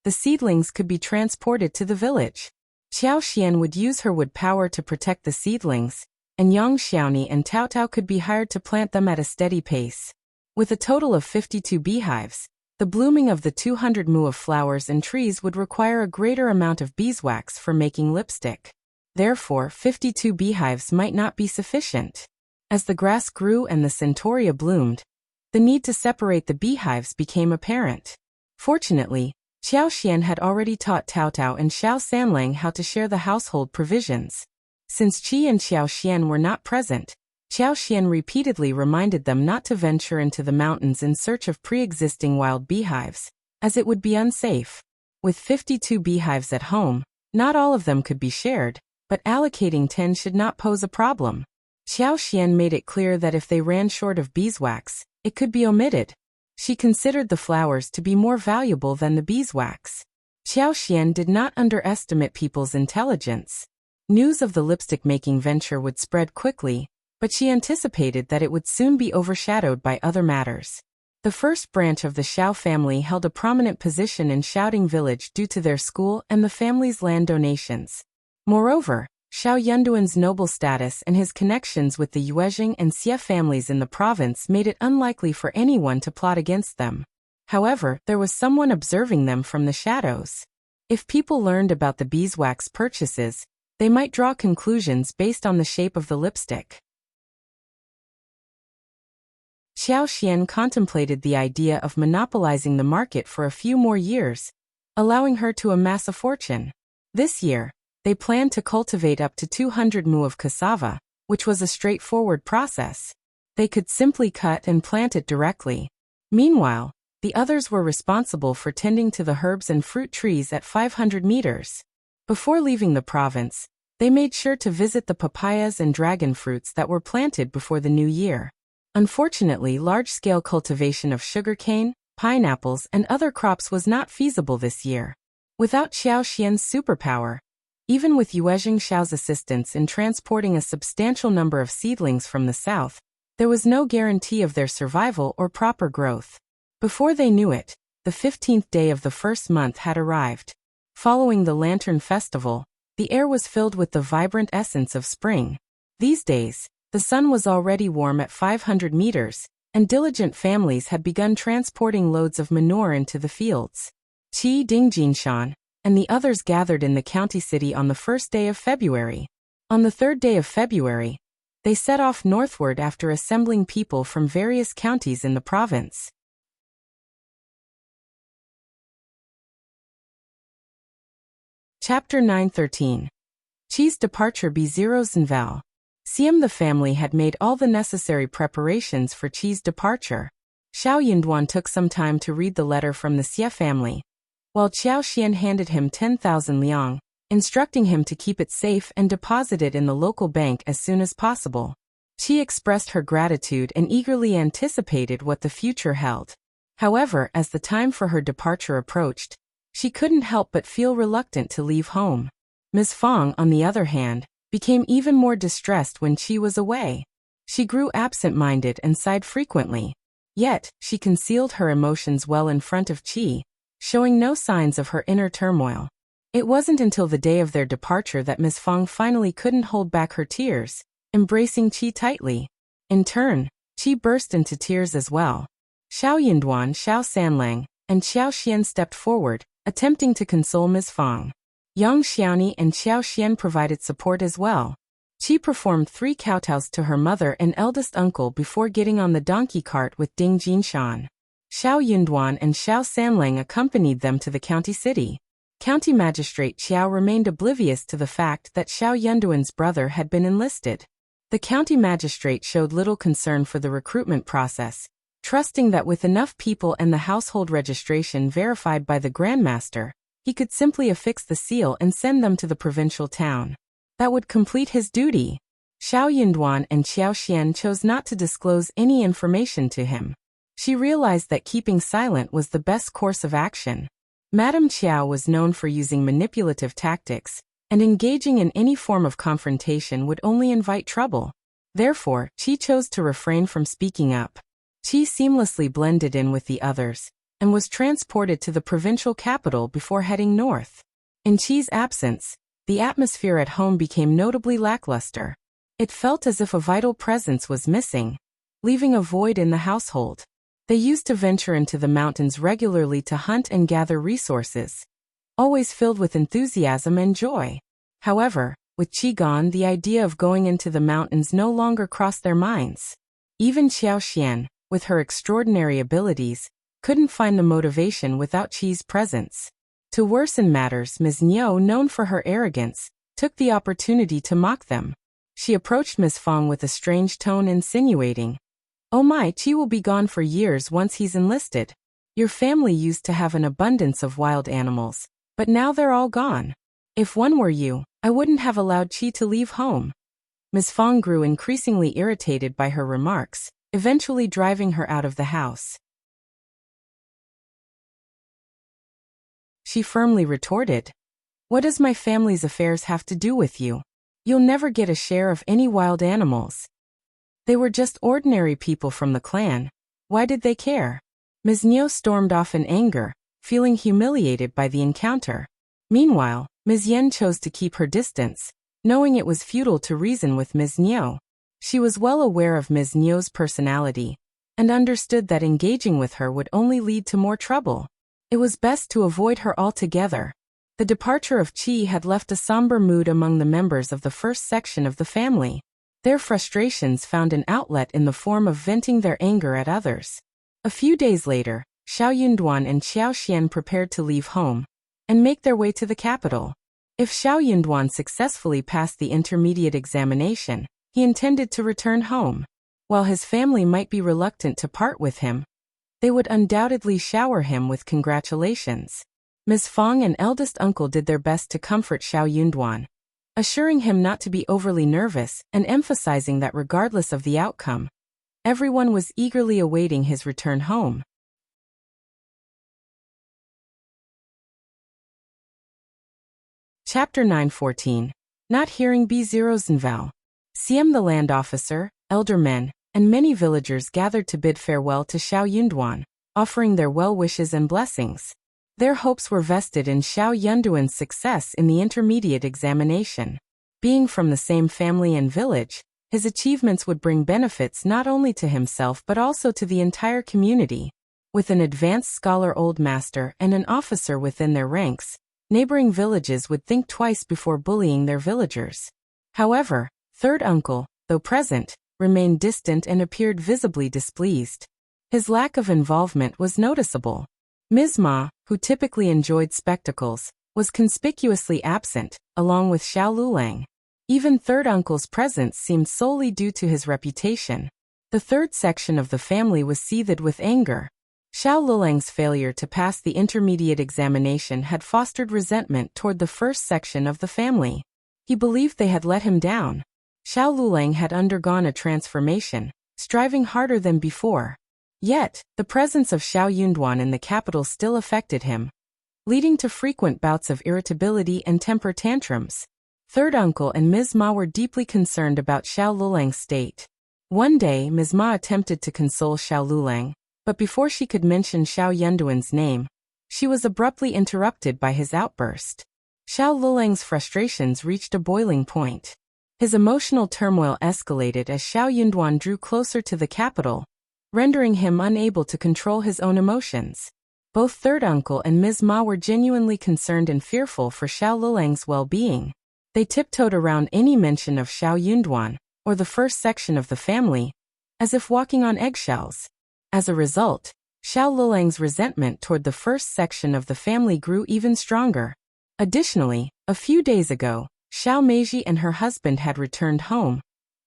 the seedlings could be transported to the village. Qiao Xian would use her wood power to protect the seedlings, and Yang Xiaoni and Tao Tao could be hired to plant them at a steady pace. With a total of 52 beehives, the blooming of the 200 mu of flowers and trees would require a greater amount of beeswax for making lipstick. Therefore, 52 beehives might not be sufficient. As the grass grew and the centaurea bloomed, the need to separate the beehives became apparent. Fortunately, Qiao Xian had already taught Tao Tao and Xiao Sanlang how to share the household provisions. Since Qi and Qiao Xian were not present, Qiao Xian repeatedly reminded them not to venture into the mountains in search of pre-existing wild beehives, as it would be unsafe. With 52 beehives at home, not all of them could be shared, but allocating 10 should not pose a problem. Qiao Xian made it clear that if they ran short of beeswax, it could be omitted. She considered the flowers to be more valuable than the beeswax. Qiao Xian did not underestimate people's intelligence. News of the lipstick-making venture would spread quickly, but she anticipated that it would soon be overshadowed by other matters. The first branch of the Shao family held a prominent position in Shouting Village due to their school and the family's land donations. Moreover, Shao Yunduan's noble status and his connections with the Yuezhing and Xie families in the province made it unlikely for anyone to plot against them. However, there was someone observing them from the shadows. If people learned about the beeswax purchases, they might draw conclusions based on the shape of the lipstick. Xiao Xian contemplated the idea of monopolizing the market for a few more years, allowing her to amass a fortune. This year, they planned to cultivate up to 200 mu of cassava, which was a straightforward process. They could simply cut and plant it directly. Meanwhile, the others were responsible for tending to the herbs and fruit trees at 500 meters. Before leaving the province, they made sure to visit the papayas and dragon fruits that were planted before the new year. Unfortunately, large-scale cultivation of sugarcane, pineapples, and other crops was not feasible this year. Without Xiao Xian's superpower, even with Yuezheng Xiao's assistance in transporting a substantial number of seedlings from the south, there was no guarantee of their survival or proper growth. Before they knew it, the 15th day of the first month had arrived. Following the Lantern Festival, the air was filled with the vibrant essence of spring. These days, the sun was already warm at 500 meters, and diligent families had begun transporting loads of manure into the fields. Qi Dingjinshan and the others gathered in the county city on the first day of February. On the third day of February, they set off northward after assembling people from various counties in the province. Chapter 9:13. Qi's departure B0 The family had made all the necessary preparations for Qi's departure. Shao Yunduan took some time to read the letter from the Xie family, while Qiao Xian handed him 10,000 liang, instructing him to keep it safe and deposit it in the local bank as soon as possible. Qi expressed her gratitude and eagerly anticipated what the future held. However, as the time for her departure approached, she couldn't help but feel reluctant to leave home. Ms. Fang, on the other hand, became even more distressed when Qi was away. She grew absent-minded and sighed frequently. Yet, she concealed her emotions well in front of Qi, showing no signs of her inner turmoil. It wasn't until the day of their departure that Ms. Fang finally couldn't hold back her tears, embracing Qi tightly. In turn, Qi burst into tears as well. Shao Yunduan, Shao Sanlang, and Xiao Xian stepped forward, attempting to console Ms. Fang. Yang Xiaoni and Xiao Xian provided support as well. Qi performed 3 kowtows to her mother and eldest uncle before getting on the donkey cart with Ding Jinshan. Shao Yunduan and Shao Sanlang accompanied them to the county city. County Magistrate Qiao remained oblivious to the fact that Shao Yunduan's brother had been enlisted. The county magistrate showed little concern for the recruitment process, trusting that with enough people and the household registration verified by the Grandmaster, he could simply affix the seal and send them to the provincial town. That would complete his duty. Shao Yunduan and Qiao Xian chose not to disclose any information to him. She realized that keeping silent was the best course of action. Madame Qiao was known for using manipulative tactics, and engaging in any form of confrontation would only invite trouble. Therefore, Qi chose to refrain from speaking up. Qi seamlessly blended in with the others, and was transported to the provincial capital before heading north. In Qi's absence, the atmosphere at home became notably lackluster. It felt as if a vital presence was missing, leaving a void in the household. They used to venture into the mountains regularly to hunt and gather resources, always filled with enthusiasm and joy. However, with Qi gone, the idea of going into the mountains no longer crossed their minds. Even Xiao Xian, with her extraordinary abilities, couldn't find the motivation without Qi's presence. To worsen matters, Ms. Niu, known for her arrogance, took the opportunity to mock them. She approached Ms. Fang with a strange tone, insinuating, "Oh my, Qi will be gone for years once he's enlisted. Your family used to have an abundance of wild animals, but now they're all gone. If one were you, I wouldn't have allowed Qi to leave home." Ms. Fang grew increasingly irritated by her remarks, eventually driving her out of the house. She firmly retorted, "What does my family's affairs have to do with you? You'll never get a share of any wild animals. They were just ordinary people from the clan. Why did they care?" Ms. Niu stormed off in anger, feeling humiliated by the encounter. Meanwhile, Ms. Yen chose to keep her distance, knowing it was futile to reason with Ms. Niu. She was well aware of Ms. Niu's personality, and understood that engaging with her would only lead to more trouble. It was best to avoid her altogether. The departure of Qi had left a somber mood among the members of the first section of the family. Their frustrations found an outlet in the form of venting their anger at others. A few days later, Shao Yunduan and Qiao Xian prepared to leave home and make their way to the capital. If Shao Yunduan successfully passed the intermediate examination, he intended to return home. While his family might be reluctant to part with him, they would undoubtedly shower him with congratulations. Ms. Fang and eldest uncle did their best to comfort Shao Yunduan, assuring him not to be overly nervous and emphasizing that regardless of the outcome, everyone was eagerly awaiting his return home. Chapter 9:14. Not hearing B0 CM the land officer, elder men, and many villagers gathered to bid farewell to Shao Yunduan, offering their well wishes and blessings. Their hopes were vested in Shao Yunduan's success in the intermediate examination. Being from the same family and village, his achievements would bring benefits not only to himself but also to the entire community. With an advanced scholar old master and an officer within their ranks, neighboring villages would think twice before bullying their villagers. However, third uncle, though present, remained distant and appeared visibly displeased. His lack of involvement was noticeable. Ms. Ma, who typically enjoyed spectacles, was conspicuously absent, along with Xiao Lulang. Even third uncle's presence seemed solely due to his reputation. The third section of the family was seethed with anger. Xiao Lulang's failure to pass the intermediate examination had fostered resentment toward the first section of the family. He believed they had let him down. Xiao Lulang had undergone a transformation, striving harder than before. Yet, the presence of Shao Yunduan in the capital still affected him, leading to frequent bouts of irritability and temper tantrums. Third uncle and Ms. Ma were deeply concerned about Xiao Lulang's state. One day, Ms. Ma attempted to console Xiao Lulang, but before she could mention Shao Yunduan's name, she was abruptly interrupted by his outburst. Xiao Lulang's frustrations reached a boiling point. His emotional turmoil escalated as Shao Yunduan drew closer to the capital, rendering him unable to control his own emotions. Both third uncle and Ms. Ma were genuinely concerned and fearful for Xiao Lulang's well-being. They tiptoed around any mention of Shao Yunduan, or the first section of the family, as if walking on eggshells. As a result, Xiao Lulang's resentment toward the first section of the family grew even stronger. Additionally, a few days ago, Xiao Meiji and her husband had returned home,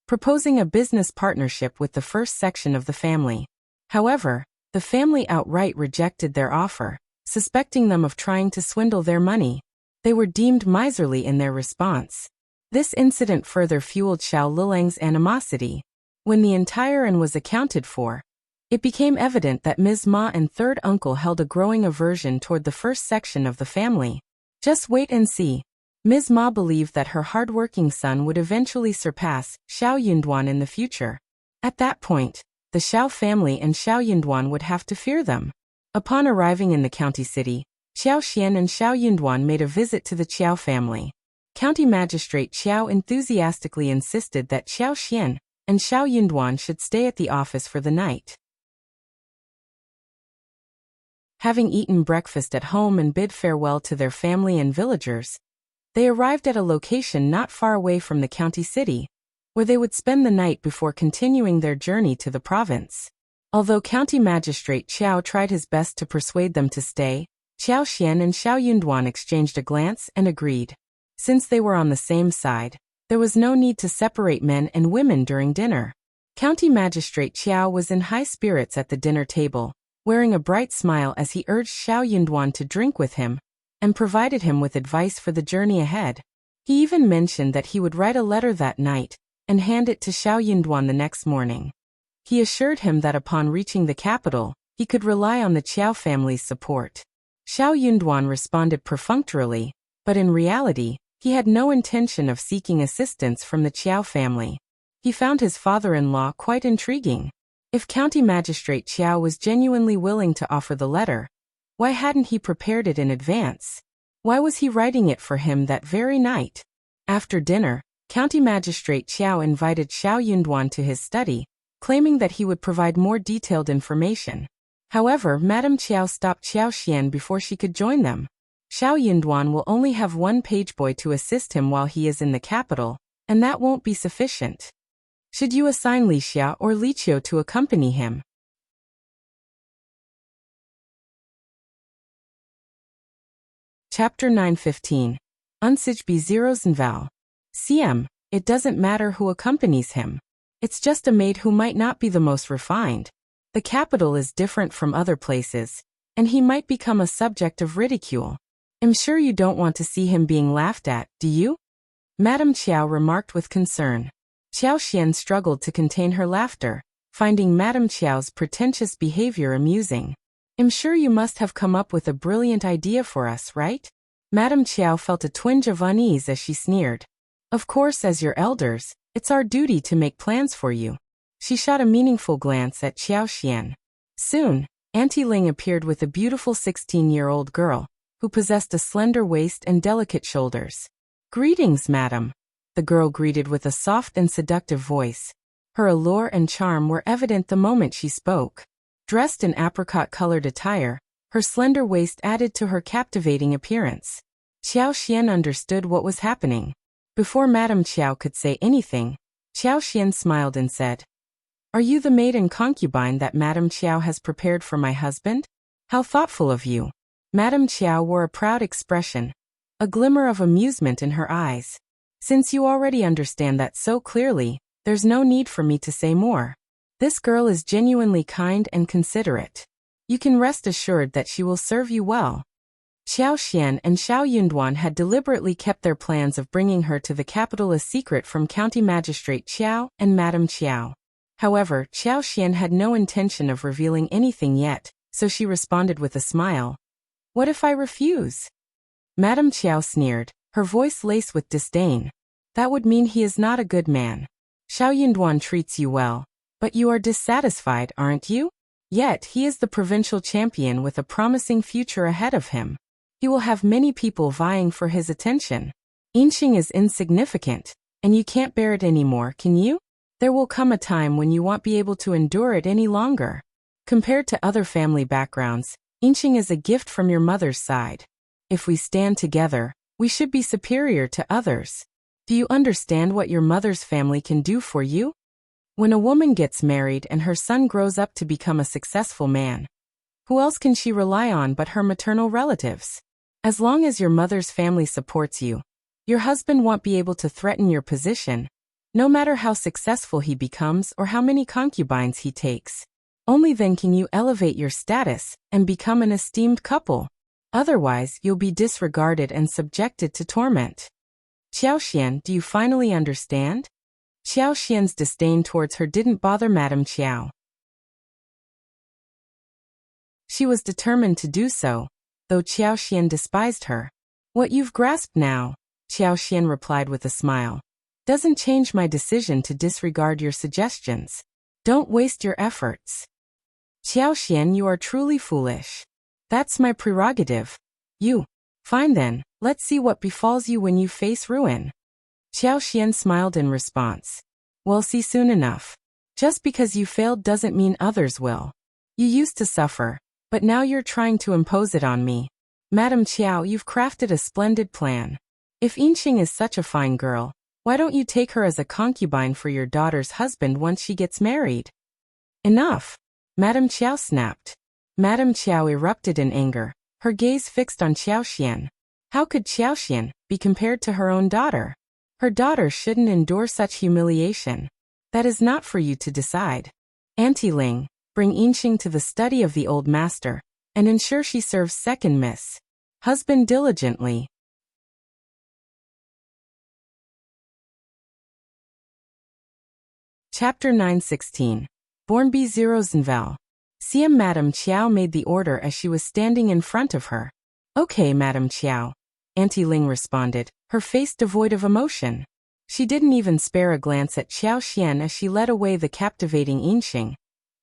proposing a business partnership with the first section of the family. However, the family outright rejected their offer, suspecting them of trying to swindle their money. They were deemed miserly in their response. This incident further fueled Xiao Lulang's animosity. When the entire was accounted for, it became evident that Ms. Ma and third uncle held a growing aversion toward the first section of the family. Just wait and see. Ms. Ma believed that her hard-working son would eventually surpass Shao Yunduan in the future. At that point, the Shao family and Shao Yunduan would have to fear them. Upon arriving in the county city, Qiao Xian and Shao Yunduan made a visit to the Qiao family. County Magistrate Qiao enthusiastically insisted that Qiao Xian and Shao Yunduan should stay at the office for the night. Having eaten breakfast at home and bid farewell to their family and villagers, they arrived at a location not far away from the county city, where they would spend the night before continuing their journey to the province. Although County Magistrate Qiao tried his best to persuade them to stay, Qiao Xian and Shao Yunduan exchanged a glance and agreed. Since they were on the same side, there was no need to separate men and women during dinner. County Magistrate Qiao was in high spirits at the dinner table, wearing a bright smile as he urged Shao Yunduan to drink with him, and provided him with advice for the journey ahead. He even mentioned that he would write a letter that night and hand it to Shao Yunduan the next morning. He assured him that upon reaching the capital, he could rely on the Qiao family's support. Shao Yunduan responded perfunctorily, but in reality, he had no intention of seeking assistance from the Qiao family. He found his father-in-law quite intriguing. If County Magistrate Qiao was genuinely willing to offer the letter, why hadn't he prepared it in advance? Why was he writing it for him that very night? After dinner, County Magistrate Qiao invited Shao Yunduan to his study, claiming that he would provide more detailed information. However, Madame Qiao stopped Qiao Xian before she could join them. Shao Yunduan will only have one pageboy to assist him while he is in the capital, and that won't be sufficient. Should you assign Li Xia or Li Qiao to accompany him? Chapter 9:15. Unsage B0's Val. CM, it doesn't matter who accompanies him. It's just a maid who might not be the most refined. The capital is different from other places, and he might become a subject of ridicule. I'm sure you don't want to see him being laughed at, do you? Madame Qiao remarked with concern. Qiao Xian struggled to contain her laughter, finding Madame Qiao's pretentious behavior amusing. I'm sure you must have come up with a brilliant idea for us, right? Madame Qiao felt a twinge of unease as she sneered. Of course, as your elders, it's our duty to make plans for you. She shot a meaningful glance at Qiao Xian. Soon, Auntie Ling appeared with a beautiful 16-year-old girl, who possessed a slender waist and delicate shoulders. Greetings, madam. The girl greeted with a soft and seductive voice. Her allure and charm were evident the moment she spoke. Dressed in apricot-colored attire, her slender waist added to her captivating appearance. Qiao Xian understood what was happening. Before Madame Qiao could say anything, Qiao Xian smiled and said, "Are you the maid and concubine that Madame Qiao has prepared for my husband? How thoughtful of you." Madame Qiao wore a proud expression, a glimmer of amusement in her eyes. "Since you already understand that so clearly, there's no need for me to say more. This girl is genuinely kind and considerate. You can rest assured that she will serve you well." Qiao Xian and Shao Yunduan had deliberately kept their plans of bringing her to the capital a secret from County Magistrate Qiao and Madame Qiao. However, Qiao Xian had no intention of revealing anything yet, so she responded with a smile. "What if I refuse?" Madame Qiao sneered, her voice laced with disdain. "That would mean he is not a good man. Shao Yunduan treats you well, but you are dissatisfied, aren't you? Yet he is the provincial champion with a promising future ahead of him. He will have many people vying for his attention. Inching is insignificant, and you can't bear it anymore, can you? There will come a time when you won't be able to endure it any longer. Compared to other family backgrounds, Inching is a gift from your mother's side. If we stand together, we should be superior to others. Do you understand what your mother's family can do for you? When a woman gets married and her son grows up to become a successful man, who else can she rely on but her maternal relatives? As long as your mother's family supports you, your husband won't be able to threaten your position, no matter how successful he becomes or how many concubines he takes. Only then can you elevate your status and become an esteemed couple. Otherwise, you'll be disregarded and subjected to torment. Qiao Xian, do you finally understand? Qiao Xian's disdain towards her didn't bother Madame Qiao. She was determined to do so, though Qiao Xian despised her. What you've grasped now, Qiao Xian replied with a smile, doesn't change my decision to disregard your suggestions. Don't waste your efforts. Qiao Xian, you are truly foolish. That's my prerogative. Fine then, let's see what befalls you when you face ruin. Qiao Xian smiled in response. We'll see soon enough. Just because you failed doesn't mean others will. You used to suffer, but now you're trying to impose it on me. Madame Qiao, you've crafted a splendid plan. If Inxing is such a fine girl, why don't you take her as a concubine for your daughter's husband once she gets married? Enough! Madame Qiao snapped. Madame Qiao erupted in anger, her gaze fixed on Qiao Xian. How could Qiao Xian be compared to her own daughter? Her daughter shouldn't endure such humiliation. That is not for you to decide. Auntie Ling, bring Inxing to the study of the old master, and ensure she serves second miss. Husband diligently. Chapter 9:16. Born B0 Val. CM Madame Qiao made the order as she was standing in front of her. Okay, Madame Qiao. Auntie Ling responded, her face devoid of emotion. She didn't even spare a glance at Qiao Xian as she led away the captivating Inxing,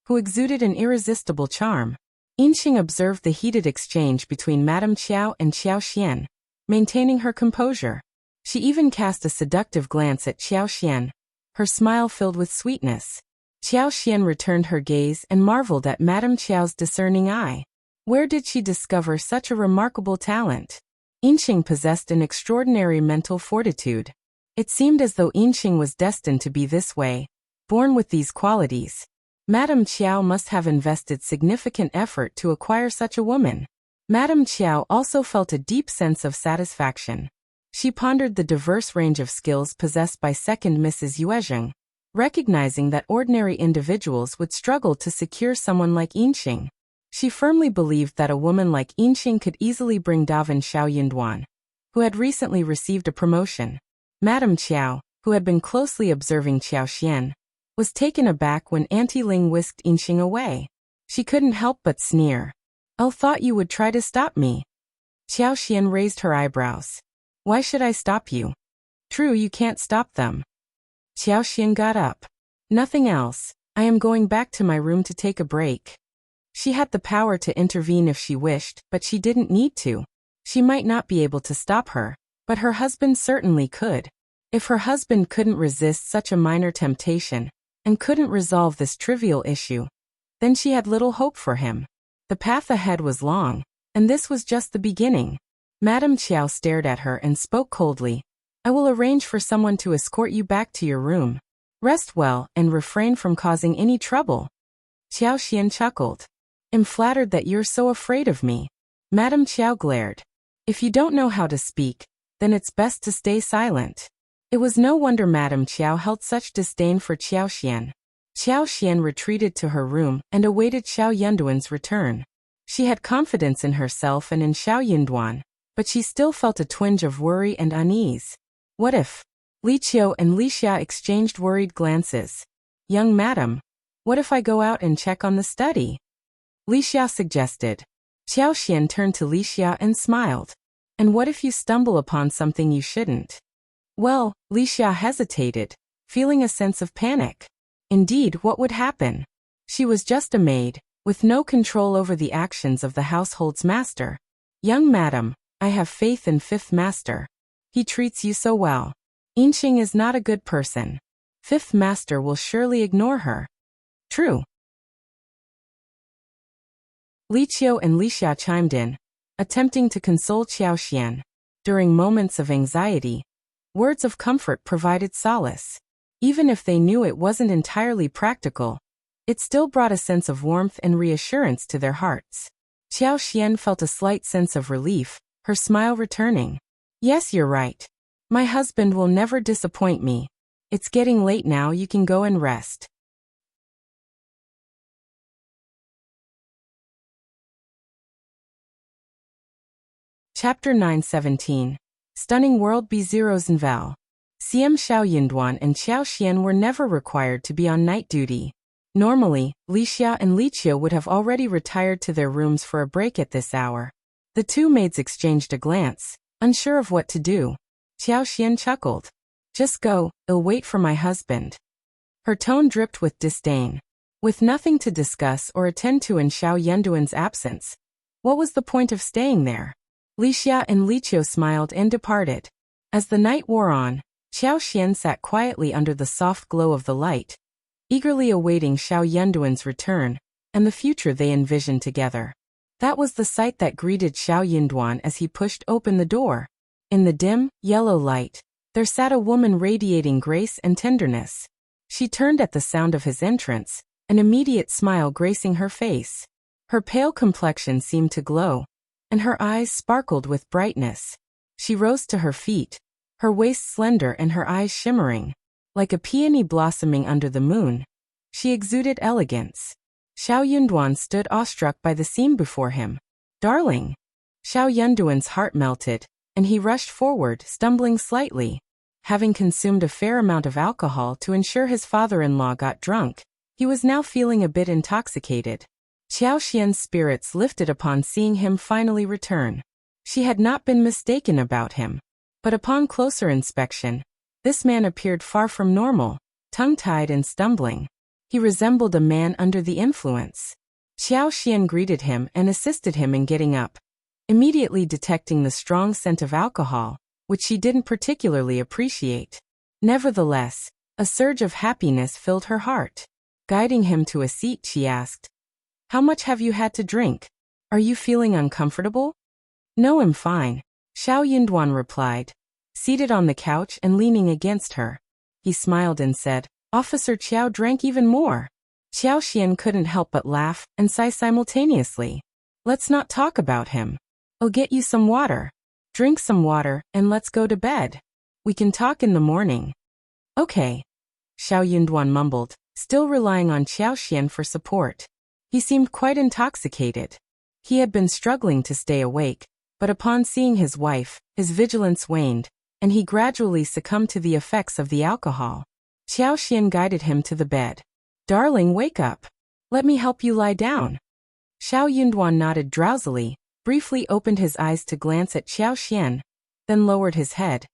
who exuded an irresistible charm. Inxing observed the heated exchange between Madame Qiao and Qiao Xian, maintaining her composure. She even cast a seductive glance at Qiao Xian, her smile filled with sweetness. Qiao Xian returned her gaze and marveled at Madame Qiao's discerning eye. Where did she discover such a remarkable talent? Yinxing possessed an extraordinary mental fortitude. It seemed as though Yinxing was destined to be this way, born with these qualities. Madame Qiao must have invested significant effort to acquire such a woman. Madame Qiao also felt a deep sense of satisfaction. She pondered the diverse range of skills possessed by second Mrs. Yuezheng, recognizing that ordinary individuals would struggle to secure someone like Yinxing. She firmly believed that a woman like Yinxing could easily bring Davan Shao Yunduan, who had recently received a promotion. Madame Qiao, who had been closely observing Qiao Xian, was taken aback when Auntie Ling whisked Yinxing away. She couldn't help but sneer. "I thought you would try to stop me." Qiao Xian raised her eyebrows. "Why should I stop you?" "True, you can't stop them." Qiao Xian got up. "Nothing else. I am going back to my room to take a break." She had the power to intervene if she wished, but she didn't need to. She might not be able to stop her, but her husband certainly could. If her husband couldn't resist such a minor temptation, and couldn't resolve this trivial issue, then she had little hope for him. The path ahead was long, and this was just the beginning. Madame Qiao stared at her and spoke coldly. "I will arrange for someone to escort you back to your room. Rest well and refrain from causing any trouble." Qiao Xian chuckled. "I'm flattered that you're so afraid of me." Madame Qiao glared. "If you don't know how to speak, then it's best to stay silent." It was no wonder Madame Qiao held such disdain for Qiao Xian. Qiao Xian retreated to her room and awaited Shao Yunduan's return. She had confidence in herself and in Shao Yunduan, but she still felt a twinge of worry and unease. What if? Qiao and Xia exchanged worried glances. "Young madam, what if I go out and check on the study?" Xia suggested. Qiao Xian turned to Xia and smiled. "And what if you stumble upon something you shouldn't?" Well, Xia hesitated, feeling a sense of panic. Indeed, what would happen? She was just a maid, with no control over the actions of the household's master. "Young madam, I have faith in Fifth Master. He treats you so well. Yinxing is not a good person. Fifth Master will surely ignore her." "True." Qiao and Xia chimed in, attempting to console Qiao Xian. During moments of anxiety, words of comfort provided solace. Even if they knew it wasn't entirely practical, it still brought a sense of warmth and reassurance to their hearts. Qiao Xian felt a slight sense of relief, her smile returning. "Yes, you're right. My husband will never disappoint me. It's getting late now, you can go and rest." Chapter 917. Stunning World B0's Unwilling. CM Shao Yunduan and Qiao Xian were never required to be on night duty. Normally, Xia and Qiao would have already retired to their rooms for a break at this hour. The two maids exchanged a glance, unsure of what to do. Qiao Xian chuckled. "Just go, I'll wait for my husband." Her tone dripped with disdain. With nothing to discuss or attend to in Shao Yunduan's absence, what was the point of staying there? Xia and Qiao smiled and departed. As the night wore on, Qiao Xian sat quietly under the soft glow of the light, eagerly awaiting Shao Yunduan's return and the future they envisioned together. That was the sight that greeted Shao Yunduan as he pushed open the door. In the dim, yellow light, there sat a woman radiating grace and tenderness. She turned at the sound of his entrance, an immediate smile gracing her face. Her pale complexion seemed to glow, and her eyes sparkled with brightness. She rose to her feet, her waist slender and her eyes shimmering. Like a peony blossoming under the moon, she exuded elegance. Shao Yunduan stood awestruck by the scene before him. "Darling!" Shao Yunduan's heart melted, and he rushed forward, stumbling slightly. Having consumed a fair amount of alcohol to ensure his father-in-law got drunk, he was now feeling a bit intoxicated. Qiao Xian's spirits lifted upon seeing him finally return. She had not been mistaken about him. But upon closer inspection, this man appeared far from normal, tongue-tied and stumbling. He resembled a man under the influence. Qiao Xian greeted him and assisted him in getting up, immediately detecting the strong scent of alcohol, which she didn't particularly appreciate. Nevertheless, a surge of happiness filled her heart. Guiding him to a seat, she asked, "How much have you had to drink? Are you feeling uncomfortable?" "No, I'm fine," Shao Yunduan replied, seated on the couch and leaning against her. He smiled and said, "Officer Qiao drank even more." Xian couldn't help but laugh and sigh simultaneously. "Let's not talk about him. I'll get you some water. Drink some water and let's go to bed. We can talk in the morning." "Okay," Shao Yunduan mumbled, still relying on Xian for support. He seemed quite intoxicated. He had been struggling to stay awake, but upon seeing his wife, his vigilance waned, and he gradually succumbed to the effects of the alcohol. Xian guided him to the bed. "Darling, wake up. Let me help you lie down." Shao Yunduan nodded drowsily, briefly opened his eyes to glance at Xian, then lowered his head,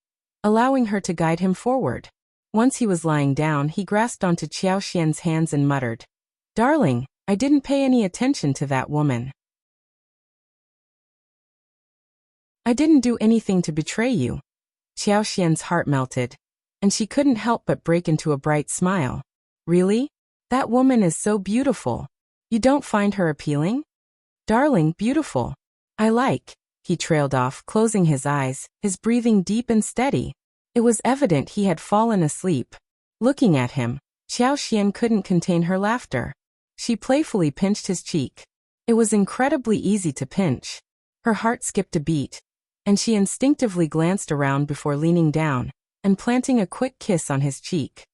allowing her to guide him forward. Once he was lying down, he grasped onto Xian's hands and muttered, "Darling, I didn't pay any attention to that woman. I didn't do anything to betray you." Xian's heart melted, and she couldn't help but break into a bright smile. "Really? That woman is so beautiful. You don't find her appealing?" "Darling, beautiful. I like," he trailed off, closing his eyes, his breathing deep and steady. It was evident he had fallen asleep. Looking at him, Xian couldn't contain her laughter. She playfully pinched his cheek. It was incredibly easy to pinch. Her heart skipped a beat, and she instinctively glanced around before leaning down and planting a quick kiss on his cheek.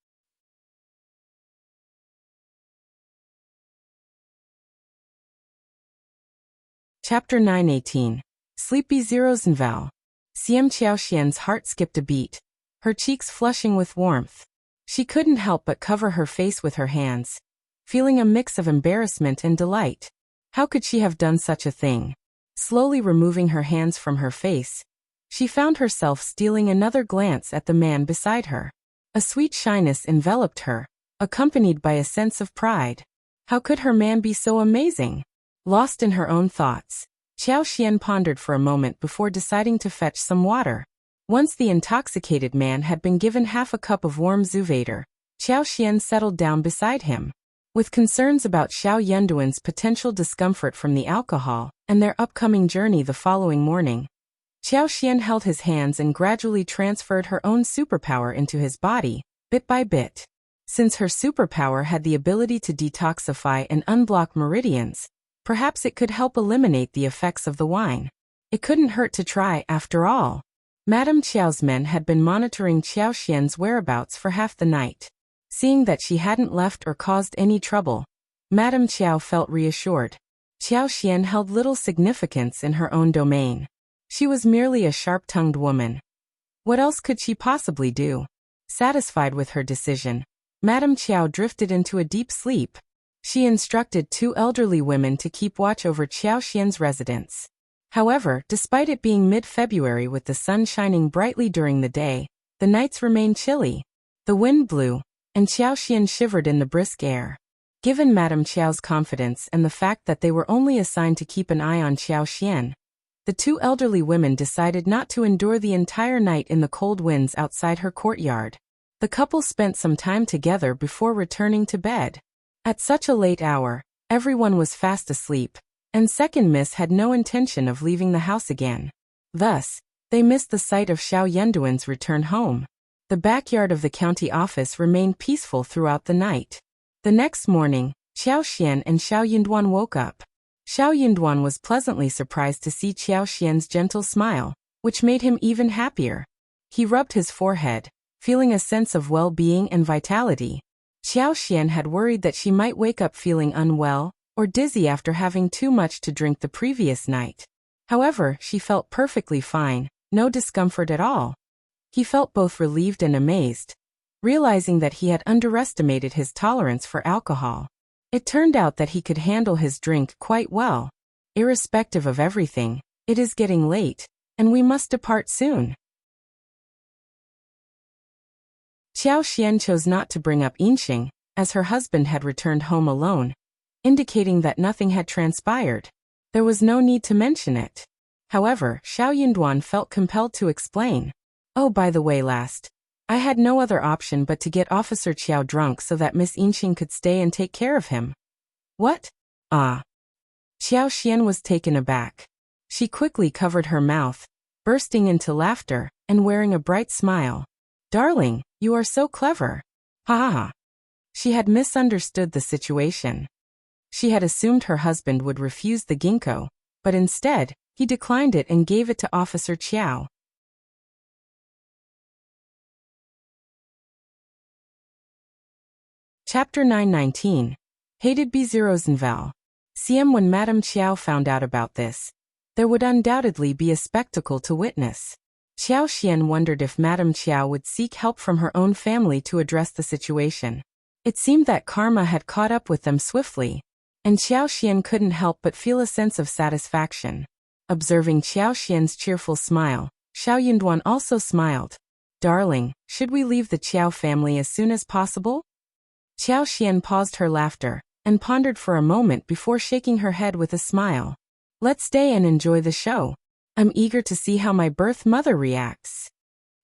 Chapter 9:18. Sleepy Zeros and Val. Xian's heart skipped a beat, her cheeks flushing with warmth. She couldn't help but cover her face with her hands, feeling a mix of embarrassment and delight. How could she have done such a thing? Slowly removing her hands from her face, she found herself stealing another glance at the man beside her. A sweet shyness enveloped her, accompanied by a sense of pride. How could her man be so amazing? Lost in her own thoughts, Xian pondered for a moment before deciding to fetch some water. Once the intoxicated man had been given half a cup of warm Zuvader, Xian settled down beside him. With concerns about Shao Yunduan's potential discomfort from the alcohol and their upcoming journey the following morning, Xian held his hands and gradually transferred her own superpower into his body, bit by bit. Since her superpower had the ability to detoxify and unblock meridians, perhaps it could help eliminate the effects of the wine. It couldn't hurt to try, after all. Madame Qiao's men had been monitoring Xian's whereabouts for half the night. Seeing that she hadn't left or caused any trouble, Madame Qiao felt reassured. Xian held little significance in her own domain. She was merely a sharp-tongued woman. What else could she possibly do? Satisfied with her decision, Madame Qiao drifted into a deep sleep. She instructed 2 elderly women to keep watch over Xian's residence. However, despite it being mid-February with the sun shining brightly during the day, the nights remained chilly. The wind blew, and Xian shivered in the brisk air. Given Madame Qiao's confidence and the fact that they were only assigned to keep an eye on Xian, the 2 elderly women decided not to endure the entire night in the cold winds outside her courtyard. The couple spent some time together before returning to bed. At such a late hour, everyone was fast asleep, and Second Miss had no intention of leaving the house again. Thus, they missed the sight of Shao Yunduan's return home. The backyard of the county office remained peaceful throughout the night. The next morning, Xian and Shao Yunduan woke up. Shao Yunduan was pleasantly surprised to see Xian's gentle smile, which made him even happier. He rubbed his forehead, feeling a sense of well-being and vitality. Xian had worried that she might wake up feeling unwell or dizzy after having too much to drink the previous night. However, she felt perfectly fine, no discomfort at all. He felt both relieved and amazed, realizing that he had underestimated his tolerance for alcohol. It turned out that he could handle his drink quite well. Irrespective of everything, it is getting late, and we must depart soon. Xian chose not to bring up Yinxing, as her husband had returned home alone, indicating that nothing had transpired. There was no need to mention it. However, Shao Yunduan felt compelled to explain. "Oh, by the way, last I had no other option but to get Officer Qiao drunk so that Miss Yinxing could stay and take care of him. What? Ah. Qiao Xian was taken aback. She quickly covered her mouth, bursting into laughter, and wearing a bright smile. Darling, you are so clever. Ha ha ha. She had misunderstood the situation. She had assumed her husband would refuse the ginkgo, but instead, he declined it and gave it to Officer Qiao. Chapter 919. Hated Rosenval. When Madame Qiao found out about this, there would undoubtedly be a spectacle to witness. Qiao Xian wondered if Madame Qiao would seek help from her own family to address the situation. It seemed that karma had caught up with them swiftly, and Qiao Xian couldn't help but feel a sense of satisfaction. Observing Qiao Xian's cheerful smile, Shao Yunduan also smiled. Darling, should we leave the Qiao family as soon as possible? Qiao Xian paused her laughter, and pondered for a moment before shaking her head with a smile. Let's stay and enjoy the show. I'm eager to see how my birth mother reacts.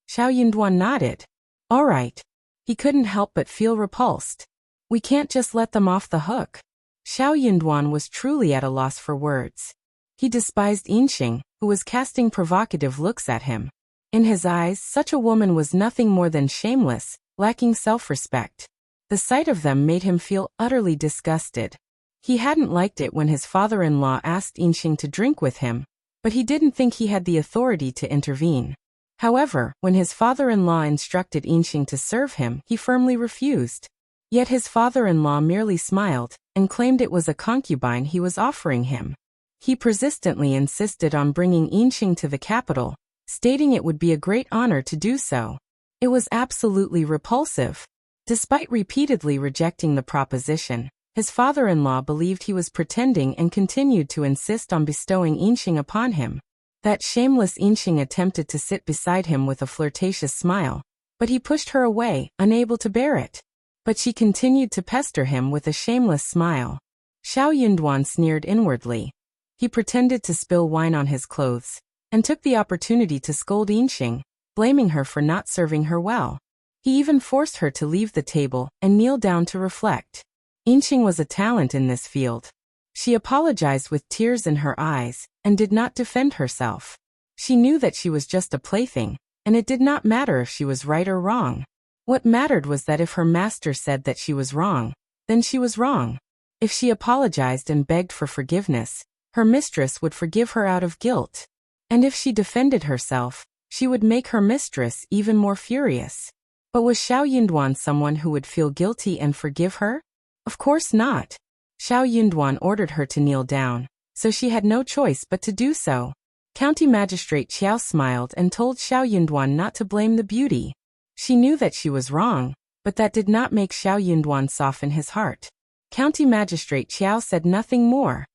Shao Yunduan nodded. All right. He couldn't help but feel repulsed. We can't just let them off the hook. Shao Yunduan was truly at a loss for words. He despised Yinxing, who was casting provocative looks at him. In his eyes, such a woman was nothing more than shameless, lacking self-respect. The sight of them made him feel utterly disgusted. He hadn't liked it when his father-in-law asked Yinxing to drink with him, but he didn't think he had the authority to intervene. However, when his father-in-law instructed Yinxing to serve him, he firmly refused. Yet his father-in-law merely smiled, and claimed it was a concubine he was offering him. He persistently insisted on bringing Yinxing to the capital, stating it would be a great honor to do so. It was absolutely repulsive. Despite repeatedly rejecting the proposition, his father-in-law believed he was pretending and continued to insist on bestowing Yinxing upon him. That shameless Yinxing attempted to sit beside him with a flirtatious smile, but he pushed her away, unable to bear it. But she continued to pester him with a shameless smile. Shao Yunduan sneered inwardly. He pretended to spill wine on his clothes, and took the opportunity to scold Yinxing, blaming her for not serving her well. He even forced her to leave the table and kneel down to reflect. Yinxing was a talent in this field. She apologized with tears in her eyes, and did not defend herself. She knew that she was just a plaything, and it did not matter if she was right or wrong. What mattered was that if her master said that she was wrong, then she was wrong. If she apologized and begged for forgiveness, her mistress would forgive her out of guilt. And if she defended herself, she would make her mistress even more furious. But was Shao Yunduan someone who would feel guilty and forgive her? Of course not. Shao Yunduan ordered her to kneel down, so she had no choice but to do so. County Magistrate Qiao smiled and told Shao Yunduan not to blame the beauty. She knew that she was wrong, but that did not make Shao Yunduan soften his heart. County Magistrate Qiao said nothing more.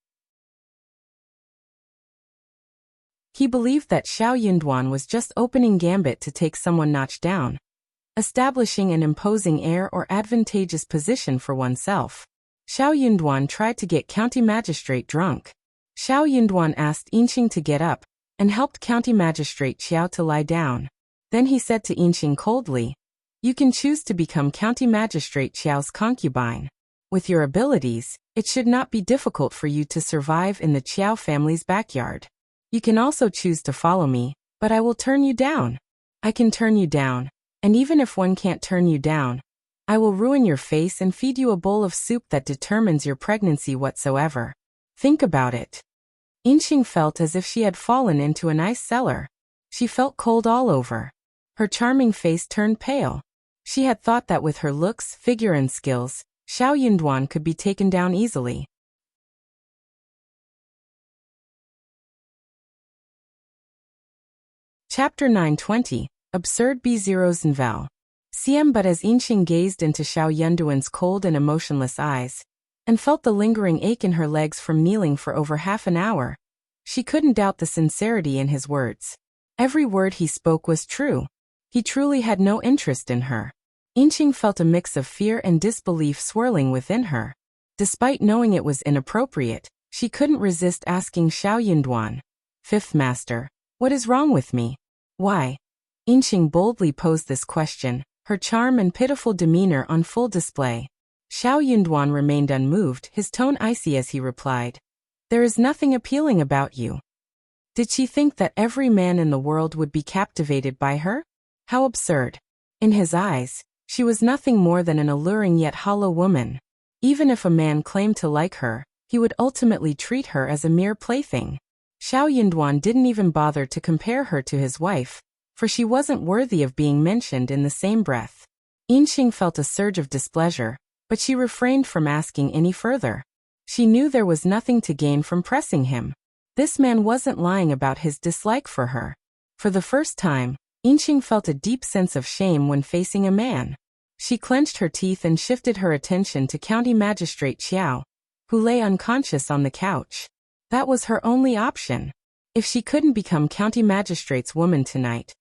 He believed that Shao Yunduan was just opening gambit to take someone notch down, establishing an imposing air or advantageous position for oneself. Shao Yunduan tried to get County Magistrate drunk. Shao Yunduan asked Yinxing to get up, and helped County Magistrate Qiao to lie down. Then he said to Yinxing coldly, "You can choose to become County Magistrate Qiao's concubine. With your abilities, it should not be difficult for you to survive in the Qiao family's backyard. You can also choose to follow me, but I will turn you down. I can turn you down, and even if one can't turn you down, I will ruin your face and feed you a bowl of soup that determines your pregnancy whatsoever. Think about it." Yinxing felt as if she had fallen into an ice cellar. She felt cold all over. Her charming face turned pale. She had thought that with her looks, figure and skills, Shao Yunduan could be taken down easily. Chapter 920. Absurd Rosenval. But as Yinxing gazed into Shao Yunduan's cold and emotionless eyes, and felt the lingering ache in her legs from kneeling for over half an hour, she couldn't doubt the sincerity in his words. Every word he spoke was true. He truly had no interest in her. Yinxing felt a mix of fear and disbelief swirling within her. Despite knowing it was inappropriate, she couldn't resist asking Shao Yunduan, "Fifth Master, what is wrong with me? Why? Yinxing boldly posed this question, her charm and pitiful demeanor on full display. Shao Yunduan remained unmoved, his tone icy as he replied. There is nothing appealing about you. Did she think that every man in the world would be captivated by her? How absurd. In his eyes, she was nothing more than an alluring yet hollow woman. Even if a man claimed to like her, he would ultimately treat her as a mere plaything. Shao Yunduan didn't even bother to compare her to his wife, for she wasn't worthy of being mentioned in the same breath. Yinxing felt a surge of displeasure, but she refrained from asking any further. She knew there was nothing to gain from pressing him. This man wasn't lying about his dislike for her. For the first time, Yinxing felt a deep sense of shame when facing a man. She clenched her teeth and shifted her attention to County Magistrate Qiao, who lay unconscious on the couch. That was her only option. If she couldn't become County Magistrate's woman tonight,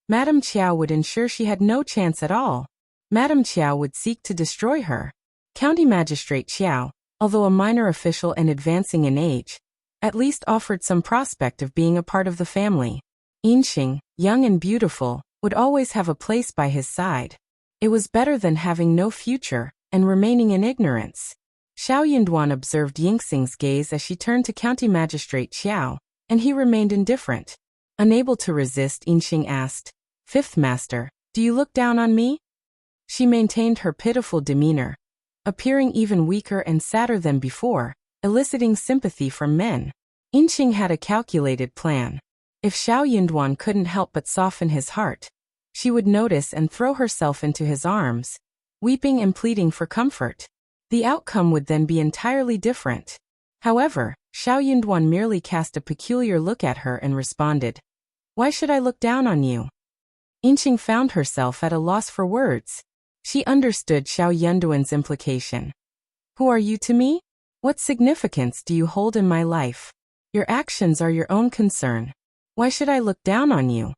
Madame Qiao would ensure she had no chance at all. Madame Qiao would seek to destroy her. County Magistrate Qiao, although a minor official and advancing in age, at least offered some prospect of being a part of the family. Yinxing, young and beautiful, would always have a place by his side. It was better than having no future and remaining in ignorance. Shao Yunduan observed Yinxing's gaze as she turned to County Magistrate Qiao, and he remained indifferent. Unable to resist, Yinxing asked, "Fifth Master, do you look down on me?" She maintained her pitiful demeanor, appearing even weaker and sadder than before, eliciting sympathy from men. Yinxing had a calculated plan. If Shao Yunduan couldn't help but soften his heart, she would notice and throw herself into his arms, weeping and pleading for comfort. The outcome would then be entirely different. However, Shao Yunduan merely cast a peculiar look at her and responded, "Why should I look down on you?" Yinxing found herself at a loss for words. She understood Shao Yunduan's implication. "Who are you to me? What significance do you hold in my life? Your actions are your own concern. Why should I look down on you?"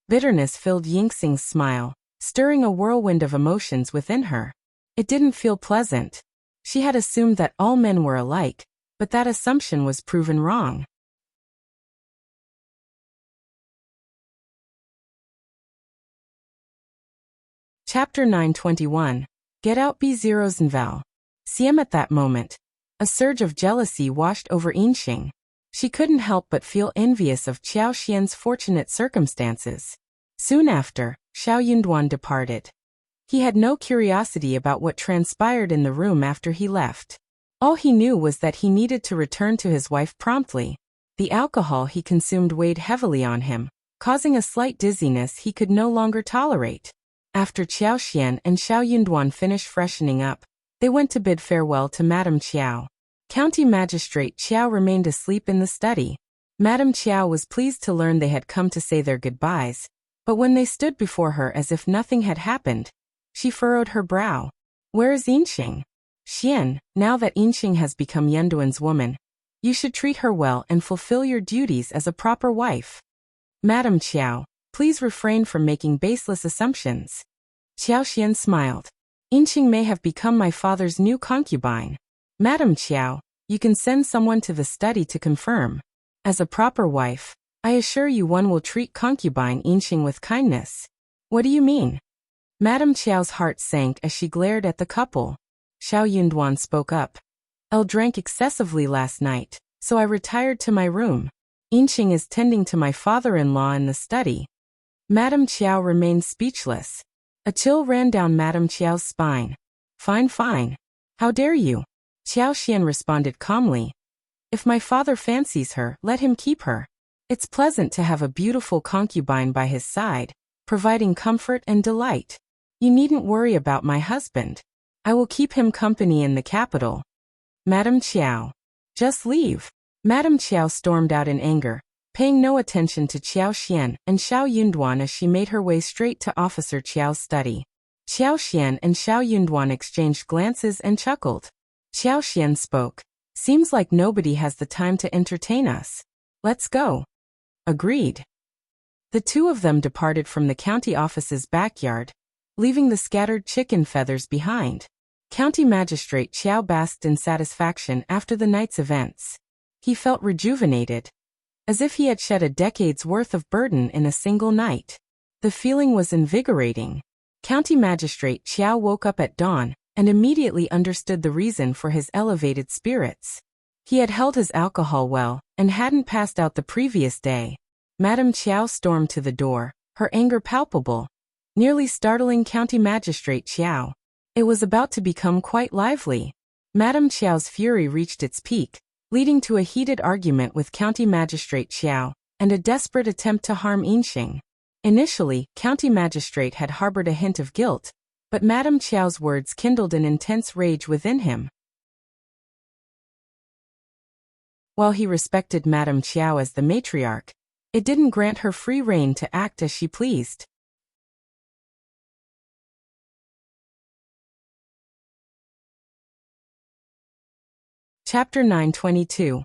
Bitterness filled Yinxing's smile, stirring a whirlwind of emotions within her. It didn't feel pleasant. She had assumed that all men were alike, but that assumption was proven wrong. Chapter 921. Get out B0's Nval. CM at that moment. A surge of jealousy washed over Yinxing. She couldn't help but feel envious of Qiao Xian's fortunate circumstances. Soon after, Shao Yunduan departed. He had no curiosity about what transpired in the room after he left. All he knew was that he needed to return to his wife promptly. The alcohol he consumed weighed heavily on him, causing a slight dizziness he could no longer tolerate. After Qiao Xian and Shao Yunduan finished freshening up, they went to bid farewell to Madame Qiao. County Magistrate Qiao remained asleep in the study. Madame Qiao was pleased to learn they had come to say their goodbyes, but when they stood before her as if nothing had happened, she furrowed her brow. "Where is Yinxing?" "Xian, now that Yinxing has become Yunduan's woman, you should treat her well and fulfill your duties as a proper wife." "Madame Qiao, please refrain from making baseless assumptions." Qiao Xian smiled. "Yinxing may have become my father's new concubine. Madame Qiao, you can send someone to the study to confirm. As a proper wife, I assure you one will treat concubine Yinxing with kindness." "What do you mean?" Madame Qiao's heart sank as she glared at the couple. Shao Yunduan spoke up. "Elle drank excessively last night, so I retired to my room. Yinxing is tending to my father-in-law in the study." Madame Qiao remained speechless. A chill ran down Madame Qiao's spine. "Fine, fine. How dare you?" Qiao Xian responded calmly. "If my father fancies her, let him keep her. It's pleasant to have a beautiful concubine by his side, providing comfort and delight. You needn't worry about my husband. I will keep him company in the capital." "Madame Qiao, just leave." Madame Qiao stormed out in anger, paying no attention to Qiao Xian and Shao Yunduan as she made her way straight to Officer Qiao's study. Qiao Xian and Shao Yunduan exchanged glances and chuckled. Qiao Xian spoke. "Seems like nobody has the time to entertain us. Let's go." Agreed. The two of them departed from the county office's backyard, leaving the scattered chicken feathers behind. County Magistrate Qiao basked in satisfaction after the night's events. He felt rejuvenated, as if he had shed a decade's worth of burden in a single night. The feeling was invigorating. County Magistrate Qiao woke up at dawn and immediately understood the reason for his elevated spirits. He had held his alcohol well and hadn't passed out the previous day. Madame Qiao stormed to the door, her anger palpable, nearly startling County Magistrate Qiao. It was about to become quite lively. Madame Qiao's fury reached its peak, leading to a heated argument with County Magistrate Qiao and a desperate attempt to harm Yunxing. Initially, County Magistrate had harbored a hint of guilt, but Madame Qiao's words kindled an intense rage within him. While he respected Madame Qiao as the matriarch, it didn't grant her free rein to act as she pleased. Chapter 922.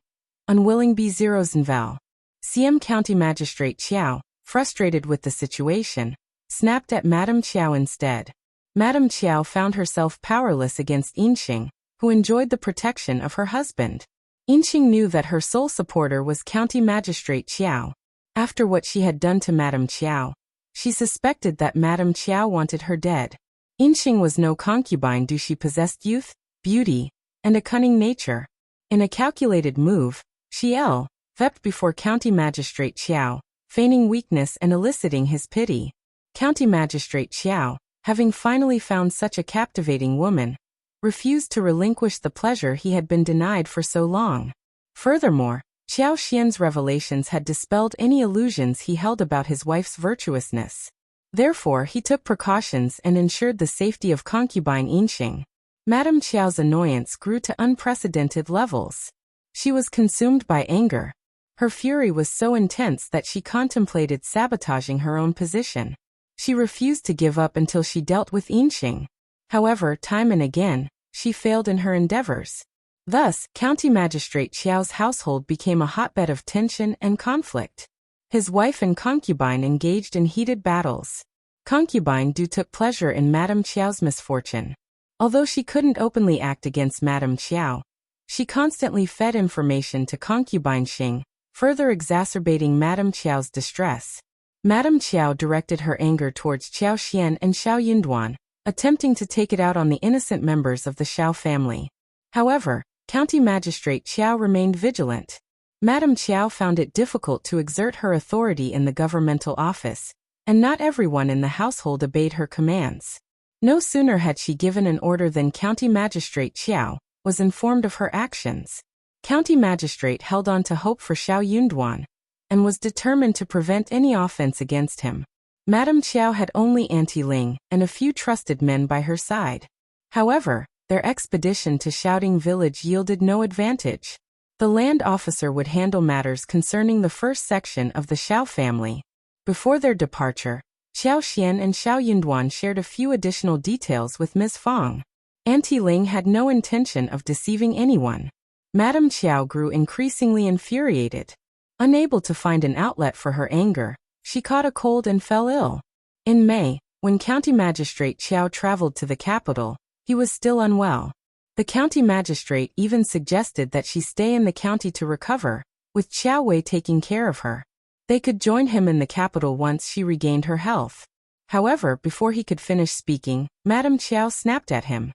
Unwilling B0 CM County Magistrate Qiao, frustrated with the situation, snapped at Madame Qiao instead. Madame Qiao found herself powerless against Yunxing, who enjoyed the protection of her husband. Yunxing knew that her sole supporter was County Magistrate Qiao. After what she had done to Madame Qiao, she suspected that Madame Qiao wanted her dead. Yunxing was no concubine, she possessed youth, beauty, and a cunning nature. In a calculated move, she leapt before County Magistrate Qiao, feigning weakness and eliciting his pity. County Magistrate Qiao, having finally found such a captivating woman, refused to relinquish the pleasure he had been denied for so long. Furthermore, Qiao Xian's revelations had dispelled any illusions he held about his wife's virtuousness. Therefore, he took precautions and ensured the safety of concubine Yunxing. Madame Qiao's annoyance grew to unprecedented levels. She was consumed by anger. Her fury was so intense that she contemplated sabotaging her own position. She refused to give up until she dealt with Yunxing. However, time and again, she failed in her endeavors. Thus, County Magistrate Qiao's household became a hotbed of tension and conflict. His wife and concubine engaged in heated battles. Concubine Du took pleasure in Madame Qiao's misfortune. Although she couldn't openly act against Madame Qiao, she constantly fed information to concubine Xing, further exacerbating Madame Qiao's distress. Madame Qiao directed her anger towards Qiao Xian and Shao Yunduan, attempting to take it out on the innocent members of the Shao family. However, County Magistrate Qiao remained vigilant. Madame Qiao found it difficult to exert her authority in the governmental office, and not everyone in the household obeyed her commands. No sooner had she given an order than County Magistrate Qiao was informed of her actions. County Magistrate held on to hope for Shao Yunduan, and was determined to prevent any offense against him. Madame Qiao had only Auntie Ling and a few trusted men by her side. However, their expedition to Shouting Village yielded no advantage. The land officer would handle matters concerning the first section of the Shao family. Before their departure, Qiao Xian and Shao Yunduan shared a few additional details with Ms. Fang. Auntie Ling had no intention of deceiving anyone. Madame Qiao grew increasingly infuriated. Unable to find an outlet for her anger, she caught a cold and fell ill. In May, when County Magistrate Qiao traveled to the capital, he was still unwell. The county magistrate even suggested that she stay in the county to recover, with Qiao Wei taking care of her. They could join him in the capital once she regained her health. However, before he could finish speaking, Madame Qiao snapped at him.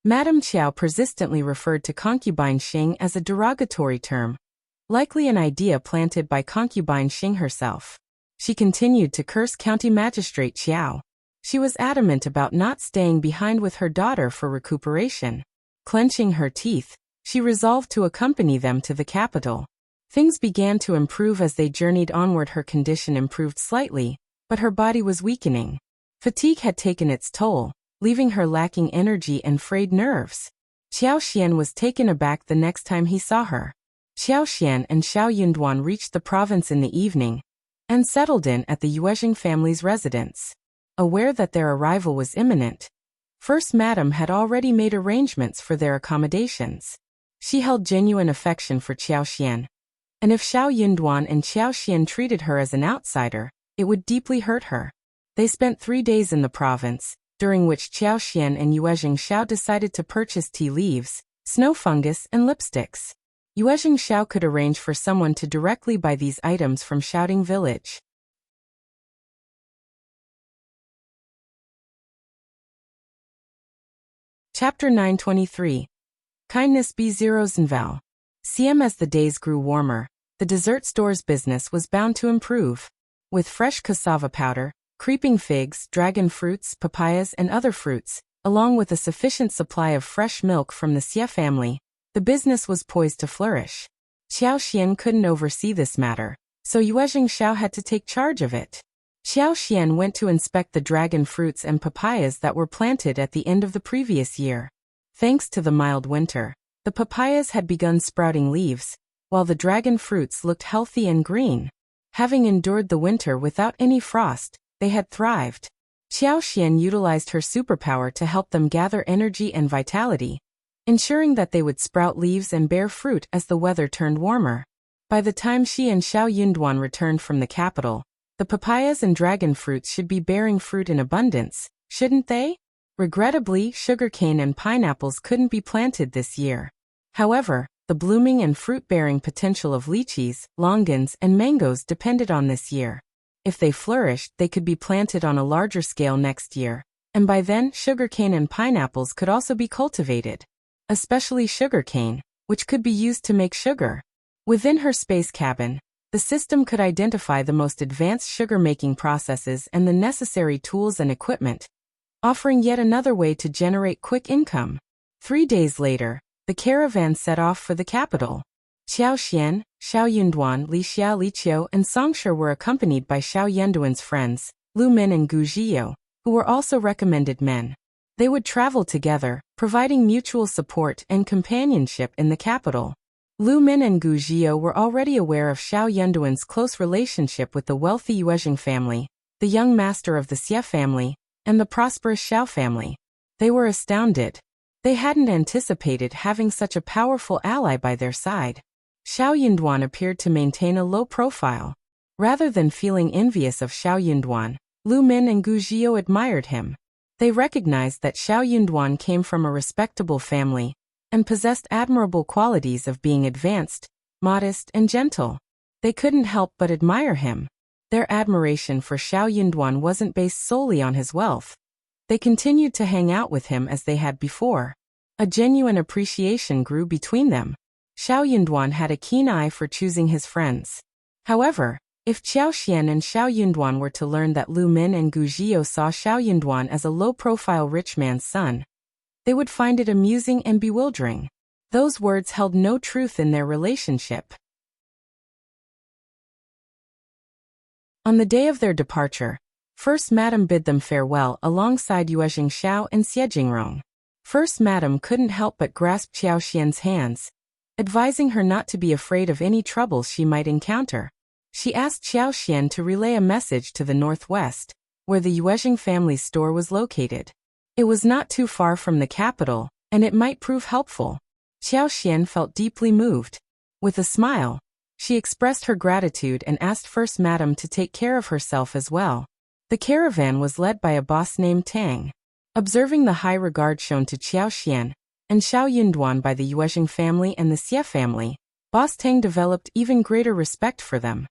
Madame Qiao persistently referred to concubine Xing as a derogatory term, likely an idea planted by concubine Xing herself. She continued to curse County Magistrate Qiao. She was adamant about not staying behind with her daughter for recuperation. Clenching her teeth, she resolved to accompany them to the capital. Things began to improve as they journeyed onward. Her condition improved slightly, but her body was weakening. Fatigue had taken its toll, leaving her lacking energy and frayed nerves. Qiao Xian was taken aback the next time he saw her. Qiao Xian and Shao Yunduan reached the province in the evening and settled in at the Yuezheng family's residence. Aware that their arrival was imminent, First Madam had already made arrangements for their accommodations. She held genuine affection for Qiao Xian, and if Shao Yunduan and Qiao Xian treated her as an outsider, it would deeply hurt her. They spent 3 days in the province, during which Qiao Xian and Yuezheng Shao decided to purchase tea leaves, snow fungus, and lipsticks. Yuezheng Shao could arrange for someone to directly buy these items from Shouting Village. Chapter 923. Kindness B0's Unwilling. As the days grew warmer, the dessert store's business was bound to improve. With fresh cassava powder, creeping figs, dragon fruits, papayas and other fruits, along with a sufficient supply of fresh milk from the Xie family, the business was poised to flourish. Qiao Xian couldn't oversee this matter, so Yuezheng Shao had to take charge of it. Qiao Xian went to inspect the dragon fruits and papayas that were planted at the end of the previous year. Thanks to the mild winter, the papayas had begun sprouting leaves, while the dragon fruits looked healthy and green. Having endured the winter without any frost, they had thrived. Qiao Xian utilized her superpower to help them gather energy and vitality, ensuring that they would sprout leaves and bear fruit as the weather turned warmer. By the time she and Shao Yunduan returned from the capital, the papayas and dragon fruits should be bearing fruit in abundance, shouldn't they? Regrettably, sugarcane and pineapples couldn't be planted this year. However, the blooming and fruit-bearing potential of lychees, longans, and mangoes depended on this year. If they flourished, they could be planted on a larger scale next year, and by then sugarcane and pineapples could also be cultivated. Especially sugarcane, which could be used to make sugar. Within her space cabin, the system could identify the most advanced sugar-making processes and the necessary tools and equipment, offering yet another way to generate quick income. 3 days later, the caravan set off for the capital. Qiao Xian, Shao Yunduan, Li Qiao, and Songshe were accompanied by Shao Yunduan's friends, Lu Min and Gu Zhiyou, who were also recommended men. They would travel together, providing mutual support and companionship in the capital. Lu Min and Gu Zhiyou were already aware of Shao Yunduan's close relationship with the wealthy Yuezheng family, the young master of the Xie family, and the prosperous Shao family. They were astounded. They hadn't anticipated having such a powerful ally by their side. Shao Yunduan appeared to maintain a low profile. Rather than feeling envious of Shao Yunduan, Lu Min and Gu Zhiyou admired him. They recognized that Shao Yunduan came from a respectable family and possessed admirable qualities of being advanced, modest, and gentle. They couldn't help but admire him. Their admiration for Shao Yunduan wasn't based solely on his wealth. They continued to hang out with him as they had before. A genuine appreciation grew between them. Shao Yunduan had a keen eye for choosing his friends. However, if Qiao Xian and Shao Yunduan were to learn that Lu Min and Gu Zhiyou saw Shao Yunduan as a low-profile rich man's son, they would find it amusing and bewildering. Those words held no truth in their relationship. On the day of their departure, First Madam bid them farewell alongside Yuezheng Shao and Xie Jingrong. First Madam couldn't help but grasp Qiao Xian's hands, advising her not to be afraid of any troubles she might encounter. She asked Qiao Xian to relay a message to the northwest, where the Yuezheng family's store was located. It was not too far from the capital, and it might prove helpful. Qiao Xian felt deeply moved. With a smile, she expressed her gratitude and asked First Madam to take care of herself as well. The caravan was led by a boss named Tang. Observing the high regard shown to Qiao Xian and Shao Yunduan by the Yuezheng family and the Xie family, Boss Tang developed even greater respect for them.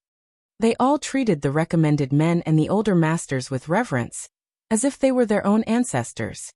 They all treated the recommended men and the older masters with reverence, as if they were their own ancestors.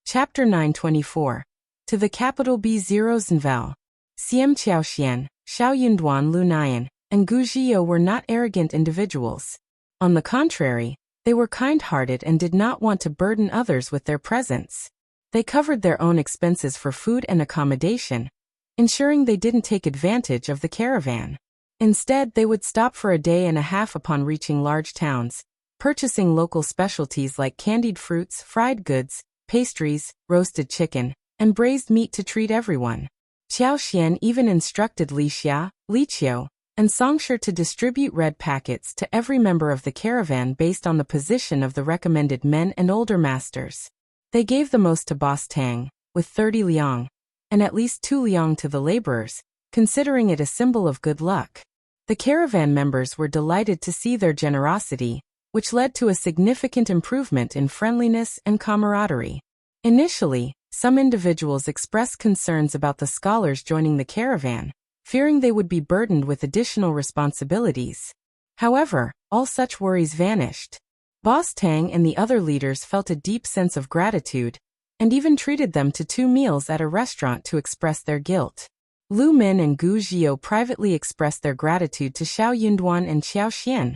Chapter 924. To the capital B0's Unwilling. CM Qiao Xian, Shao Yunduan, Lu Nian, and Gu Zhiyou were not arrogant individuals. On the contrary, they were kind-hearted and did not want to burden others with their presence. They covered their own expenses for food and accommodation, ensuring they didn't take advantage of the caravan. Instead, they would stop for a day and a half upon reaching large towns, purchasing local specialties like candied fruits, fried goods, pastries, roasted chicken, and braised meat to treat everyone. Qiao Xian even instructed Li Qiao, and Songshe to distribute red packets to every member of the caravan based on the position of the recommended men and older masters. They gave the most to Boss Tang, with 30 liang, and at least 2 liang to the laborers, considering it a symbol of good luck. The caravan members were delighted to see their generosity, which led to a significant improvement in friendliness and camaraderie. Initially, some individuals expressed concerns about the scholars joining the caravan, fearing they would be burdened with additional responsibilities. However, all such worries vanished. Boss Tang and the other leaders felt a deep sense of gratitude, and even treated them to 2 meals at a restaurant to express their guilt. Lu Min and Gu Jiao privately expressed their gratitude to Shao Yunduan and Qiao Xian,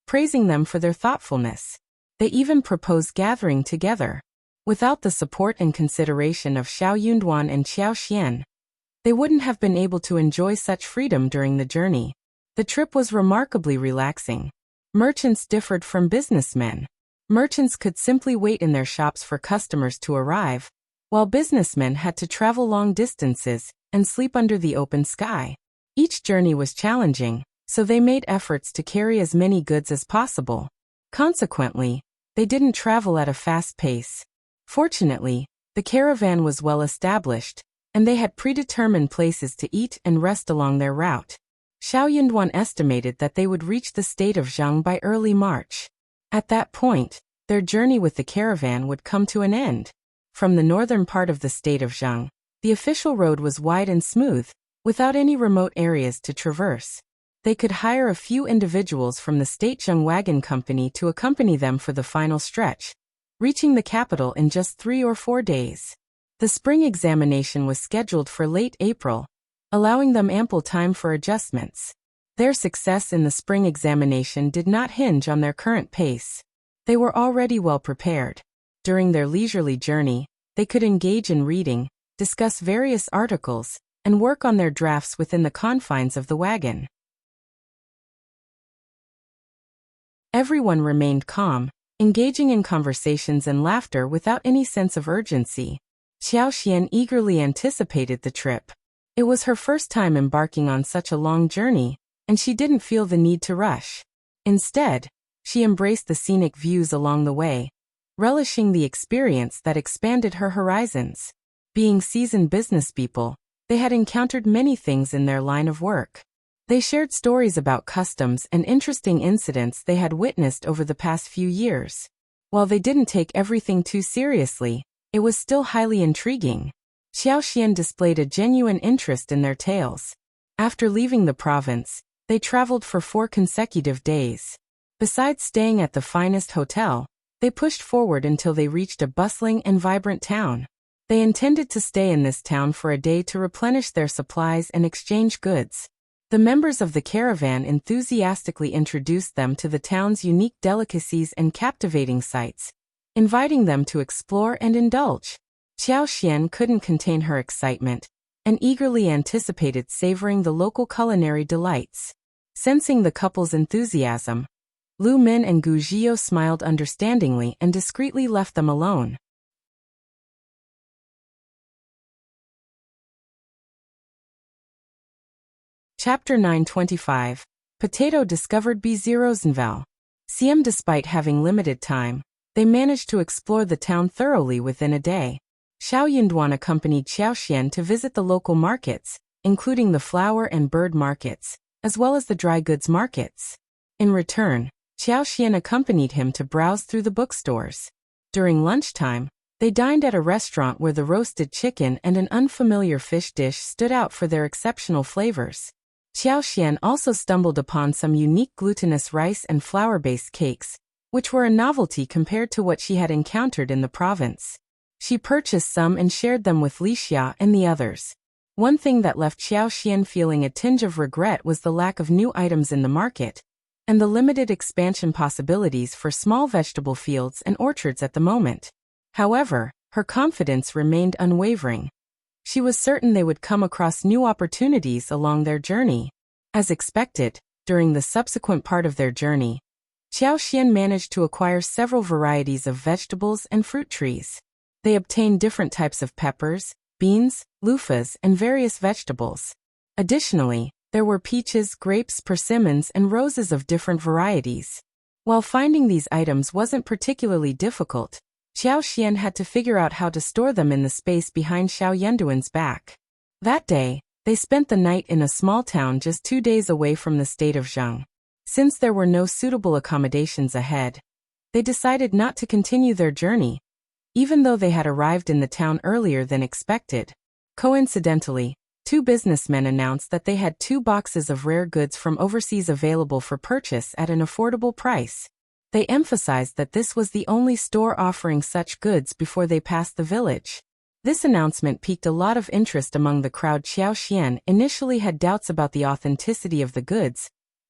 praising them for their thoughtfulness. They even proposed gathering together. Without the support and consideration of Shao Yunduan and Qiao Xian, they wouldn't have been able to enjoy such freedom during the journey. The trip was remarkably relaxing. Merchants differed from businessmen. Merchants could simply wait in their shops for customers to arrive, while businessmen had to travel long distances and sleep under the open sky. Each journey was challenging, so they made efforts to carry as many goods as possible. Consequently, they didn't travel at a fast pace. Fortunately, the caravan was well established, and they had predetermined places to eat and rest along their route. Shao Yunduan estimated that they would reach the state of Zhang by early March. At that point, their journey with the caravan would come to an end. From the northern part of the state of Zhang, the official road was wide and smooth, without any remote areas to traverse. They could hire a few individuals from the State Zheng Wagon Company to accompany them for the final stretch, reaching the capital in just 3 or 4 days. The spring examination was scheduled for late April, allowing them ample time for adjustments. Their success in the spring examination did not hinge on their current pace. They were already well prepared. During their leisurely journey, they could engage in reading, discuss various articles, and work on their drafts within the confines of the wagon. Everyone remained calm, engaging in conversations and laughter without any sense of urgency. Qiao Xian eagerly anticipated the trip. It was her first time embarking on such a long journey, and she didn't feel the need to rush. Instead, she embraced the scenic views along the way, relishing the experience that expanded her horizons. Being seasoned businesspeople, they had encountered many things in their line of work. They shared stories about customs and interesting incidents they had witnessed over the past few years. While they didn't take everything too seriously, it was still highly intriguing. Qiao Xian displayed a genuine interest in their tales. After leaving the province, they traveled for 4 consecutive days. Besides staying at the finest hotel, they pushed forward until they reached a bustling and vibrant town. They intended to stay in this town for a day to replenish their supplies and exchange goods. The members of the caravan enthusiastically introduced them to the town's unique delicacies and captivating sights, inviting them to explore and indulge. Qiao Xian couldn't contain her excitement, and eagerly anticipated savoring the local culinary delights. Sensing the couple's enthusiasm, Lu Min and Gu Jiao smiled understandingly and discreetly left them alone. Chapter 925. Potato discovered B0 CM. Despite having limited time, they managed to explore the town thoroughly within a day. Shao Yunduan accompanied Qiao Xian to visit the local markets, including the flower and bird markets, as well as the dry goods markets. In return, Qiao Xian accompanied him to browse through the bookstores. During lunchtime, they dined at a restaurant where the roasted chicken and an unfamiliar fish dish stood out for their exceptional flavors. Qiao Xian also stumbled upon some unique glutinous rice and flour-based cakes, which were a novelty compared to what she had encountered in the province. She purchased some and shared them with Wuxia and the others. One thing that left Qiao Xian feeling a tinge of regret was the lack of new items in the market, and the limited expansion possibilities for small vegetable fields and orchards at the moment. However, her confidence remained unwavering. She was certain they would come across new opportunities along their journey. As expected, during the subsequent part of their journey, Qiao Xian managed to acquire several varieties of vegetables and fruit trees. They obtained different types of peppers, beans, loofahs, and various vegetables. Additionally, there were peaches, grapes, persimmons, and roses of different varieties. While finding these items wasn't particularly difficult, Qiao Xian had to figure out how to store them in the space behind Shao Yunduan's back. That day, they spent the night in a small town just 2 days away from the state of Zhang. Since there were no suitable accommodations ahead, they decided not to continue their journey, even though they had arrived in the town earlier than expected. Coincidentally, two businessmen announced that they had 2 boxes of rare goods from overseas available for purchase at an affordable price. They emphasized that this was the only store offering such goods before they passed the village. This announcement piqued a lot of interest among the crowd. Qiao initially had doubts about the authenticity of the goods,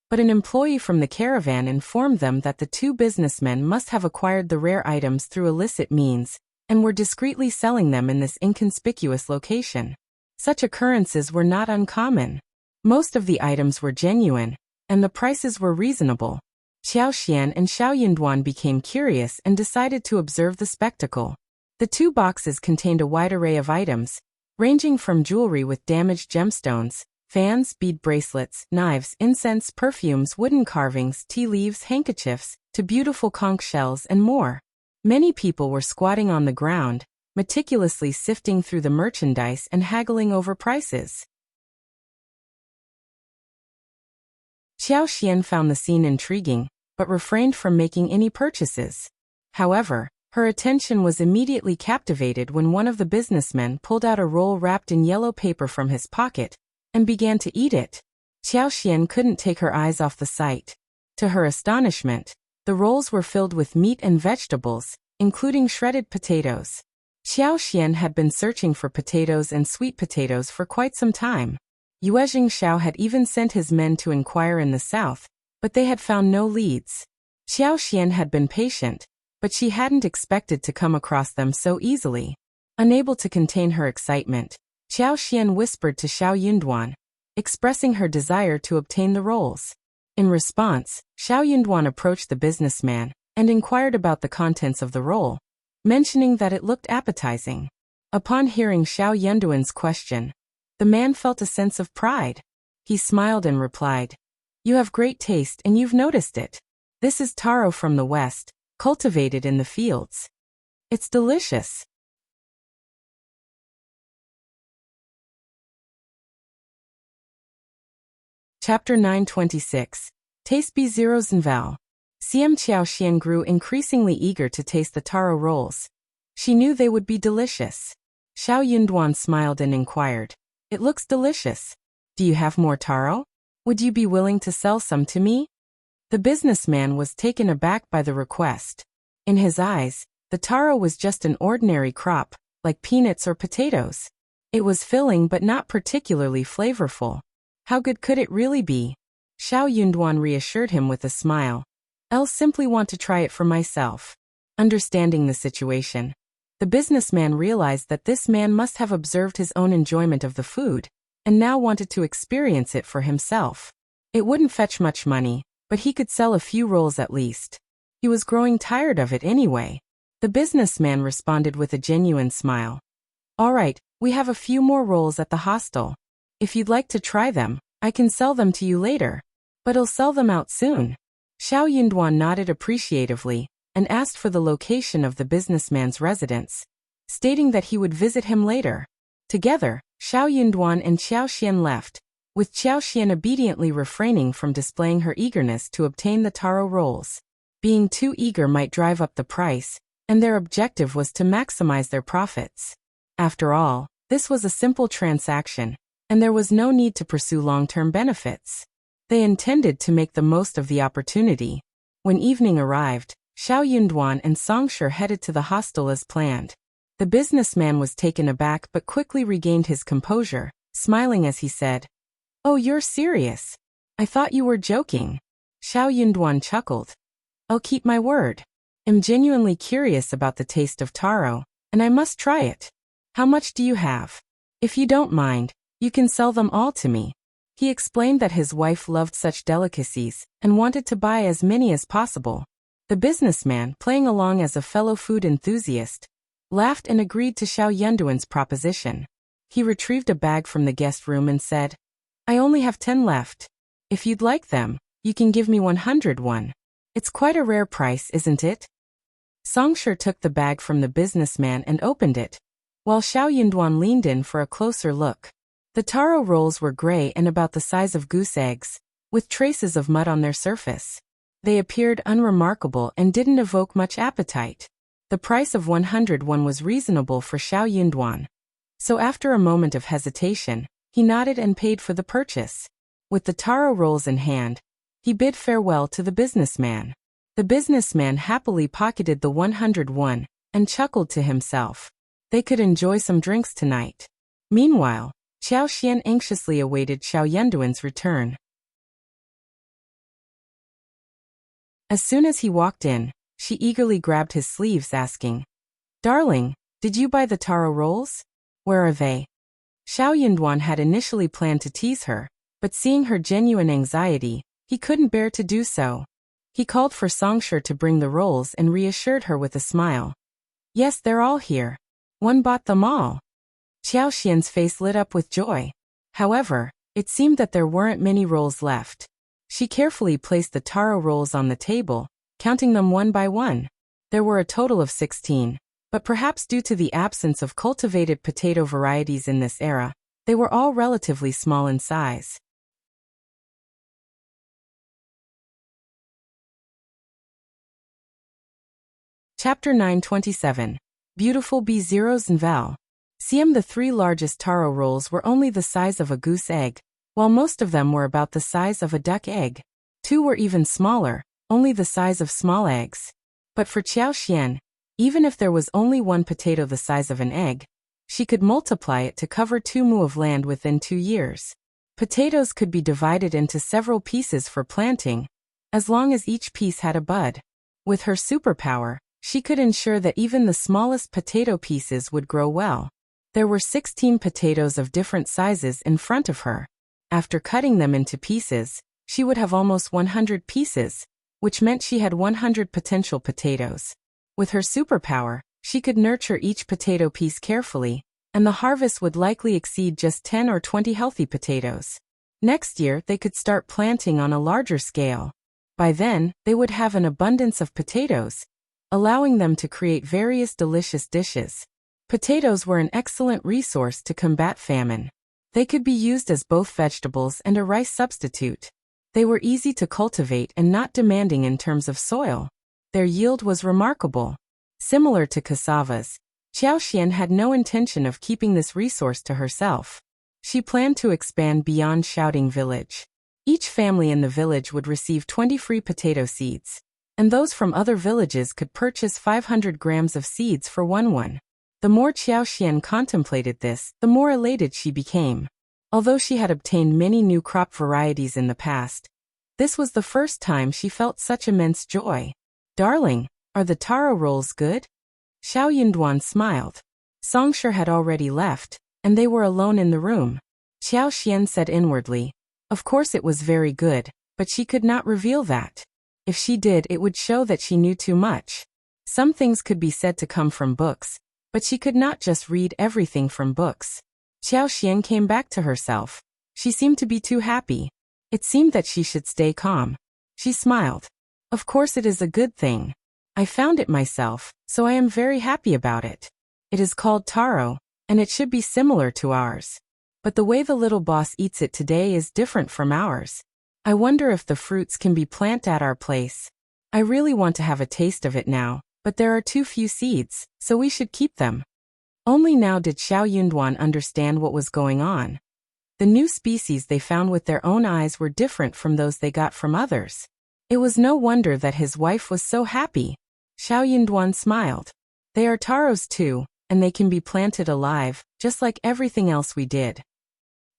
but an employee from the caravan informed them that the 2 businessmen must have acquired the rare items through illicit means and were discreetly selling them in this inconspicuous location. Such occurrences were not uncommon. Most of the items were genuine, and the prices were reasonable. Qiao and Shao Yunduan became curious and decided to observe the spectacle. The 2 boxes contained a wide array of items, ranging from jewelry with damaged gemstones, fans, bead bracelets, knives, incense, perfumes, wooden carvings, tea leaves, handkerchiefs, to beautiful conch shells and more. Many people were squatting on the ground, meticulously sifting through the merchandise and haggling over prices. Qiao found the scene intriguing, but refrained from making any purchases. However, her attention was immediately captivated when one of the businessmen pulled out a roll wrapped in yellow paper from his pocket and began to eat it. Qiao couldn't take her eyes off the sight. To her astonishment, the rolls were filled with meat and vegetables, including shredded potatoes. Qiao had been searching for potatoes and sweet potatoes for quite some time. Shao had even sent his men to inquire in the south, but they had found no leads. Qiao had been patient, but she hadn't expected to come across them so easily. Unable to contain her excitement, Qiao whispered to Shao Yunduan, expressing her desire to obtain the rolls. In response, Shao Yunduan approached the businessman and inquired about the contents of the roll, mentioning that it looked appetizing. Upon hearing Shao Yunduan's question, the man felt a sense of pride. He smiled and replied, "You have great taste and you've noticed it. This is taro from the west, cultivated in the fields. It's delicious." Chapter 926. Taste B0's Unwilling. Qiao grew increasingly eager to taste the taro rolls. She knew they would be delicious. Shao Yunduan smiled and inquired, "It looks delicious. Do you have more taro? Would you be willing to sell some to me?" The businessman was taken aback by the request. In his eyes, the taro was just an ordinary crop, like peanuts or potatoes. It was filling but not particularly flavorful. How good could it really be? Shao Yunduan reassured him with a smile. "I'll simply want to try it for myself." Understanding the situation, the businessman realized that this man must have observed his own enjoyment of the food, and now wanted to experience it for himself. It wouldn't fetch much money, but he could sell a few rolls at least. He was growing tired of it anyway. The businessman responded with a genuine smile. "All right, we have a few more rolls at the hostel. If you'd like to try them, I can sell them to you later. But I'll sell them out soon." Shao Yunduan nodded appreciatively and asked for the location of the businessman's residence, stating that he would visit him later. Together, Shao Yunduan and Qiao left, with Qiao obediently refraining from displaying her eagerness to obtain the taro rolls. Being too eager might drive up the price, and their objective was to maximize their profits. After all, this was a simple transaction, and there was no need to pursue long-term benefits. They intended to make the most of the opportunity. When evening arrived, Shao Yunduan and Songshe headed to the hostel as planned. The businessman was taken aback but quickly regained his composure, smiling as he said, "Oh, you're serious? I thought you were joking." Shao Yunduan chuckled. "I'll keep my word. I'm genuinely curious about the taste of taro, and I must try it. How much do you have? If you don't mind, you can sell them all to me." He explained that his wife loved such delicacies and wanted to buy as many as possible. The businessman, playing along as a fellow food enthusiast, laughed and agreed to Shao Yunduan's proposition. He retrieved a bag from the guest room and said, "I only have 10 left. If you'd like them, you can give me 101. It's quite a rare price, isn't it?" Songshe took the bag from the businessman and opened it, while Shao Yunduan leaned in for a closer look. The taro rolls were gray and about the size of goose eggs, with traces of mud on their surface. They appeared unremarkable and didn't evoke much appetite. The price of 101 was reasonable for Shao Yunduan. So after a moment of hesitation, he nodded and paid for the purchase. With the taro rolls in hand, he bid farewell to the businessman. The businessman happily pocketed the 101 and chuckled to himself. They could enjoy some drinks tonight. Meanwhile, Qiao Xian anxiously awaited Shao Yunduan's return. As soon as he walked in, she eagerly grabbed his sleeves, asking, "Darling, did you buy the taro rolls? Where are they?" Shao Yunduan had initially planned to tease her, but seeing her genuine anxiety, he couldn't bear to do so. He called for Songsher to bring the rolls and reassured her with a smile. "Yes, they're all here. One bought them all." Qiao Xian's face lit up with joy. However, it seemed that there weren't many rolls left. She carefully placed the taro rolls on the table, counting them one by one. There were a total of 16, but perhaps due to the absence of cultivated potato varieties in this era, they were all relatively small in size. Chapter 927. Beautiful B0s and Val. The three largest taro rolls were only the size of a goose egg, while most of them were about the size of a duck egg. 2 were even smaller, only the size of small eggs. But for Qiao Xian, even if there was only one potato the size of an egg, she could multiply it to cover 2 mu of land within 2 years. Potatoes could be divided into several pieces for planting, as long as each piece had a bud. With her superpower, she could ensure that even the smallest potato pieces would grow well. There were 16 potatoes of different sizes in front of her. After cutting them into pieces, she would have almost 100 pieces, which meant she had 100 potential potatoes. With her superpower, she could nurture each potato piece carefully, and the harvest would likely exceed just 10 or 20 healthy potatoes. Next year, they could start planting on a larger scale. By then, they would have an abundance of potatoes, allowing them to create various delicious dishes. Potatoes were an excellent resource to combat famine. They could be used as both vegetables and a rice substitute. They were easy to cultivate and not demanding in terms of soil. Their yield was remarkable. Similar to cassavas, Qiao Xian had no intention of keeping this resource to herself. She planned to expand beyond Shouting Village. Each family in the village would receive 20 free potato seeds, and those from other villages could purchase 500 grams of seeds for 1 won. The more Qiao Xian contemplated this, the more elated she became. Although she had obtained many new crop varieties in the past, this was the first time she felt such immense joy. "Darling, are the taro rolls good?" Shao Yunduan smiled. Songsher had already left, and they were alone in the room. Qiao Xian said inwardly, of course it was very good, but she could not reveal that. If she did, it would show that she knew too much. Some things could be said to come from books, but she could not just read everything from books. Qiao Xian came back to herself. She seemed to be too happy. It seemed that she should stay calm. She smiled. Of course it is a good thing. I found it myself, so I am very happy about it. It is called taro, and it should be similar to ours. But the way the little boss eats it today is different from ours. I wonder if the fruits can be planted at our place. I really want to have a taste of it now, but there are too few seeds, so we should keep them. Only now did Shao Yunduan understand what was going on. The new species they found with their own eyes were different from those they got from others. It was no wonder that his wife was so happy. Shao Yunduan smiled. They are taros too, and they can be planted alive, just like everything else we did.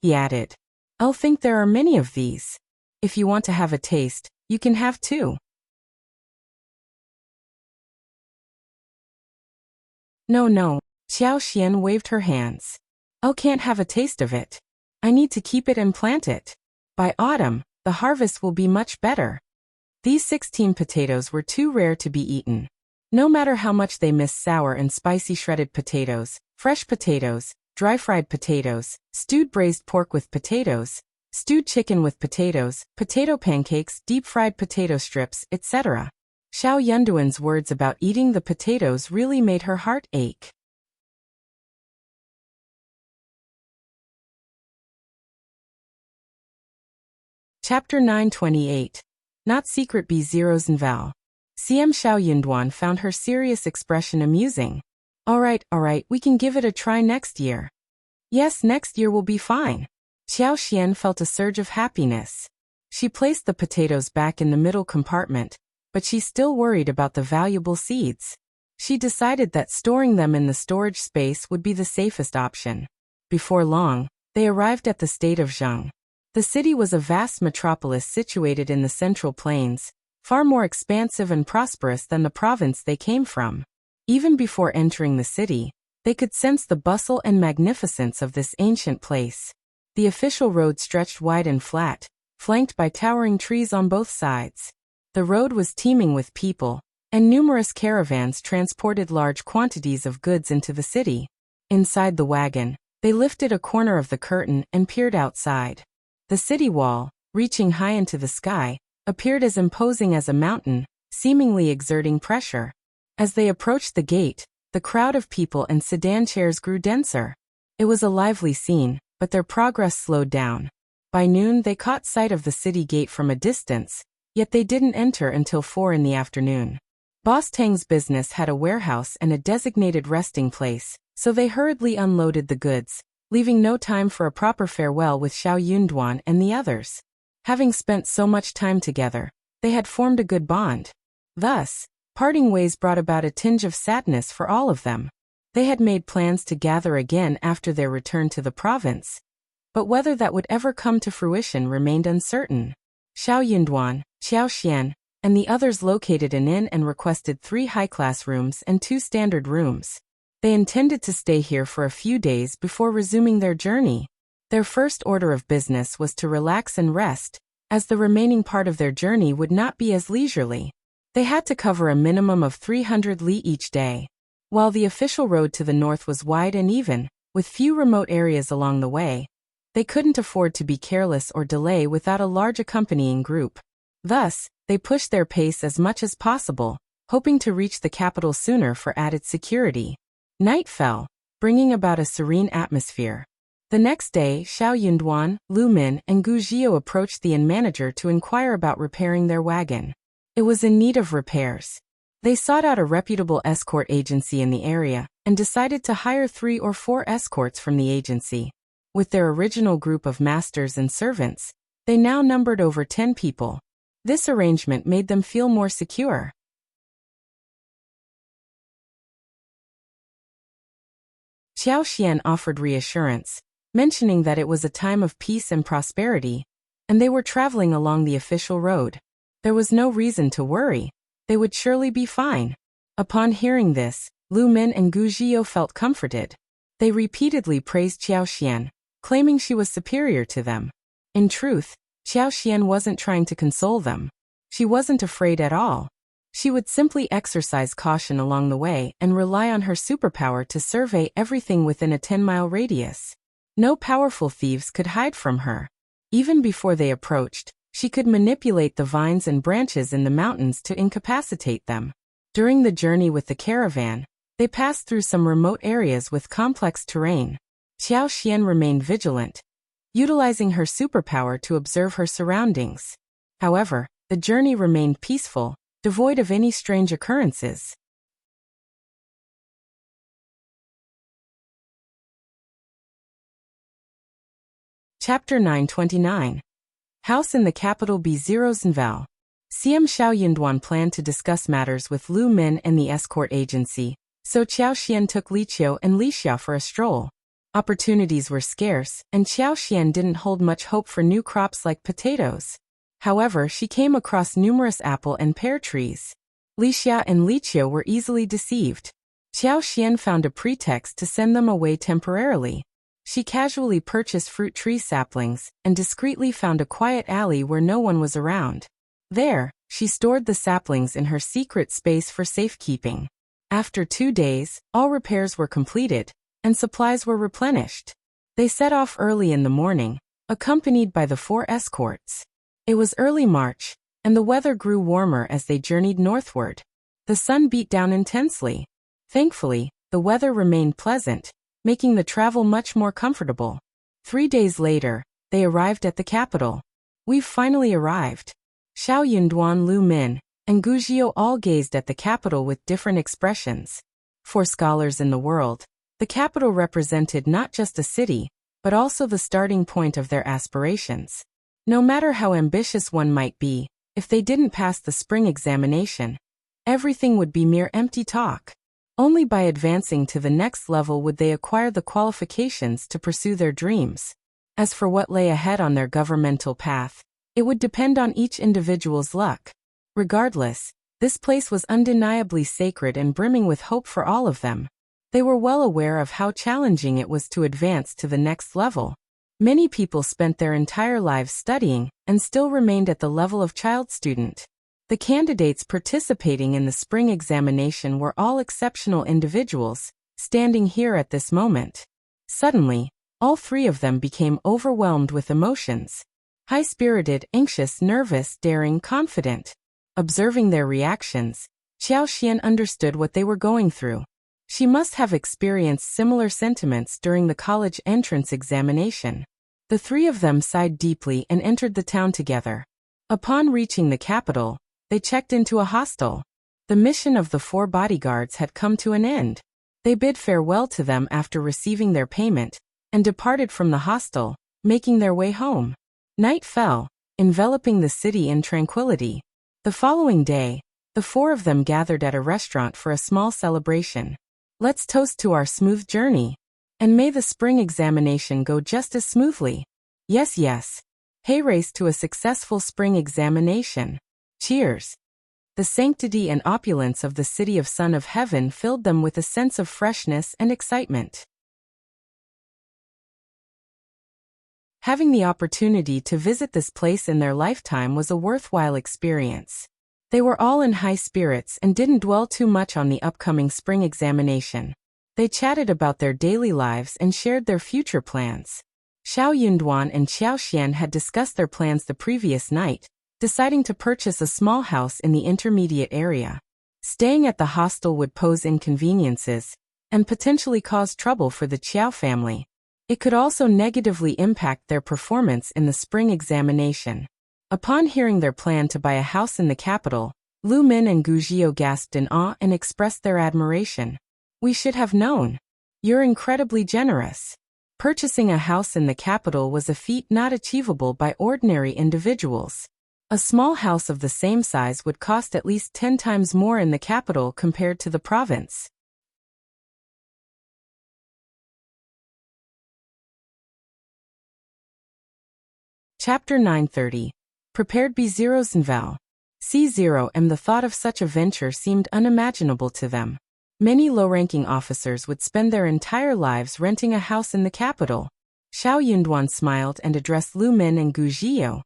He added, I'll think there are many of these. If you want to have a taste, you can have 2. No. Qiao Xian waved her hands. I can't have a taste of it. I need to keep it and plant it. By autumn, the harvest will be much better. These 16 potatoes were too rare to be eaten. No matter how much they missed sour and spicy shredded potatoes, fresh potatoes, dry fried potatoes, stewed braised pork with potatoes, stewed chicken with potatoes, potato pancakes, deep fried potato strips, etc. Shao Yunduan's words about eating the potatoes really made her heart ache. Chapter 928. Not Secret B0's Val. CM Shao Yunduan found her serious expression amusing. All right, we can give it a try next year. Yes, next year will be fine. Qiao Xian felt a surge of happiness. She placed the potatoes back in the middle compartment, but she still worried about the valuable seeds. She decided that storing them in the storage space would be the safest option. Before long, they arrived at the state of Zheng. The city was a vast metropolis situated in the Central Plains, far more expansive and prosperous than the province they came from. Even before entering the city, they could sense the bustle and magnificence of this ancient place. The official road stretched wide and flat, flanked by towering trees on both sides. The road was teeming with people, and numerous caravans transported large quantities of goods into the city. Inside the wagon, they lifted a corner of the curtain and peered outside. The city wall, reaching high into the sky, appeared as imposing as a mountain, seemingly exerting pressure. As they approached the gate, the crowd of people and sedan chairs grew denser. It was a lively scene, but their progress slowed down. By noon they caught sight of the city gate from a distance, yet they didn't enter until 4 in the afternoon. Boss Tang's business had a warehouse and a designated resting place, so they hurriedly unloaded the goods, leaving no time for a proper farewell with Shao Yunduan and the others. Having spent so much time together, they had formed a good bond. Thus, parting ways brought about a tinge of sadness for all of them. They had made plans to gather again after their return to the province, but whether that would ever come to fruition remained uncertain. Shao Yunduan, Qiao Xian, and the others located an inn and requested 3 high-class rooms and 2 standard rooms. They intended to stay here for a few days before resuming their journey. Their first order of business was to relax and rest, as the remaining part of their journey would not be as leisurely. They had to cover a minimum of 300 li each day. While the official road to the north was wide and even, with few remote areas along the way, they couldn't afford to be careless or delay without a large accompanying group. Thus, they pushed their pace as much as possible, hoping to reach the capital sooner for added security. Night fell, bringing about a serene atmosphere. The next day, Shao Yunduan, Lu Min, and Gu Jiao approached the inn manager to inquire about repairing their wagon. It was in need of repairs. They sought out a reputable escort agency in the area, and decided to hire 3 or 4 escorts from the agency. With their original group of masters and servants, they now numbered over 10 people. This arrangement made them feel more secure. Qiao Xian offered reassurance, mentioning that it was a time of peace and prosperity, and they were traveling along the official road. There was no reason to worry. They would surely be fine. Upon hearing this, Lu Min and Gu Jiao felt comforted. They repeatedly praised Qiao Xian, claiming she was superior to them. In truth, Qiao Xian wasn't trying to console them. She wasn't afraid at all. She would simply exercise caution along the way and rely on her superpower to survey everything within a 10-mile radius. No powerful thieves could hide from her. Even before they approached, she could manipulate the vines and branches in the mountains to incapacitate them. During the journey with the caravan, they passed through some remote areas with complex terrain. Qiao Xian remained vigilant, utilizing her superpower to observe her surroundings. However, the journey remained peaceful, devoid of any strange occurrences. Chapter 929. House in the capital B0's Val. CM Shao Yunduan planned to discuss matters with Lu Min and the escort agency, so Qiao Xian took Li Qiao and Li Xia for a stroll. Opportunities were scarce, and Qiao Xian didn't hold much hope for new crops like potatoes. However, she came across numerous apple and pear trees. Li Xia and Li Qiao were easily deceived. Qiao Xian found a pretext to send them away temporarily. She casually purchased fruit tree saplings and discreetly found a quiet alley where no one was around. There, she stored the saplings in her secret space for safekeeping. After 2 days, all repairs were completed, and supplies were replenished. They set off early in the morning, accompanied by the 4 escorts. It was early March, and the weather grew warmer as they journeyed northward. The sun beat down intensely. Thankfully, the weather remained pleasant, making the travel much more comfortable. 3 days later, they arrived at the capital. We've finally arrived. Shao, Yunduan, Lu Min, and Gujiao all gazed at the capital with different expressions. For scholars in the world, the capital represented not just a city, but also the starting point of their aspirations. No matter how ambitious one might be, if they didn't pass the spring examination, everything would be mere empty talk. Only by advancing to the next level would they acquire the qualifications to pursue their dreams. As for what lay ahead on their governmental path, it would depend on each individual's luck. Regardless, this place was undeniably sacred and brimming with hope for all of them. They were well aware of how challenging it was to advance to the next level. Many people spent their entire lives studying and still remained at the level of child student. The candidates participating in the spring examination were all exceptional individuals, standing here at this moment. Suddenly, all three of them became overwhelmed with emotions. High-spirited, anxious, nervous, daring, confident. Observing their reactions, Qiao understood what they were going through. She must have experienced similar sentiments during the college entrance examination. The three of them sighed deeply and entered the town together. Upon reaching the capital, they checked into a hostel. The mission of the 4 bodyguards had come to an end. They bid farewell to them after receiving their payment, and departed from the hostel, making their way home. Night fell, enveloping the city in tranquility. The following day, the 4 of them gathered at a restaurant for a small celebration. Let's toast to our smooth journey. And may the spring examination go just as smoothly. Yes, yes. Hey, race to a successful spring examination. Cheers. The sanctity and opulence of the city of Son of Heaven filled them with a sense of freshness and excitement. Having the opportunity to visit this place in their lifetime was a worthwhile experience. They were all in high spirits and didn't dwell too much on the upcoming spring examination. They chatted about their daily lives and shared their future plans. Shao Yunduan and Qiao had discussed their plans the previous night, deciding to purchase a small house in the intermediate area. Staying at the hostel would pose inconveniences and potentially cause trouble for the Qiao family. It could also negatively impact their performance in the spring examination. Upon hearing their plan to buy a house in the capital, Lu Min and Gujiao gasped in awe and expressed their admiration. We should have known. You're incredibly generous. Purchasing a house in the capital was a feat not achievable by ordinary individuals. A small house of the same size would cost at least 10 times more in the capital compared to the province. Chapter 930. Prepared B0's Nval. C0 and the thought of such a venture seemed unimaginable to them. Many low-ranking officers would spend their entire lives renting a house in the capital. Shao Yunduan smiled and addressed Lu Min and Gujiao.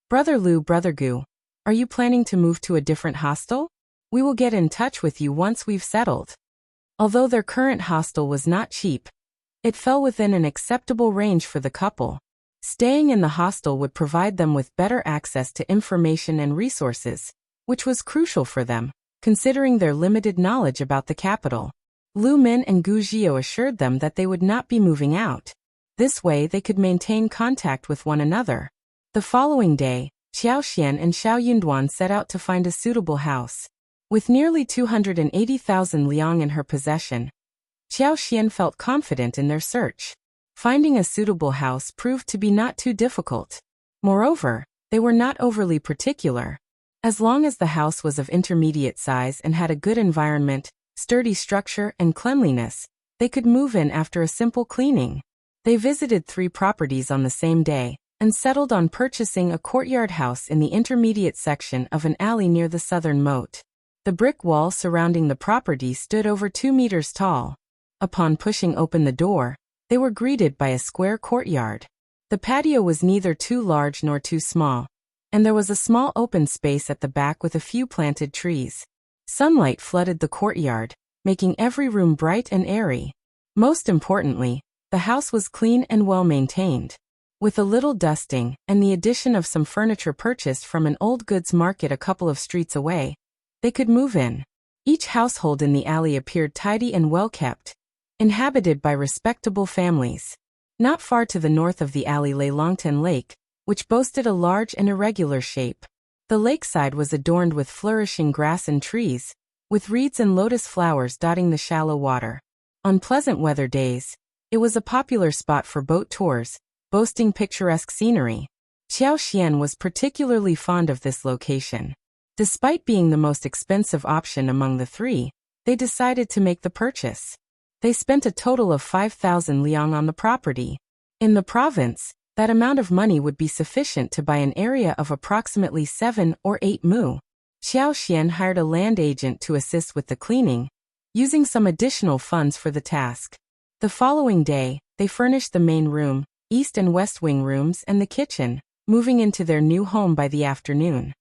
Brother Lu, Brother Gu, are you planning to move to a different hostel? We will get in touch with you once we've settled. Although their current hostel was not cheap, it fell within an acceptable range for the couple. Staying in the hostel would provide them with better access to information and resources, which was crucial for them, considering their limited knowledge about the capital. Lu Min and Gujiao assured them that they would not be moving out. This way they could maintain contact with one another. The following day, Qiao and Shao Yunduan set out to find a suitable house. With nearly 280,000 liang in her possession, Qiao felt confident in their search. Finding a suitable house proved to be not too difficult. Moreover, they were not overly particular. As long as the house was of intermediate size and had a good environment, sturdy structure, and cleanliness, they could move in after a simple cleaning. They visited 3 properties on the same day, and settled on purchasing a courtyard house in the intermediate section of an alley near the southern moat. The brick wall surrounding the property stood over 2 meters tall. Upon pushing open the door, they were greeted by a square courtyard. The patio was neither too large nor too small, and there was a small open space at the back with a few planted trees. Sunlight flooded the courtyard, making every room bright and airy. Most importantly, the house was clean and well maintained. With a little dusting and the addition of some furniture purchased from an old goods market a couple of streets away, they could move in. Each household in the alley appeared tidy and well kept, inhabited by respectable families. Not far to the north of the alley lay Longtan Lake, which boasted a large and irregular shape. The lakeside was adorned with flourishing grass and trees, with reeds and lotus flowers dotting the shallow water. On pleasant weather days, it was a popular spot for boat tours, boasting picturesque scenery. Qiao Xian was particularly fond of this location. Despite being the most expensive option among the three, they decided to make the purchase. They spent a total of 5,000 liang on the property. In the province, that amount of money would be sufficient to buy an area of approximately 7 or 8 mu. Qiao Xian hired a land agent to assist with the cleaning, using some additional funds for the task. The following day, they furnished the main room, east and west wing rooms and the kitchen, moving into their new home by the afternoon.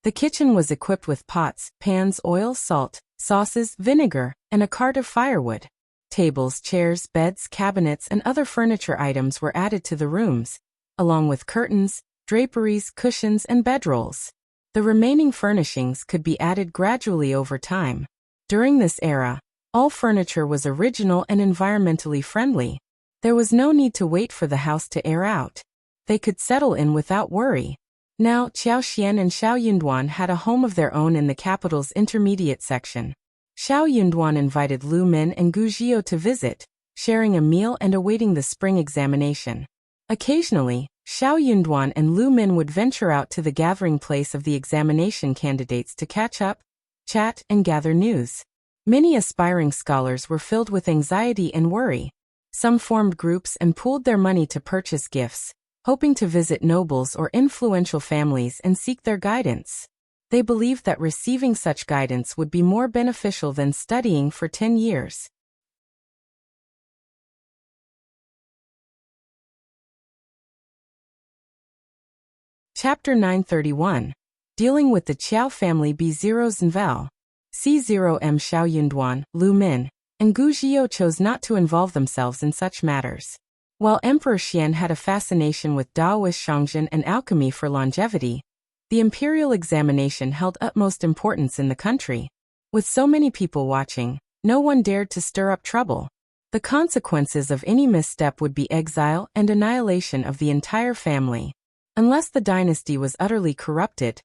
The kitchen was equipped with pots, pans, oil, salt, sauces, vinegar, and a cart of firewood. Tables, chairs, beds, cabinets, and other furniture items were added to the rooms, along with curtains, draperies, cushions, and bedrolls. The remaining furnishings could be added gradually over time. During this era, all furniture was original and environmentally friendly. There was no need to wait for the house to air out. They could settle in without worry. Now, Qiao Xian and Shao Yunduan had a home of their own in the capital's intermediate section. Shao Yunduan invited Lu Min and Gu Zhio to visit, sharing a meal and awaiting the spring examination. Occasionally, Shao Yunduan and Lu Min would venture out to the gathering place of the examination candidates to catch up, chat, and gather news. Many aspiring scholars were filled with anxiety and worry. Some formed groups and pooled their money to purchase gifts, hoping to visit nobles or influential families and seek their guidance. They believed that receiving such guidance would be more beneficial than studying for 10 years. Chapter 931. Dealing with the Qiao family B0 Zhenvel. C0M Shao Yunduan, Lu Min, and Gu Zhio chose not to involve themselves in such matters. While Emperor Xian had a fascination with Taoist Shangzhen and alchemy for longevity, the imperial examination held utmost importance in the country. With so many people watching, no one dared to stir up trouble. The consequences of any misstep would be exile and annihilation of the entire family. Unless the dynasty was utterly corrupted,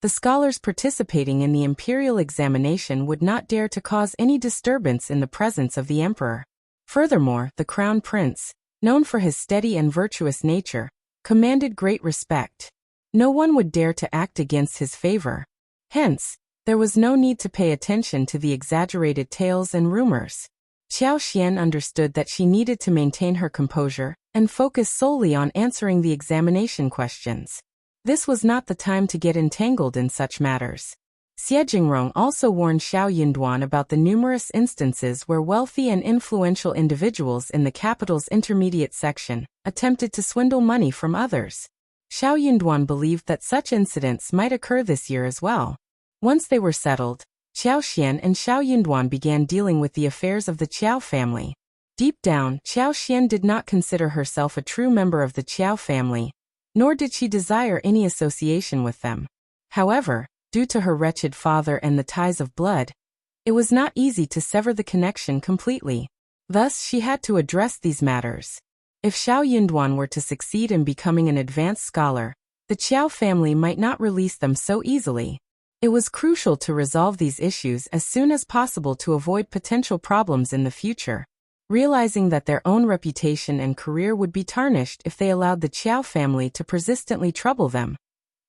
the scholars participating in the imperial examination would not dare to cause any disturbance in the presence of the emperor. Furthermore, the crown prince, known for his steady and virtuous nature, commanded great respect. No one would dare to act against his favor. Hence, there was no need to pay attention to the exaggerated tales and rumors. Qiao Xian understood that she needed to maintain her composure and focus solely on answering the examination questions. This was not the time to get entangled in such matters. Xie Jingrong also warned Shao Yunduan about the numerous instances where wealthy and influential individuals in the capital's intermediate section attempted to swindle money from others. Shao Yunduan believed that such incidents might occur this year as well. Once they were settled, Qiao Xian and Shao Yunduan began dealing with the affairs of the Qiao family. Deep down, Qiao Xian did not consider herself a true member of the Qiao family, nor did she desire any association with them. However, due to her wretched father and the ties of blood, it was not easy to sever the connection completely. Thus, she had to address these matters. If Shao Yunduan were to succeed in becoming an advanced scholar, the Qiao family might not release them so easily. It was crucial to resolve these issues as soon as possible to avoid potential problems in the future. Realizing that their own reputation and career would be tarnished if they allowed the Qiao family to persistently trouble them,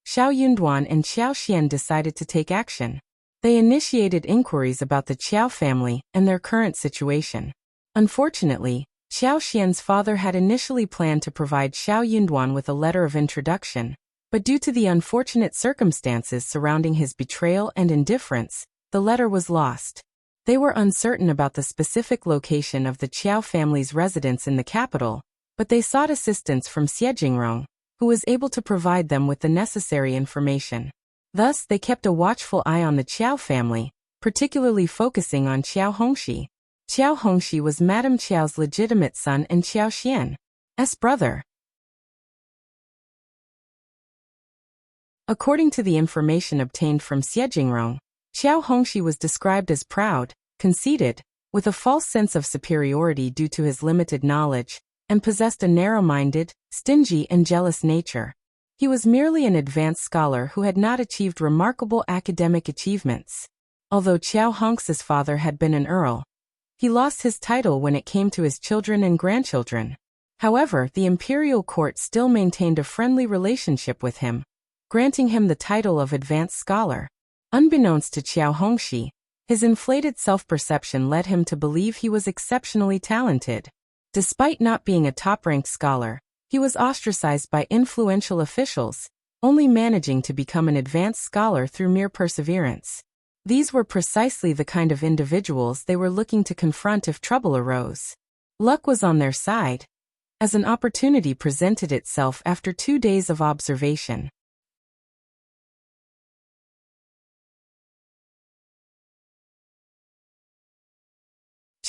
Shao Yunduan and Qiao Xian decided to take action. They initiated inquiries about the Qiao family and their current situation. Unfortunately, Qiao Xian's father had initially planned to provide Shao Yunduan with a letter of introduction, but due to the unfortunate circumstances surrounding his betrayal and indifference, the letter was lost. They were uncertain about the specific location of the Qiao family's residence in the capital, but they sought assistance from Xie Jingrong, who was able to provide them with the necessary information. Thus, they kept a watchful eye on the Qiao family, particularly focusing on Qiao Hongxi. Qiao Hongxi was Madame Qiao's legitimate son and Qiao Xian's brother. According to the information obtained from Xie Jingrong, Qiao Hongxi was described as proud, conceited, with a false sense of superiority due to his limited knowledge, and possessed a narrow-minded, stingy and jealous nature. He was merely an advanced scholar who had not achieved remarkable academic achievements. Although Qiao Hong's father had been an earl, he lost his title when it came to his children and grandchildren. However, the imperial court still maintained a friendly relationship with him, granting him the title of advanced scholar. Unbeknownst to Qiao Hongxi, his inflated self-perception led him to believe he was exceptionally talented. Despite not being a top-ranked scholar, he was ostracized by influential officials, only managing to become an advanced scholar through mere perseverance. These were precisely the kind of individuals they were looking to confront if trouble arose. Luck was on their side, as an opportunity presented itself after 2 days of observation.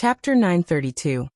Chapter 932.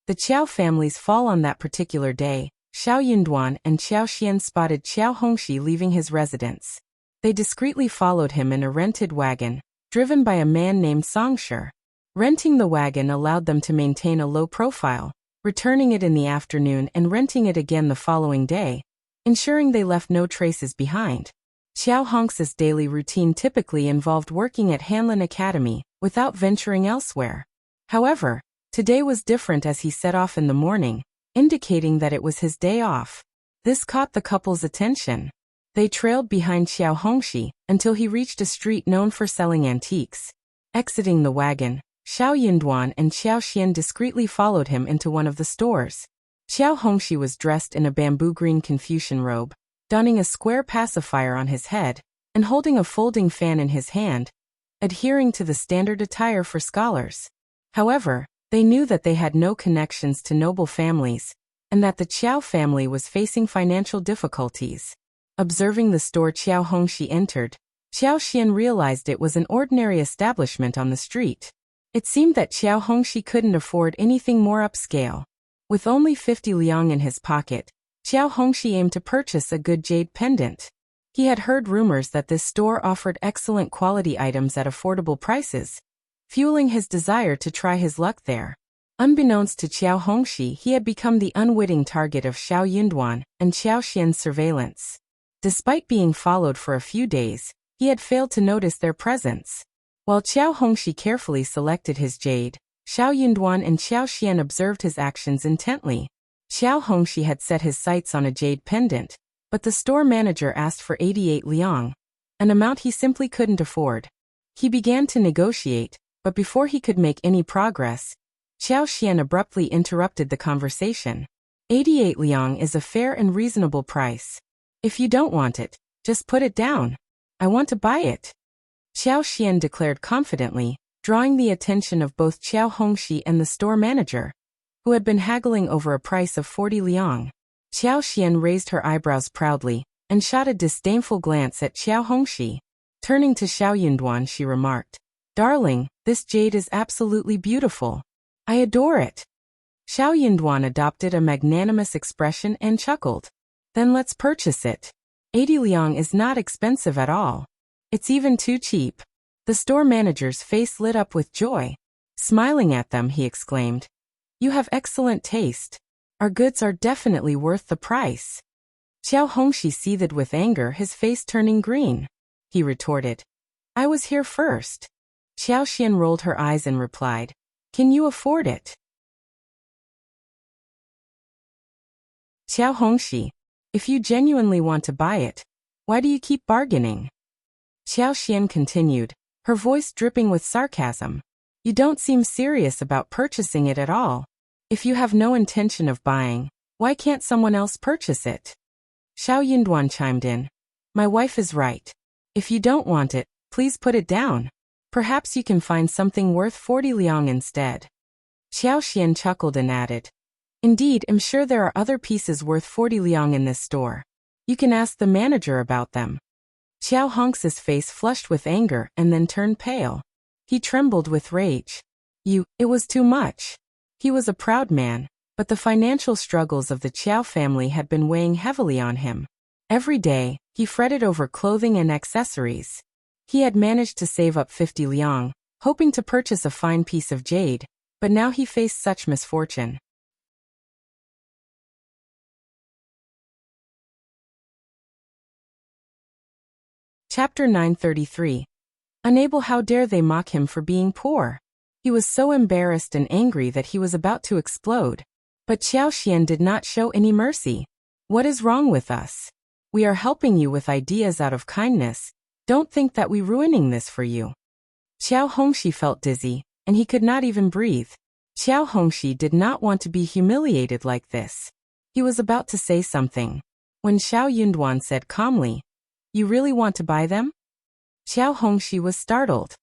The Qiao family's fall. On that particular day, Shao Yunduan and Qiao Xian spotted Qiao Hongxi leaving his residence. They discreetly followed him in a rented wagon, driven by a man named Songshi. Renting the wagon allowed them to maintain a low profile, returning it in the afternoon and renting it again the following day, ensuring they left no traces behind. Qiao Hong's daily routine typically involved working at Hanlin Academy, without venturing elsewhere. However, today was different as he set off in the morning, indicating that it was his day off. This caught the couple's attention. They trailed behind Qiao Hongxi until he reached a street known for selling antiques. Exiting the wagon, Shao Yunduan and Qiao Xian discreetly followed him into one of the stores. Qiao Hongxi was dressed in a bamboo green Confucian robe, donning a square pacifier on his head, and holding a folding fan in his hand, adhering to the standard attire for scholars. However, they knew that they had no connections to noble families, and that the Qiao family was facing financial difficulties. Observing the store Qiao Hongxi entered, Qiao Xian realized it was an ordinary establishment on the street. It seemed that Qiao Hongxi couldn't afford anything more upscale. With only 50 liang in his pocket, Qiao Hongxi aimed to purchase a good jade pendant. He had heard rumors that this store offered excellent quality items at affordable prices, fueling his desire to try his luck there. Unbeknownst to Qiao Hongxi, he had become the unwitting target of Shao Yunduan and Qiao Xian's surveillance. Despite being followed for a few days, he had failed to notice their presence. While Qiao Hongxi carefully selected his jade, Shao Yunduan and Qiao Xian observed his actions intently. Qiao Hongxi had set his sights on a jade pendant, but the store manager asked for 88 liang, an amount he simply couldn't afford. He began to negotiate, but before he could make any progress, Qiao Xian abruptly interrupted the conversation. 88 liang is a fair and reasonable price. If you don't want it, just put it down. I want to buy it. Qiao Xian declared confidently, drawing the attention of both Qiao Hongxi and the store manager, who had been haggling over a price of 40 liang. Qiao Xian raised her eyebrows proudly, and shot a disdainful glance at Qiao Hongxi. Turning to Shao Yunduan, she remarked, "Darling, this jade is absolutely beautiful. I adore it." Shao Yunduan adopted a magnanimous expression and chuckled. "Then let's purchase it. 80 liang is not expensive at all. It's even too cheap." The store manager's face lit up with joy. Smiling at them, he exclaimed, "You have excellent taste. Our goods are definitely worth the price." Qiao Hongxi seethed with anger, his face turning green. He retorted, "I was here first." Qiao Xian rolled her eyes and replied, "Can you afford it?" Qiao Hongxi, if you genuinely want to buy it, why do you keep bargaining? Qiao Xian continued, her voice dripping with sarcasm. You don't seem serious about purchasing it at all. If you have no intention of buying, why can't someone else purchase it? Shao Yunduan chimed in. My wife is right. If you don't want it, please put it down. Perhaps you can find something worth 40 liang instead. Qiao Xian chuckled and added, Indeed, I'm sure there are other pieces worth 40 liang in this store. You can ask the manager about them. Qiao Hong's face flushed with anger and then turned pale. He trembled with rage. It was too much. He was a proud man, but the financial struggles of the Qiao family had been weighing heavily on him. Every day, he fretted over clothing and accessories. He had managed to save up 50 liang, hoping to purchase a fine piece of jade, but now he faced such misfortune. Chapter 933. Unable, how dare they mock him for being poor? He was so embarrassed and angry that he was about to explode. But Qiao Xian did not show any mercy. What is wrong with us? We are helping you with ideas out of kindness. Don't think that we ruining this for you. Qiao Hongxi felt dizzy, and he could not even breathe. Qiao Hongxi did not want to be humiliated like this. He was about to say something, when Shao Yunduan said calmly, "You really want to buy them?" Qiao Hongxi was startled.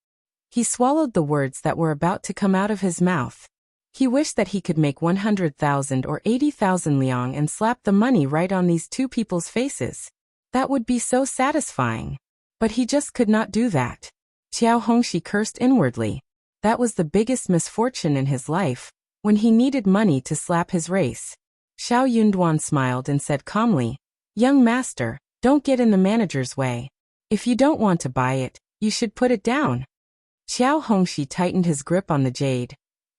He swallowed the words that were about to come out of his mouth. He wished that he could make 100,000 or 80,000 liang and slap the money right on these two people's faces. That would be so satisfying. But he just could not do that. Qiao Hongxi cursed inwardly. That was the biggest misfortune in his life, when he needed money to slap his race. Shao Yunduan smiled and said calmly, "Young master, don't get in the manager's way. If you don't want to buy it, you should put it down." Qiao Hongxi tightened his grip on the jade,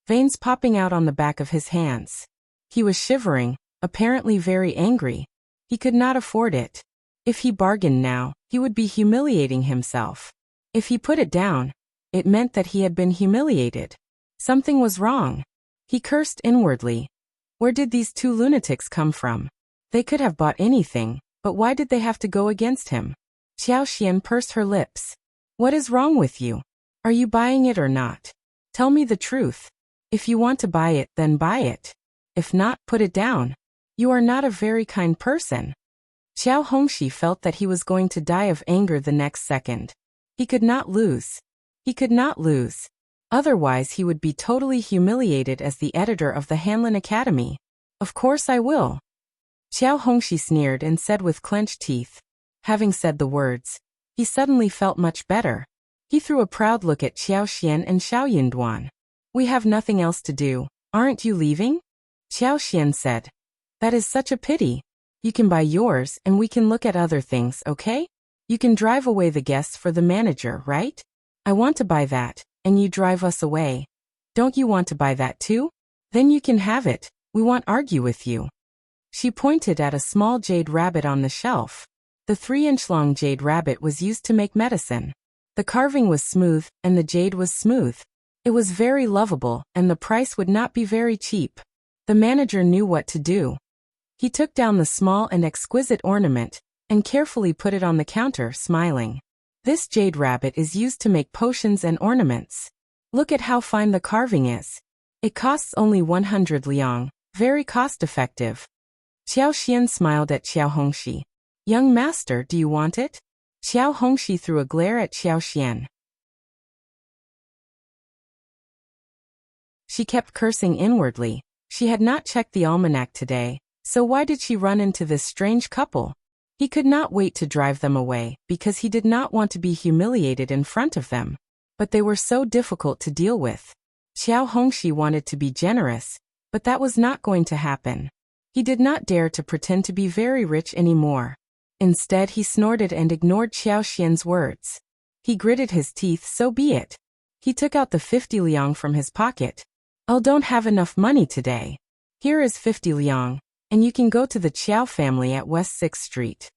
veins popping out on the back of his hands. He was shivering, apparently very angry. He could not afford it. If he bargained now, he would be humiliating himself. If he put it down, it meant that he had been humiliated. Something was wrong. He cursed inwardly. Where did these two lunatics come from? They could have bought anything, but why did they have to go against him? Qiao Xian pursed her lips. What is wrong with you? Are you buying it or not? Tell me the truth. If you want to buy it, then buy it. If not, put it down. You are not a very kind person. Qiao Hongxi felt that he was going to die of anger the next second. He could not lose. He could not lose. Otherwise he would be totally humiliated as the editor of the Hanlin Academy. Of course I will. Qiao Hongxi sneered and said with clenched teeth. Having said the words, he suddenly felt much better. He threw a proud look at Qiao Xian and Shao Yunduan. We have nothing else to do, aren't you leaving? Qiao Xian said. That is such a pity. You can buy yours and we can look at other things, okay? You can drive away the guests for the manager, right? I want to buy that, and you drive us away. Don't you want to buy that too? Then you can have it, we won't argue with you. She pointed at a small jade rabbit on the shelf. The 3-inch-long jade rabbit was used to make medicine. The carving was smooth, and the jade was smooth. It was very lovable, and the price would not be very cheap. The manager knew what to do. He took down the small and exquisite ornament, and carefully put it on the counter, smiling. This jade rabbit is used to make potions and ornaments. Look at how fine the carving is. It costs only 100 liang, very cost-effective. Qiao Xian smiled at Qiao Hongxi. Young master, do you want it? Qiao Hongxi threw a glare at Qiao Xian. She kept cursing inwardly. She had not checked the almanac today, so why did she run into this strange couple? He could not wait to drive them away, because he did not want to be humiliated in front of them. But they were so difficult to deal with. Qiao Hongxi wanted to be generous, but that was not going to happen. He did not dare to pretend to be very rich anymore. Instead he snorted and ignored Qiao Xian's words. He gritted his teeth, so be it. He took out the 50 liang from his pocket. I don't have enough money today. Here is 50 liang, and you can go to the Qiao family at West 6th Street.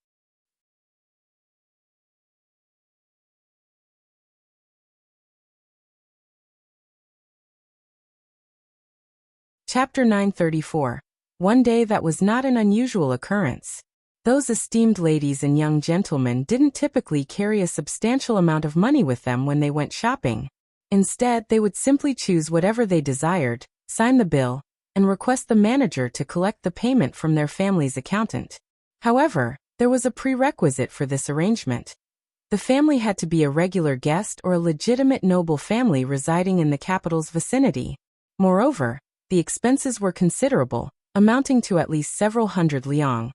Chapter 934. One day that was not an unusual occurrence. Those esteemed ladies and young gentlemen didn't typically carry a substantial amount of money with them when they went shopping. Instead, they would simply choose whatever they desired, sign the bill, and request the manager to collect the payment from their family's accountant. However, there was a prerequisite for this arrangement. The family had to be a regular guest or a legitimate noble family residing in the capital's vicinity. Moreover, the expenses were considerable, amounting to at least several hundred liang,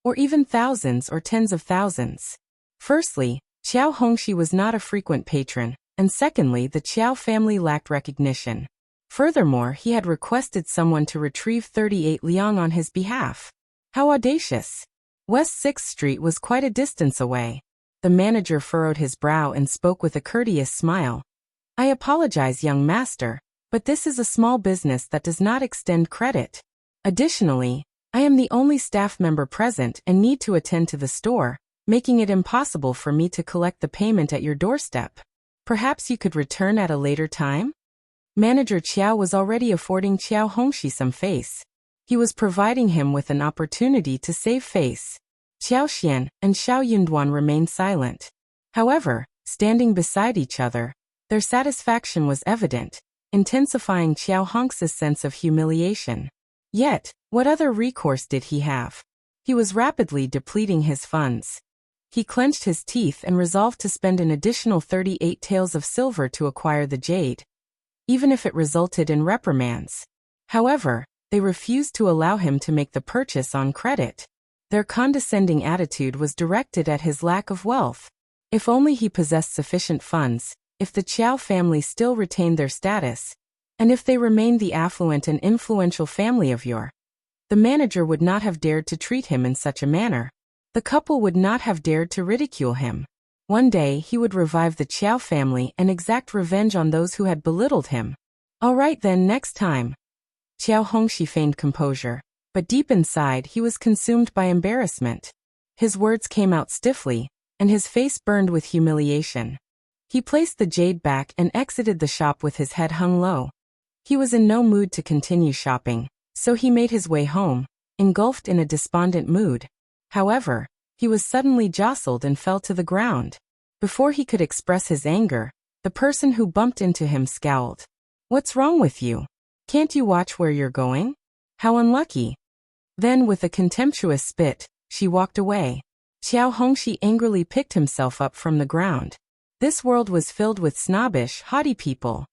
or even thousands or tens of thousands. Firstly, Qiao Hongxi was not a frequent patron, and secondly, the Qiao family lacked recognition. Furthermore, he had requested someone to retrieve 38 liang on his behalf. How audacious! West 6th Street was quite a distance away. The manager furrowed his brow and spoke with a courteous smile. I apologize, young master, But this is a small business that does not extend credit. Additionally, I am the only staff member present and need to attend to the store, making it impossible for me to collect the payment at your doorstep. Perhaps you could return at a later time? Manager Qiao was already affording Qiao Hongxi some face. He was providing him with an opportunity to save face. Qiao Xian and Shao Yunduan remained silent. However, standing beside each other, their satisfaction was evident, intensifying Qiao Hongxi's sense of humiliation. Yet, what other recourse did he have? He was rapidly depleting his funds. He clenched his teeth and resolved to spend an additional 38 taels of silver to acquire the jade, even if it resulted in reprimands. However, they refused to allow him to make the purchase on credit. Their condescending attitude was directed at his lack of wealth. If only he possessed sufficient funds, if the Qiao family still retained their status, and if they remained the affluent and influential family of yore, the manager would not have dared to treat him in such a manner. The couple would not have dared to ridicule him. One day he would revive the Qiao family and exact revenge on those who had belittled him. All right then, next time. Qiao Hongxi feigned composure, but deep inside he was consumed by embarrassment. His words came out stiffly, and his face burned with humiliation. He placed the jade back and exited the shop with his head hung low. He was in no mood to continue shopping, so he made his way home, engulfed in a despondent mood. However, he was suddenly jostled and fell to the ground. Before he could express his anger, the person who bumped into him scowled. "What's wrong with you? Can't you watch where you're going? How unlucky." Then, with a contemptuous spit, she walked away. Qiao Hongxi angrily picked himself up from the ground. This world was filled with snobbish, haughty people.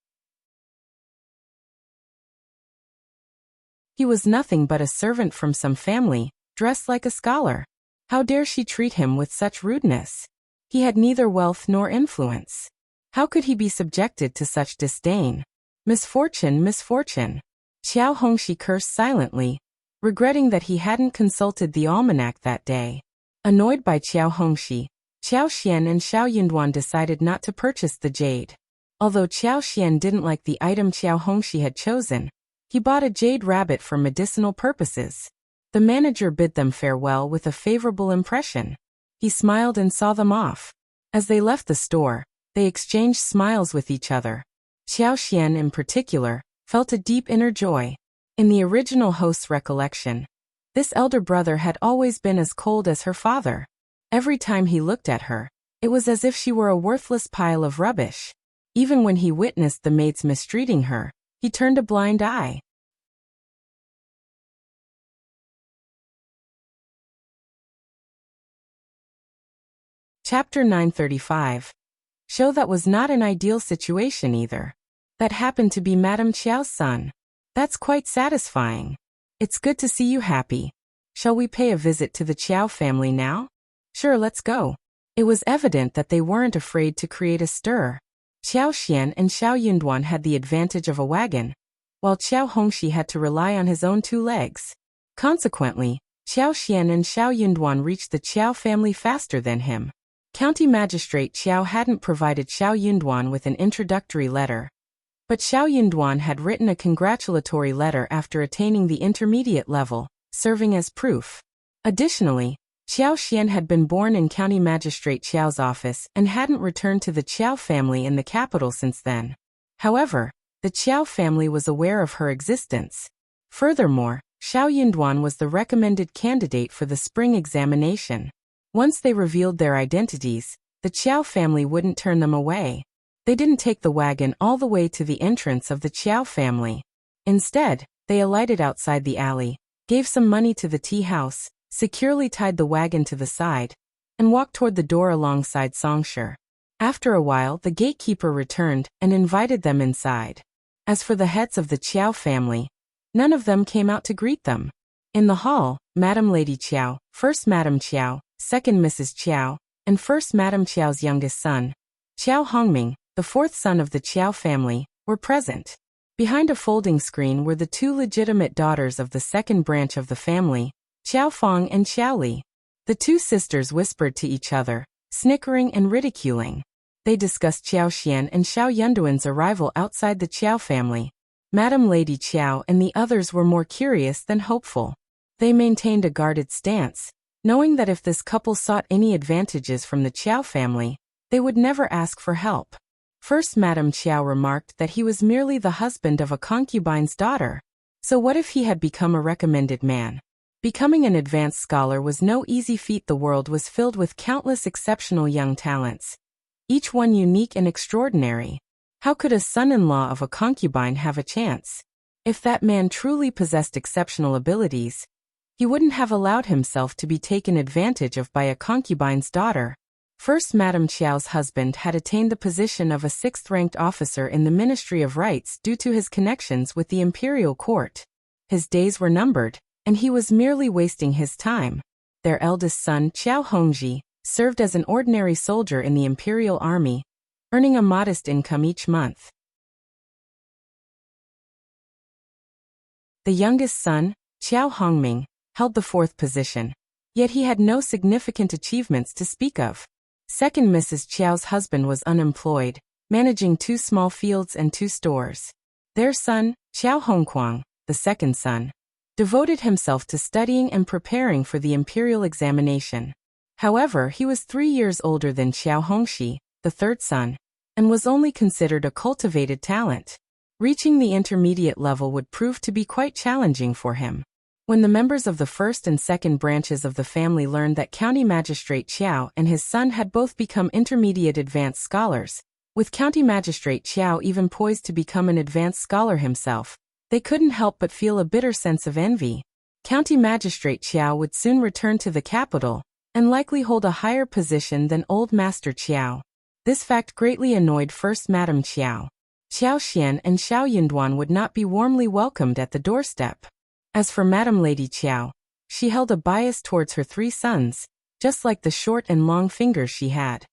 He was nothing but a servant from some family, dressed like a scholar. How dare she treat him with such rudeness? He had neither wealth nor influence. How could he be subjected to such disdain? Misfortune, misfortune. Qiao Hongxi cursed silently, regretting that he hadn't consulted the almanac that day. Annoyed by Qiao Hongxi, Qiao Xian and Shao Yunduan decided not to purchase the jade. Although Qiao Xian didn't like the item Qiao Hongxi had chosen, he bought a jade rabbit for medicinal purposes. The manager bid them farewell with a favorable impression. He smiled and saw them off. As they left the store, they exchanged smiles with each other. Qiao Xian in particular felt a deep inner joy. In the original host's recollection, this elder brother had always been as cold as her father. Every time he looked at her, it was as if she were a worthless pile of rubbish. Even when he witnessed the maids mistreating her, he turned a blind eye. Chapter 935. Show that was not an ideal situation either. That happened to be Madame Qiao's son. That's quite satisfying. It's good to see you happy. Shall we pay a visit to the Qiao family now? Sure, let's go. It was evident that they weren't afraid to create a stir. Qiao Xian and Shao Yunduan had the advantage of a wagon, while Qiao Hongxi had to rely on his own 2 legs. Consequently, Qiao Xian and Shao Yunduan reached the Qiao family faster than him. County Magistrate Qiao hadn't provided Shao Yunduan with an introductory letter, but Shao Yunduan had written a congratulatory letter after attaining the intermediate level, serving as proof. Additionally, Qiao Xian had been born in County Magistrate Qiao's office and hadn't returned to the Qiao family in the capital since then. However, the Qiao family was aware of her existence. Furthermore, Shao Yunduan was the recommended candidate for the spring examination. Once they revealed their identities, the Qiao family wouldn't turn them away. They didn't take the wagon all the way to the entrance of the Qiao family. Instead, they alighted outside the alley, gave some money to the tea house, securely tied the wagon to the side, and walked toward the door alongside Songsher. After a while, the gatekeeper returned and invited them inside. As for the heads of the Qiao family, none of them came out to greet them. In the hall, Madam Lady Qiao, First Madam Qiao, Second Mrs. Qiao, and First Madam Qiao's youngest son, Qiao Hongming, the 4th son of the Qiao family, were present. Behind a folding screen were the 2 legitimate daughters of the second branch of the family, Qiao Fong and Qiao Li. The 2 sisters whispered to each other, snickering and ridiculing. They discussed Qiao Xian and Shao Yunduan's arrival outside the Qiao family, Madam Lady Qiao and the others were more curious than hopeful. They maintained a guarded stance, knowing that if this couple sought any advantages from the Qiao family, they would never ask for help. First, Madame Qiao remarked that he was merely the husband of a concubine's daughter. So what if he had become a recommended man? Becoming an advanced scholar was no easy feat. The world was filled with countless exceptional young talents, each one unique and extraordinary. How could a son-in-law of a concubine have a chance? If that man truly possessed exceptional abilities, he wouldn't have allowed himself to be taken advantage of by a concubine's daughter. First, Madame Qiao's husband had attained the position of a 6th-ranked officer in the Ministry of Rights due to his connections with the imperial court. His days were numbered, and he was merely wasting his time. Their eldest son, Qiao Hongji, served as an ordinary soldier in the imperial army, earning a modest income each month. The youngest son, Qiao Hongming, held the 4th position, yet he had no significant achievements to speak of. Second, Mrs. Qiao's husband was unemployed, managing 2 small fields and 2 stores. Their son, Qiao Hongquang, the second son, devoted himself to studying and preparing for the imperial examination. However, he was 3 years older than Qiao Hongxi, the third son, and was only considered a cultivated talent. Reaching the intermediate level would prove to be quite challenging for him. When the members of the first and second branches of the family learned that County Magistrate Qiao and his son had both become intermediate advanced scholars, with County Magistrate Qiao even poised to become an advanced scholar himself, they couldn't help but feel a bitter sense of envy. County Magistrate Qiao would soon return to the capital, and likely hold a higher position than old Master Qiao. This fact greatly annoyed First Madame Qiao. Xiao Xian and Shao Yunduan would not be warmly welcomed at the doorstep. As for Madame Lady Qiao, she held a bias towards her 3 sons, just like the short and long fingers she had.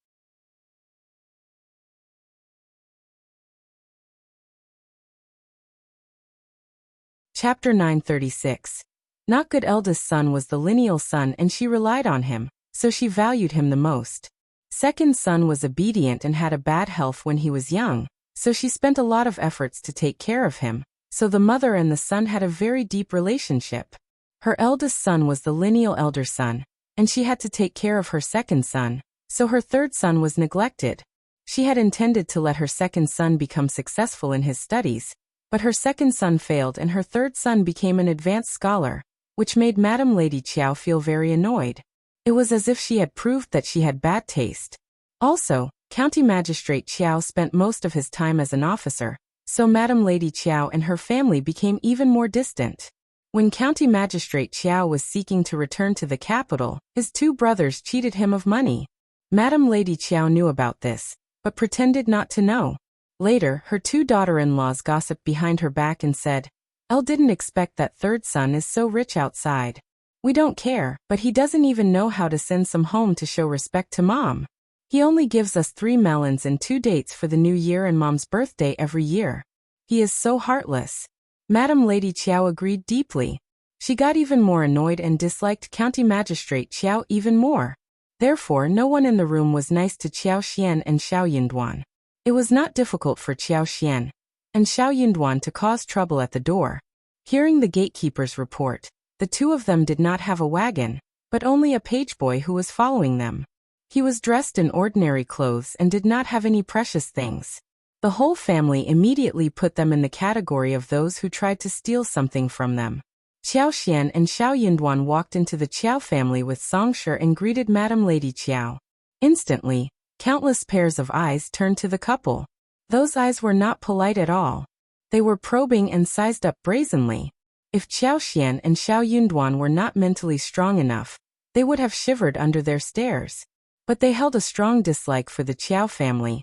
Chapter 936. Not good. Eldest son was the lineal son and she relied on him, so she valued him the most. Second son was obedient and had a bad health when he was young, so she spent a lot of efforts to take care of him. So the mother and the son had a very deep relationship. Her eldest son was the lineal elder son, and she had to take care of her second son, so her third son was neglected. She had intended to let her second son become successful in his studies, but her second son failed and her third son became an advanced scholar, which made Madame Lady Qiao feel very annoyed. It was as if she had proved that she had bad taste. Also, County Magistrate Qiao spent most of his time as an officer, so Madame Lady Qiao and her family became even more distant. When County Magistrate Qiao was seeking to return to the capital, his 2 brothers cheated him of money. Madame Lady Qiao knew about this, but pretended not to know. Later, her 2 daughter-in-laws gossiped behind her back and said, "Elle didn't expect that third son is so rich outside. We don't care, but he doesn't even know how to send some home to show respect to Mom. He only gives us 3 melons and 2 dates for the new year and Mom's birthday every year. He is so heartless." Madame Lady Qiao agreed deeply. She got even more annoyed and disliked County Magistrate Qiao even more. Therefore, no one in the room was nice to Qiao Xian and Shao Yunduan. It was not difficult for Qiao Xian and Shao Yunduan to cause trouble at the door. Hearing the gatekeeper's report, the 2 of them did not have a wagon, but only a page boy who was following them. He was dressed in ordinary clothes and did not have any precious things. The whole family immediately put them in the category of those who tried to steal something from them. Qiao Xian and Shao Yunduan walked into the Qiao family with songshir and greeted Madame Lady Qiao. Instantly, countless pairs of eyes turned to the couple. Those eyes were not polite at all. They were probing and sized up brazenly. If Qiao Xian and Shao Yunduan were not mentally strong enough, they would have shivered under their stares. But they held a strong dislike for the Qiao family,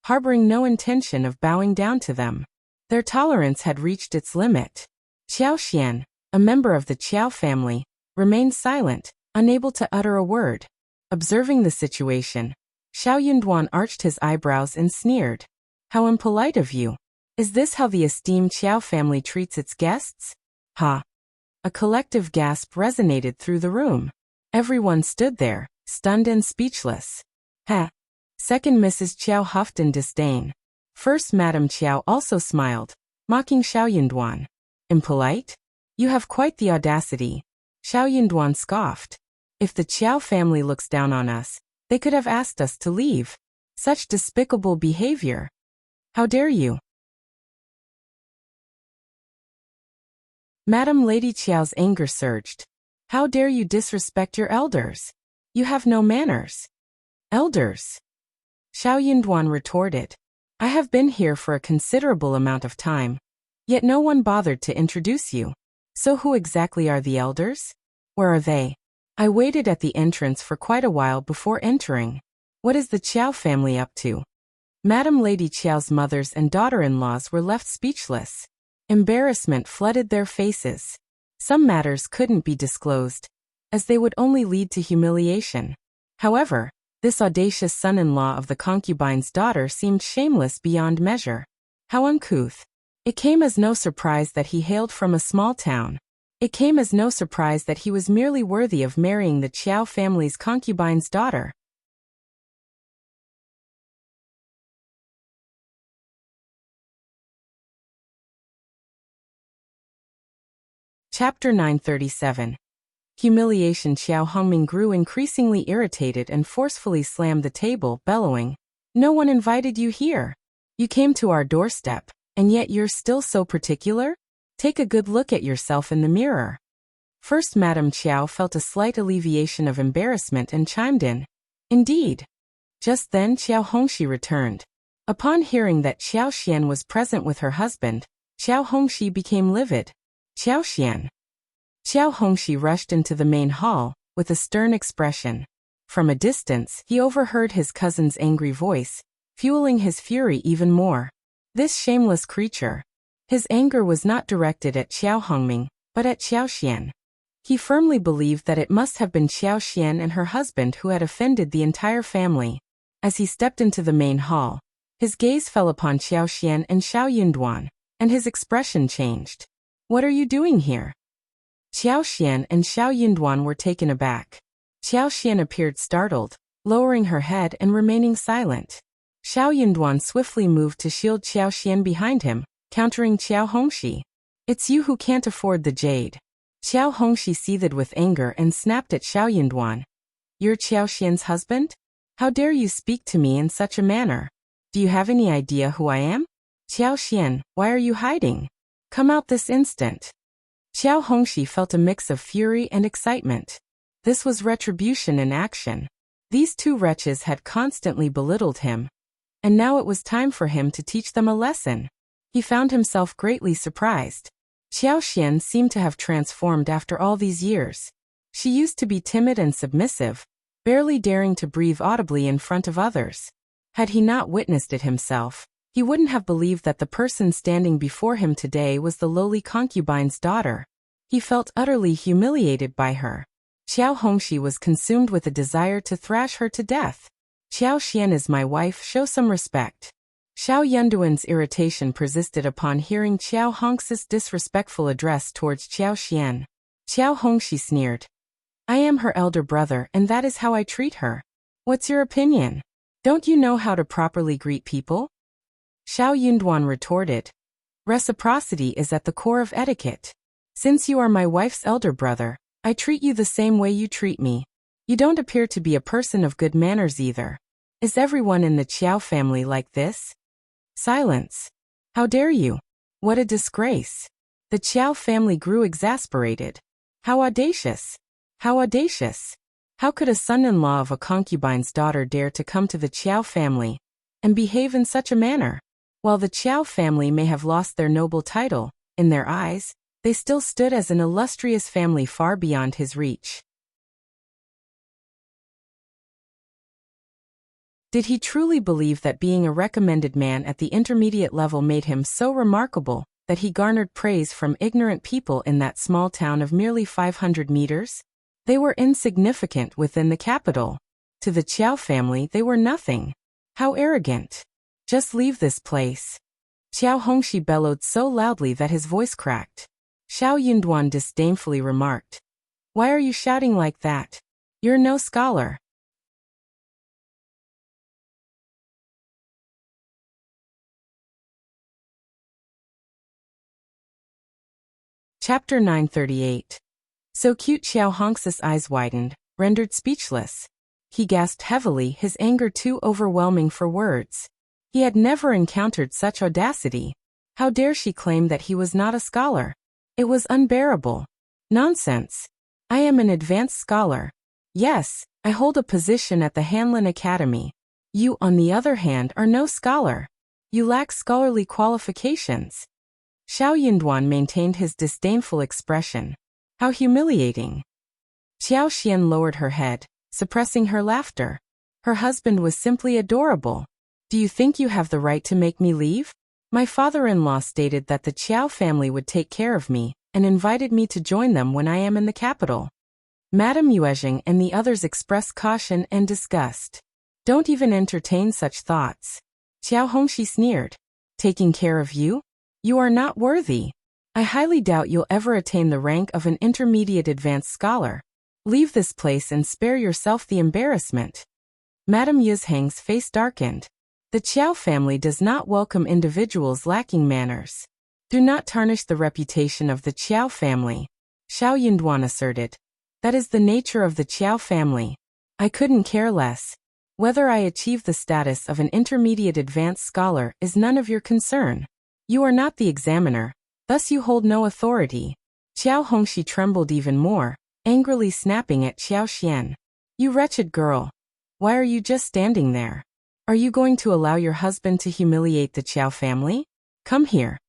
harboring no intention of bowing down to them. Their tolerance had reached its limit. Qiao Xian, a member of the Qiao family, remained silent, unable to utter a word. Observing the situation, Shao Yunduan arched his eyebrows and sneered. "How impolite of you. Is this how the esteemed Qiao family treats its guests?" Ha! A collective gasp resonated through the room. Everyone stood there, stunned and speechless. "Ha!" Second Mrs. Qiao huffed in disdain. First Madame Qiao also smiled. mocking Xiao Yunduan. Impolite? You have quite the audacity. Xiao Yunduan scoffed. If the Qiao family looks down on us, they could have asked us to leave. Such despicable behavior. How dare you? Madam Lady Qiao's anger surged. How dare you disrespect your elders? You have no manners. Elders? Xiao Yunduan retorted. I have been here for a considerable amount of time, yet no one bothered to introduce you. So who exactly are the elders? Where are they? I waited at the entrance for quite a while before entering. What is the Qiao family up to? Madam Lady Qiao's mothers and daughter-in-laws were left speechless. Embarrassment flooded their faces. Some matters couldn't be disclosed, as they would only lead to humiliation. However, this audacious son-in-law of the concubine's daughter seemed shameless beyond measure. How uncouth. It came as no surprise that he hailed from a small town. It came as no surprise that he was merely worthy of marrying the Qiao family's concubine's daughter. Chapter 937. Humiliation. Xiao Hongming grew increasingly irritated and forcefully slammed the table, bellowing. No one invited you here. You came to our doorstep, and yet you're still so particular? Take a good look at yourself in the mirror. First, Madame Qiao felt a slight alleviation of embarrassment and chimed in. Indeed. Just then Qiao Hongxi returned. Upon hearing that Qiao Xian was present with her husband, Qiao Hongxi became livid. Qiao Xian. Qiao Hongxi rushed into the main hall, with a stern expression. From a distance, he overheard his cousin's angry voice, fueling his fury even more. This shameless creature. His anger was not directed at Qiao Hongming, but at Qiao Xian. He firmly believed that it must have been Qiao Xian and her husband who had offended the entire family. As he stepped into the main hall, his gaze fell upon Qiao Xian and Xiao Yunduan, and his expression changed. What are you doing here? Qiao Xian and Xiao Yunduan were taken aback. Qiao Xian appeared startled, lowering her head and remaining silent. Xiao Yunduan swiftly moved to shield Qiao Xian behind him, countering Qiao Hongxi. It's you who can't afford the jade. Qiao Hongxi seethed with anger and snapped at Xiao Yunduan. You're Qiao Xian's husband? How dare you speak to me in such a manner? Do you have any idea who I am? Qiao Xian, why are you hiding? Come out this instant. Qiao Hongxi felt a mix of fury and excitement. This was retribution in action. These two wretches had constantly belittled him, and now it was time for him to teach them a lesson. He found himself greatly surprised. Qiao Xian seemed to have transformed after all these years. She used to be timid and submissive, barely daring to breathe audibly in front of others. Had he not witnessed it himself, he wouldn't have believed that the person standing before him today was the lowly concubine's daughter. He felt utterly humiliated by her. Qiao Hongxi was consumed with a desire to thrash her to death. Qiao Xian is my wife, show some respect. Xiao Yunduan's irritation persisted upon hearing Qiao Hongxi's disrespectful address towards Qiao Xian. Qiao Hongxi sneered. I am her elder brother and that is how I treat her. What's your opinion? Don't you know how to properly greet people? Xiao Yunduan retorted. Reciprocity is at the core of etiquette. Since you are my wife's elder brother, I treat you the same way you treat me. You don't appear to be a person of good manners either. Is everyone in the Qiao family like this? Silence. How dare you? What a disgrace. The Qiao family grew exasperated. How audacious. How audacious. How could a son-in-law of a concubine's daughter dare to come to the Qiao family and behave in such a manner? While the Qiao family may have lost their noble title, in their eyes, they still stood as an illustrious family far beyond his reach. Did he truly believe that being a recommended man at the intermediate level made him so remarkable that he garnered praise from ignorant people in that small town of merely 500 meters? They were insignificant within the capital. To the Qiao family they were nothing. How arrogant. Just leave this place. Qiao Hongxi bellowed so loudly that his voice cracked. Xiao Yunduan disdainfully remarked. Why are you shouting like that? You're no scholar. Chapter 938. So cute. Qiao Hong's eyes widened, rendered speechless. He gasped heavily, his anger too overwhelming for words. He had never encountered such audacity. How dare she claim that he was not a scholar? It was unbearable. Nonsense. I am an advanced scholar. Yes, I hold a position at the Hanlin Academy. You, on the other hand, are no scholar. You lack scholarly qualifications. Shao Yunduan maintained his disdainful expression. How humiliating. Qiao Xian lowered her head, suppressing her laughter. Her husband was simply adorable. Do you think you have the right to make me leave? My father-in-law stated that the Qiao family would take care of me, and invited me to join them when I am in the capital. Madame Yuezheng and the others expressed caution and disgust. Don't even entertain such thoughts. Qiao Hongxi sneered. Taking care of you? You are not worthy. I highly doubt you'll ever attain the rank of an intermediate advanced scholar. Leave this place and spare yourself the embarrassment. Madame Yuezheng's face darkened. The Qiao family does not welcome individuals lacking manners. Do not tarnish the reputation of the Qiao family, Shao Yunduan asserted. That is the nature of the Qiao family. I couldn't care less. Whether I achieve the status of an intermediate advanced scholar is none of your concern. You are not the examiner, thus you hold no authority. Qiao Hongxi trembled even more, angrily snapping at Qiao Xian. You wretched girl. Why are you just standing there? Are you going to allow your husband to humiliate the Qiao family? Come here.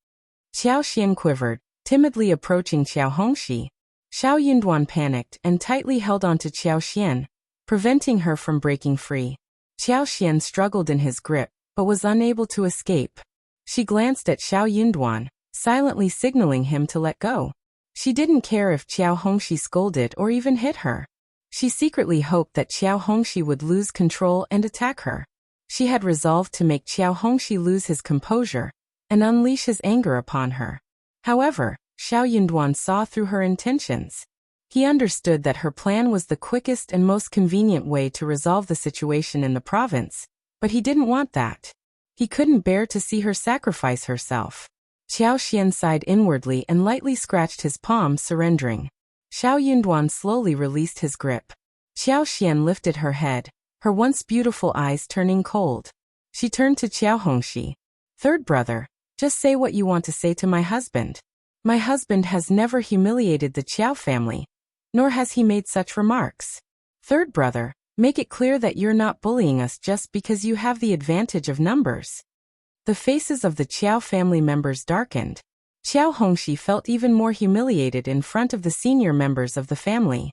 Qiao Xian quivered, timidly approaching Qiao Hongxi. Shao Yunduan panicked and tightly held onto Qiao Xian, preventing her from breaking free. Qiao Xian struggled in his grip, but was unable to escape. She glanced at Shao Yunduan, silently signaling him to let go. She didn't care if Qiao Hongxi scolded or even hit her. She secretly hoped that Qiao Hongxi would lose control and attack her. She had resolved to make Qiao Hongxi lose his composure and unleash his anger upon her. However, Shao Yunduan saw through her intentions. He understood that her plan was the quickest and most convenient way to resolve the situation in the province, but he didn't want that. He couldn't bear to see her sacrifice herself. Qiao Xian sighed inwardly and lightly scratched his palm, surrendering. Shao Yunduan slowly released his grip. Qiao Xian lifted her head, her once beautiful eyes turning cold. She turned to Qiao Hongxi. Third brother, just say what you want to say to my husband. My husband has never humiliated the Qiao family, nor has he made such remarks. Third brother, make it clear that you're not bullying us just because you have the advantage of numbers. The faces of the Qiao family members darkened. Qiao Hongxi felt even more humiliated in front of the senior members of the family.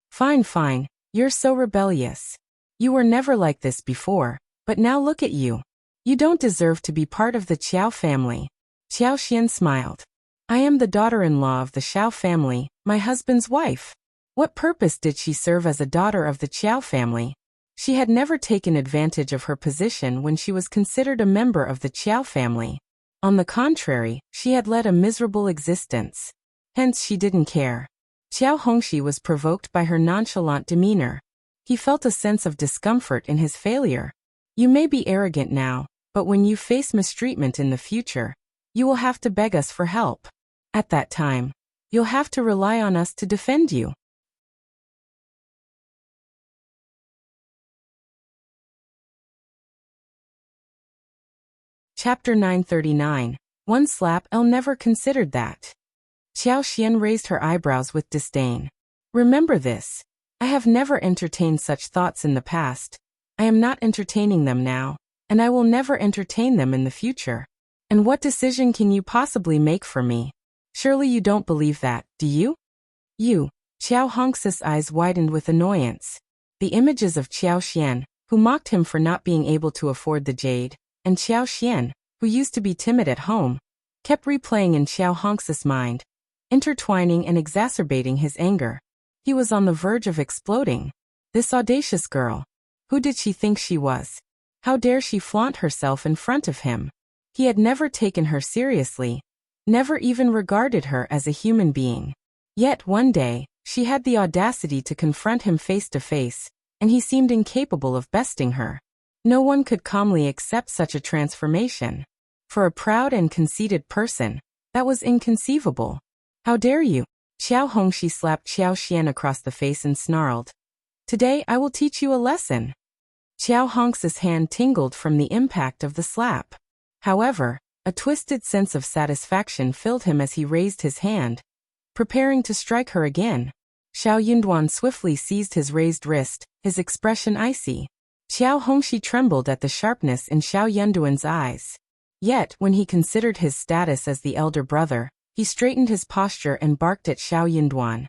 Fine, you're so rebellious. You were never like this before, but now look at you. You don't deserve to be part of the Qiao family. Qiao Xian smiled. I am the daughter-in-law of the Shao family, my husband's wife. What purpose did she serve as a daughter of the Qiao family? She had never taken advantage of her position when she was considered a member of the Qiao family. On the contrary, she had led a miserable existence. Hence she didn't care. Qiao Hongxi was provoked by her nonchalant demeanor. He felt a sense of discomfort in his failure. You may be arrogant now, but when you face mistreatment in the future, you will have to beg us for help. At that time, you'll have to rely on us to defend you. Chapter 939. One slap. I'll never considered that. Qiao Xian raised her eyebrows with disdain. Remember this. I have never entertained such thoughts in the past. I am not entertaining them now, and I will never entertain them in the future. And what decision can you possibly make for me? Surely you don't believe that, do you? You. Qiao Hongxi's eyes widened with annoyance. The images of Qiao Xian, who mocked him for not being able to afford the jade, and Qiao Xian, who used to be timid at home, kept replaying in Qiao Hongxi's mind, intertwining and exacerbating his anger. He was on the verge of exploding. This audacious girl. Who did she think she was? How dare she flaunt herself in front of him? He had never taken her seriously, never even regarded her as a human being. Yet one day, she had the audacity to confront him face to face, and he seemed incapable of besting her. No one could calmly accept such a transformation. For a proud and conceited person, that was inconceivable. How dare you? Qiao Hongxi slapped Qiao Xian across the face and snarled. Today I will teach you a lesson. Qiao Hongxi's hand tingled from the impact of the slap. However, a twisted sense of satisfaction filled him as he raised his hand, preparing to strike her again. Shao Yunduan swiftly seized his raised wrist, his expression icy. Qiao Hongxi trembled at the sharpness in Shao Yunduan's eyes. Yet, when he considered his status as the elder brother, he straightened his posture and barked at Shao Yunduan.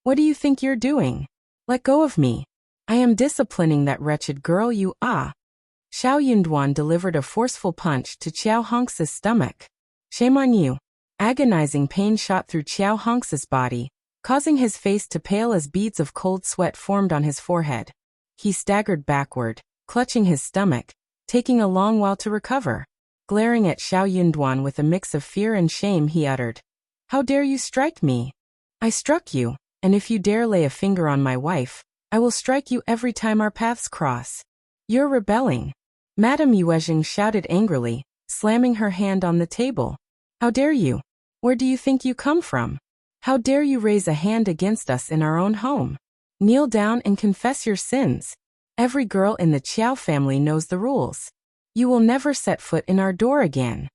What do you think you're doing? Let go of me. I am disciplining that wretched girl you Shao Yunduan delivered a forceful punch to Qiao Hongxi's stomach. Shame on you. Agonizing pain shot through Qiao Hongxi's body, causing his face to pale as beads of cold sweat formed on his forehead. He staggered backward, clutching his stomach, taking a long while to recover. Glaring at Shao Yunduan with a mix of fear and shame, he uttered, How dare you strike me? I struck you, and if you dare lay a finger on my wife, I will strike you every time our paths cross. You're rebelling. Madame Yuezheng shouted angrily, slamming her hand on the table. How dare you? Where do you think you come from? How dare you raise a hand against us in our own home? Kneel down and confess your sins. Every girl in the Qiao family knows the rules. You will never set foot in our door again.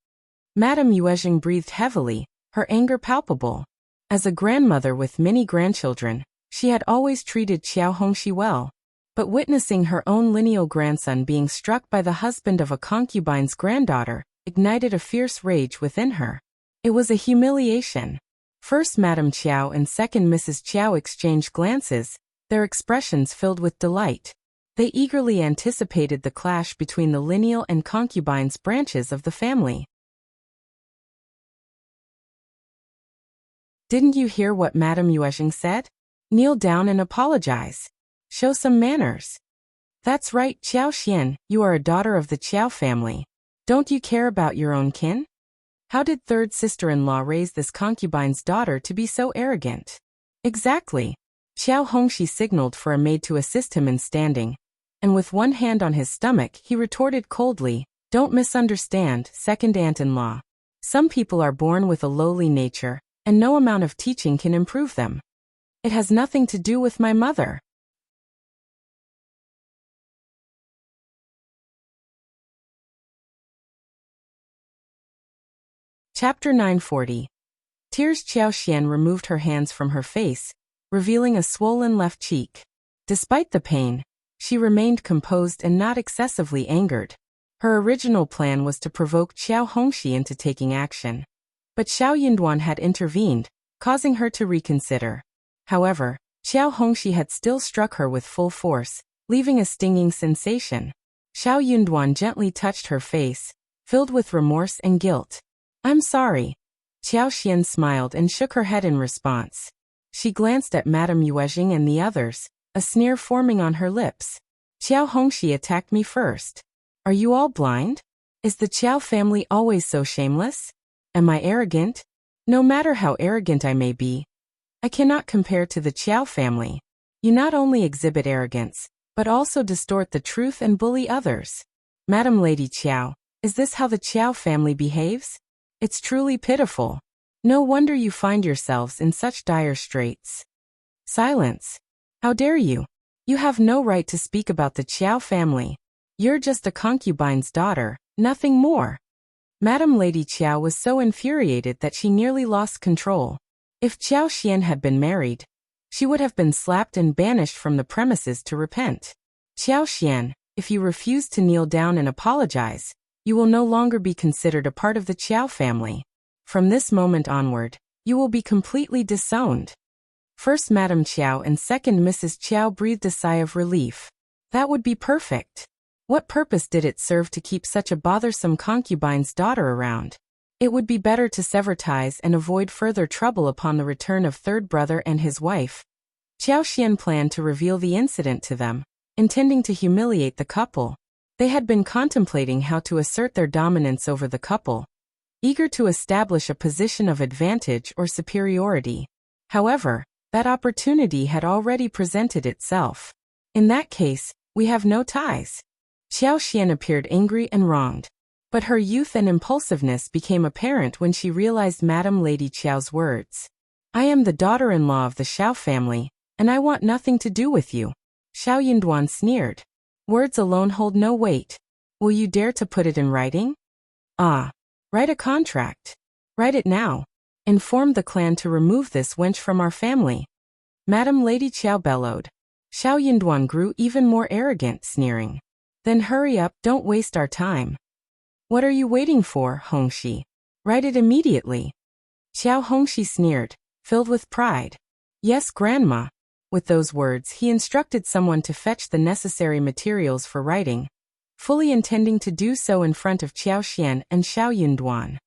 Madame Yuezheng breathed heavily, her anger palpable. As a grandmother with many grandchildren, she had always treated Qiao Hongxi well. But witnessing her own lineal grandson being struck by the husband of a concubine's granddaughter ignited a fierce rage within her. It was a humiliation. First Madame Qiao and second Mrs. Qiao exchanged glances, their expressions filled with delight. They eagerly anticipated the clash between the lineal and concubines branches of the family. Didn't you hear what Madame Yuezheng said? Kneel down and apologize. Show some manners. That's right, Qiao Xian, you are a daughter of the Qiao family. Don't you care about your own kin? How did third sister-in-law raise this concubine's daughter to be so arrogant? Exactly. Qiao Hongxi signaled for a maid to assist him in standing, and with one hand on his stomach he retorted coldly, Don't misunderstand, second aunt-in-law. Some people are born with a lowly nature, and no amount of teaching can improve them. It has nothing to do with my mother. Chapter 940. Tears. Qiao Xian removed her hands from her face, revealing a swollen left cheek. Despite the pain, she remained composed and not excessively angered. Her original plan was to provoke Qiao Hongxi into taking action. But Shao Yunduan had intervened, causing her to reconsider. However, Qiao Hongxi had still struck her with full force, leaving a stinging sensation. Shao Yunduan gently touched her face, filled with remorse and guilt. I'm sorry. Qiao Xian smiled and shook her head in response. She glanced at Madame Yuezheng and the others, a sneer forming on her lips. Qiao Hongxi attacked me first. Are you all blind? Is the Qiao family always so shameless? Am I arrogant? No matter how arrogant I may be, I cannot compare to the Qiao family. You not only exhibit arrogance, but also distort the truth and bully others. Madam Lady Qiao, is this how the Qiao family behaves? It's truly pitiful. No wonder you find yourselves in such dire straits. Silence. How dare you? You have no right to speak about the Qiao family. You're just a concubine's daughter, nothing more. Madam Lady Qiao was so infuriated that she nearly lost control. If Qiao Xian had been married, she would have been slapped and banished from the premises to repent. Qiao Xian, if you refuse to kneel down and apologize, you will no longer be considered a part of the Qiao family. From this moment onward, you will be completely disowned. First Madame Qiao and second Mrs. Qiao breathed a sigh of relief. That would be perfect. What purpose did it serve to keep such a bothersome concubine's daughter around? It would be better to sever ties and avoid further trouble upon the return of third brother and his wife. Qiao Xian planned to reveal the incident to them, intending to humiliate the couple. They had been contemplating how to assert their dominance over the couple, eager to establish a position of advantage or superiority. However, that opportunity had already presented itself. In that case, we have no ties. Qiao Xian appeared angry and wronged. But her youth and impulsiveness became apparent when she realized Madame Lady Qiao's words. I am the daughter-in-law of the Shao family, and I want nothing to do with you. Shao Yunduan sneered. Words alone hold no weight. Will you dare to put it in writing? Ah. Write a contract. Write it now. Inform the clan to remove this wench from our family. Madame Lady Qiao bellowed. Shao Yunduan grew even more arrogant, sneering. Then hurry up, don't waste our time. What are you waiting for, Hongxi? Write it immediately. Qiao Hongxi sneered, filled with pride. Yes, Grandma. With those words, he instructed someone to fetch the necessary materials for writing, fully intending to do so in front of Qiao Xian and Shao Yunduan.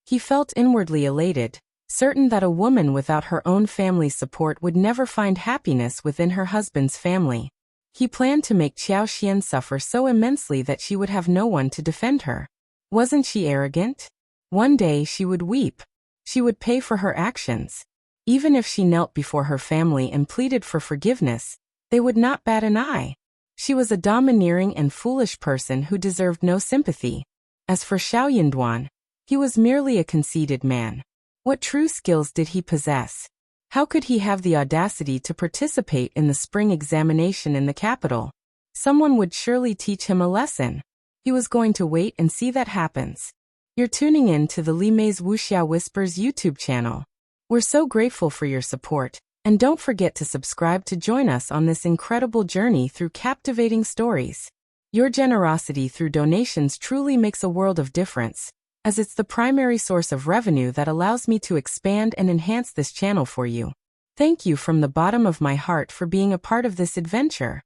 He felt inwardly elated, certain that a woman without her own family's support would never find happiness within her husband's family. He planned to make Qiao Xian suffer so immensely that she would have no one to defend her. Wasn't she arrogant? One day she would weep. She would pay for her actions. Even if she knelt before her family and pleaded for forgiveness, they would not bat an eye. She was a domineering and foolish person who deserved no sympathy. As for Shao Yunduan, he was merely a conceited man. What true skills did he possess? How could he have the audacity to participate in the spring examination in the capital? Someone would surely teach him a lesson. He was going to wait and see that happens. You're tuning in to the Li Mei's Wuxia Whispers YouTube channel. We're so grateful for your support, and don't forget to subscribe to join us on this incredible journey through captivating stories. Your generosity through donations truly makes a world of difference, as it's the primary source of revenue that allows me to expand and enhance this channel for you. Thank you from the bottom of my heart for being a part of this adventure.